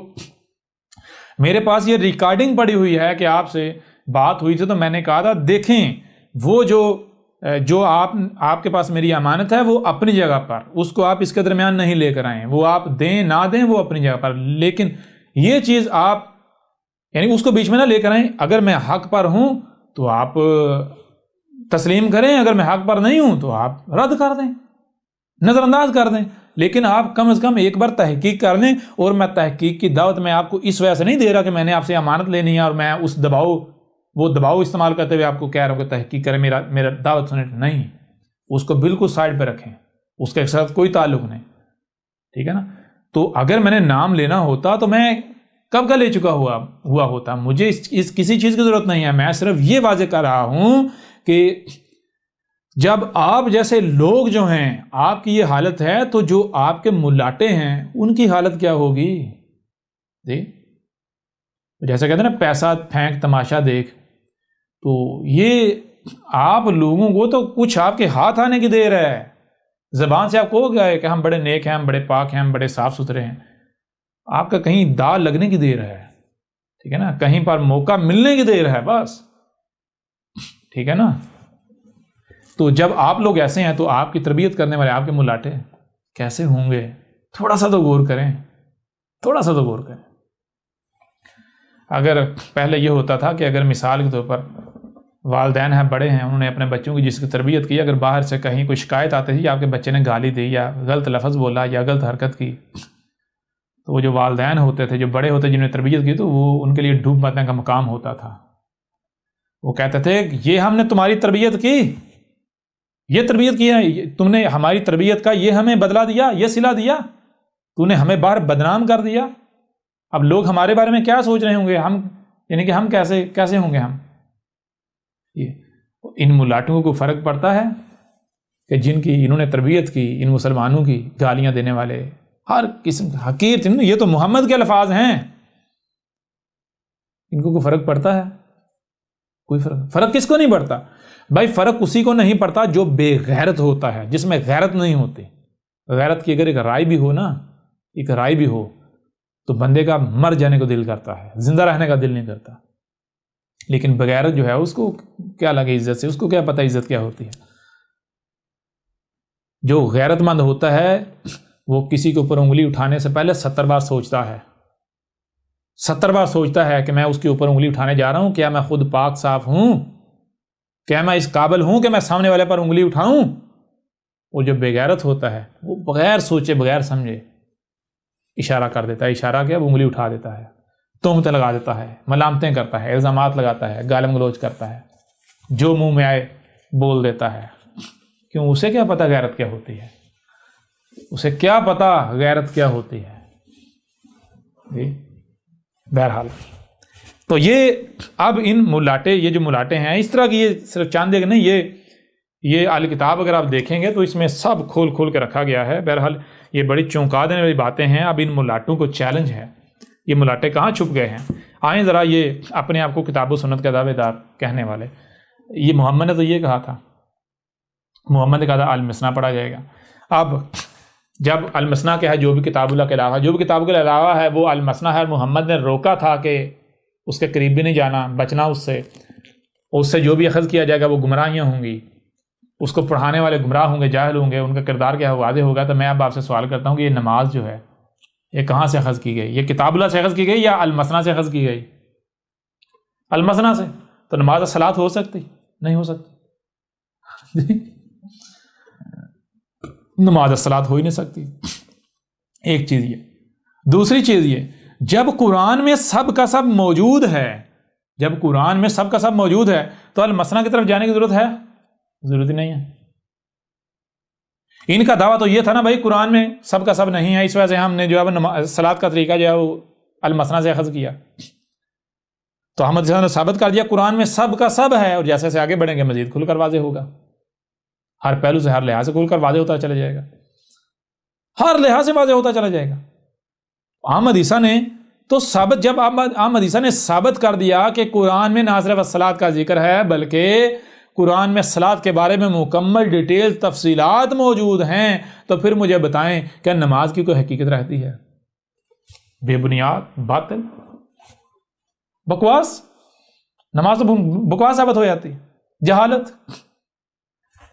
میرے پاس یہ ریکارڈنگ پڑی ہوئی ہے کہ آپ سے بات ہوئی تھی تو میں نے کہا تھا دیکھیں وہ جو آپ کے پاس میری امانت ہے وہ اپنی جگہ پر، اس کو آپ اس کے درمیان نہیں لے کر آئیں، وہ آپ دیں نہ دیں وہ اپنی جگہ پر، لیکن یہ چیز آپ یعنی اس کو بیچ میں نہ لے کر آئیں۔ اگر میں حق پر ہوں تو آپ تسلیم کریں، اگر میں حق پر نہیں ہوں تو آپ رد کر دیں، نظر انداز کر دیں، لیکن آپ کم از کم ایک بار تحقیق کر لیں۔ اور میں تحقیق کی دعوت میں آپ کو اس وجہ سے نہیں دے رہا کہ میں نے آپ سے امانت لینی ہے اور میں اس دباؤ استعمال کرتے ہوئے آپ کو کہہ رہا ہوں کہ تحقیق کریں، میرا دعوت سنیں، نہیں، اس کو بالکل سائڈ پہ رکھیں، اس کے ساتھ کوئی تعلق نہیں، ٹھیک ہے نا؟ تو اگر میں نے نام لینا ہوتا تو میں کب کا لے چکا ہوا ہوتا، مجھے اس کسی چیز کی ضرورت نہیں ہے، میں صرف یہ واضح کر رہا ہوں کہ جب آپ جیسے لوگ جو ہیں آپ کی یہ حالت ہے تو جو آپ کے ملاٹے ہیں ان کی حالت کیا ہوگی؟ جی جیسا کہتے ہیں نا پیسہ پھینک تماشا دیکھ، تو یہ آپ لوگوں کو تو کچھ آپ کے ہاتھ آنے کی دیر ہے، زبان سے آپ کو ہو گیا ہے کہ ہم بڑے نیک ہیں، ہم بڑے پاک ہیں، ہم بڑے صاف ستھرے ہیں، آپ کا کہیں دال لگنے کی دیر ہے، ٹھیک ہے نا؟ کہیں پر موقع ملنے کی دیر ہے بس، ٹھیک ہے نا؟ تو جب آپ لوگ ایسے ہیں تو آپ کی تربیت کرنے والے آپ کے ملاٹے کیسے ہوں گے؟ تھوڑا سا تو غور کریں، تھوڑا سا تو غور کریں۔ اگر پہلے یہ ہوتا تھا کہ اگر مثال کے طور پر والدین ہیں، بڑے ہیں، انہوں نے اپنے بچوں کی جس کی تربیت کی، اگر باہر سے کہیں کوئی شکایت آتی تھی آپ کے بچے نے گالی دی یا غلط لفظ بولا یا غلط حرکت کی، تو وہ جو والدین ہوتے تھے، جو بڑے ہوتے جنہوں نے تربیت کی، تو وہ ان کے لیے ڈوب مرنے کا مقام ہوتا تھا۔ وہ کہتے تھے یہ ہم نے تمہاری تربیت کی، یہ تربیت کی ہے، تم نے ہماری تربیت کا یہ ہمیں بدلہ دیا، یہ صلہ دیا، تو نے ہمیں باہر بدنام کر دیا۔ اب لوگ ہمارے بارے میں کیا سوچ رہے ہوں گے، ہم یعنی کہ ہم کیسے ہوں گے ہم؟ ان ملاٹوں کو فرق پڑتا ہے کہ جن کی انہوں نے تربیت کی، ان مسلمانوں کی گالیاں دینے والے، ہر قسم حقیر، یہ تو محمد کے الفاظ ہیں، ان کو کوئی فرق پڑتا ہے؟ کوئی فرق کس کو نہیں پڑتا؟ بھائی فرق اسی کو نہیں پڑتا جو بے غیرت ہوتا ہے، جس میں غیرت نہیں ہوتی۔ غیرت کی اگر ایک رائے بھی ہو نا، ایک رائے بھی ہو تو بندے کا مر جانے کو دل کرتا ہے، زندہ رہنے کا دل نہیں کرتا، لیکن بغیرت جو ہے اس کو کیا لگے عزت سے، اس کو کیا پتہ عزت کیا ہوتی ہے۔ جو غیرت مند ہوتا ہے وہ کسی کے اوپر انگلی اٹھانے سے پہلے 70 بار سوچتا ہے، 70 بار سوچتا ہے کہ میں اس کے اوپر انگلی اٹھانے جا رہا ہوں، کیا میں خود پاک صاف ہوں، کیا میں اس قابل ہوں کہ میں سامنے والے پر انگلی اٹھاؤں؟ اور جو بے غیرت ہوتا ہے وہ بغیر سوچے بغیر سمجھے اشارہ کر دیتا ہے، اشارہ کیا، وہ انگلی اٹھا دیتا ہے، تہمتیں لگا دیتا ہے، ملامتیں کرتا ہے، الزامات لگاتا ہے، گالم گلوچ کرتا ہے، جو منہ میں آئے بول دیتا ہے۔ کیوں؟ اسے کیا پتہ غیرت کیا ہوتی ہے، اسے کیا پتہ غیرت کیا ہوتی ہے۔ جی بہرحال تو یہ اب ان ملاٹے، یہ جو ملاٹے ہیں اس طرح کی، یہ صرف چاند ایک نہیں، یہ اہل کتاب اگر آپ دیکھیں گے تو اس میں سب کھول کے رکھا گیا ہے۔ بہرحال یہ بڑی چونکا دینے والی باتیں ہیں۔ اب ان ملاٹوں کو چیلنج ہے، یہ ملاٹے کہاں چھپ گئے ہیں؟ آئیں ذرا، یہ اپنے آپ کو کتاب و سنت کے دعوے دار کہنے والے، یہ محمد نے تو یہ کہا تھا، محمد نے کہا تھا المثنیٰ پڑھا جائے گا۔ اب جب المثنیٰ کیا ہے، جو بھی کتاب اللہ کے علاوہ، جو بھی کتاب کے علاوہ ہے وہ المثنیٰ ہے، محمد نے روکا تھا کہ اس کے قریب بھی نہیں جانا، بچنا اس سے جو بھی اخذ کیا جائے گا وہ گمراہیاں ہوں گی، اس کو پڑھانے والے گمراہ ہوں گے، جاہل ہوں گے، ان کا کردار کیا واضح ہوگا۔ تو میں اب آپ سے سوال کرتا ہوں کہ یہ نماز جو ہے، یہ کہاں سے اخذ کی گئی؟ یہ کتاب اللہ سے اخذ کی گئی یا المثنیٰ سے اخذ کی گئی؟ المثنیٰ سے. تو نماز صلاۃ ہو سکتی؟ نہیں ہو سکتی. نماز صلاۃ ہو ہی نہیں سکتی. ایک چیز یہ. دوسری چیز یہ، جب قرآن میں سب کا سب موجود ہے، جب قرآن میں سب کا سب موجود ہے تو المثنیٰ کی طرف جانے کی ضرورت ہے؟ ضرورت ہی نہیں ہے. ان کا دعویٰ تو یہ تھا نا بھائی قرآن میں سب کا سب نہیں ہے، اس وجہ سے ہم نے جو ہے صلاۃ کا طریقہ جو ہے وہ المثنیٰ سے اخذ کیا. تو احمد نے ثابت کر دیا قرآن میں سب کا سب ہے، اور جیسے جیسے آگے بڑھیں گے مزید کھل کر واضح ہوگا. ہر پہلو سے، ہر لحاظ سے کھل کر واضح ہوتا چلا جائے گا، ہر لحاظ سے واضح ہوتا چلا جائے گا. احمد عیسیٰ نے تو ثابت، جب احمد عیسیٰ نے ثابت کر دیا کہ قرآن میں نہ صرف الصلاۃ کا ذکر ہے بلکہ قرآن میں صلاۃ کے بارے میں مکمل ڈیٹیل تفصیلات موجود ہیں، تو پھر مجھے بتائیں کیا نماز کی کوئی حقیقت رہتی ہے؟ بے بنیاد، باطل، بکواس. نماز تو بکواس ثابت ہو جاتی، جہالت.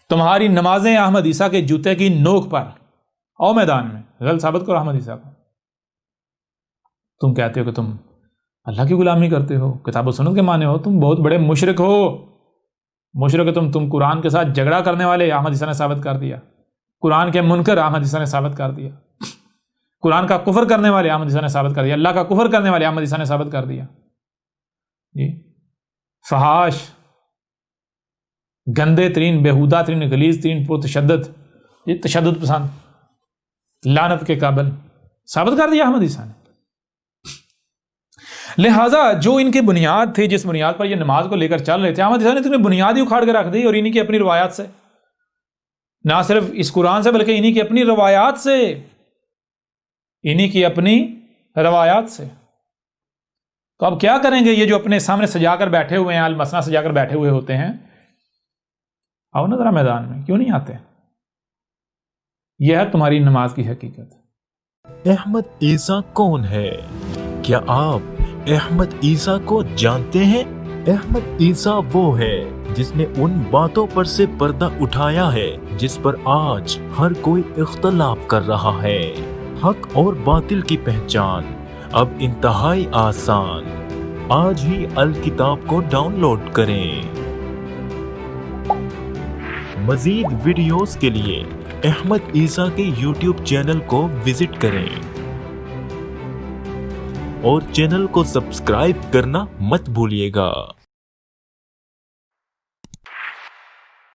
تمہاری نمازیں احمد عیسیٰ کے جوتے کی نوک پر او میدان میں، غلط ثابت کرو احمد عیسیٰ کو. تم کہتے ہو کہ تم اللہ کی غلامی کرتے ہو، کتاب و سنت کے معنی ہو، تم بہت بڑے مشرک ہو. مشرک تم قرآن کے ساتھ جھگڑا کرنے والے احمد عیسیٰ نے ثابت کر دیا. قرآن کے منکر احمد عیسیٰ نے ثابت کر دیا. قرآن کا کفر کرنے والے احمد عیسیٰ نے ثابت کر دیا. اللہ کا کفر کرنے والے احمد عیسیٰ نے ثابت کر دیا. جی، فحاش، گندے ترین، بےہودہ ترین، غلیظ ترین، پرتشدد، یہ تشدد پسند، لعنت کے قابل، ثابت کر دیا احمد عیسیٰ نے. لہٰذا جو ان کی بنیاد تھی، جس بنیاد پر یہ نماز کو لے کر چل رہے تھے، احمد عیسیٰ نے تو بنیاد ہی اکھاڑ کے رکھ دی، اور انہی کی اپنی روایات سے، نہ صرف اس قرآن سے بلکہ انہی کی اپنی روایات سے، انہی کی اپنی روایات سے. تو اب کیا کریں گے؟ یہ جو اپنے سامنے سجا کر بیٹھے ہوئے ہیں، المثنیٰ سجا کر بیٹھے ہوئے ہوتے ہیں، آؤ نا ذرا میدان میں، کیوں نہیں آتے؟ یہ ہے تمہاری نماز کی حقیقت. احمد عیسیٰ کون ہے؟ کیا آپ احمد عیسیٰ کو جانتے ہیں؟ احمد عیسیٰ وہ ہے جس نے ان باتوں پر سے پردہ اٹھایا ہے جس پر آج ہر کوئی اختلاف کر رہا ہے. حق اور باطل کی پہچان اب انتہائی آسان. آج ہی الکتاب کو ڈاؤن لوڈ کریں. مزید ویڈیوز کے لیے احمد عیسیٰ کے یوٹیوب چینل کو وزٹ کریں اور چینل کو سبسکرائب کرنا مت بھولیے گا.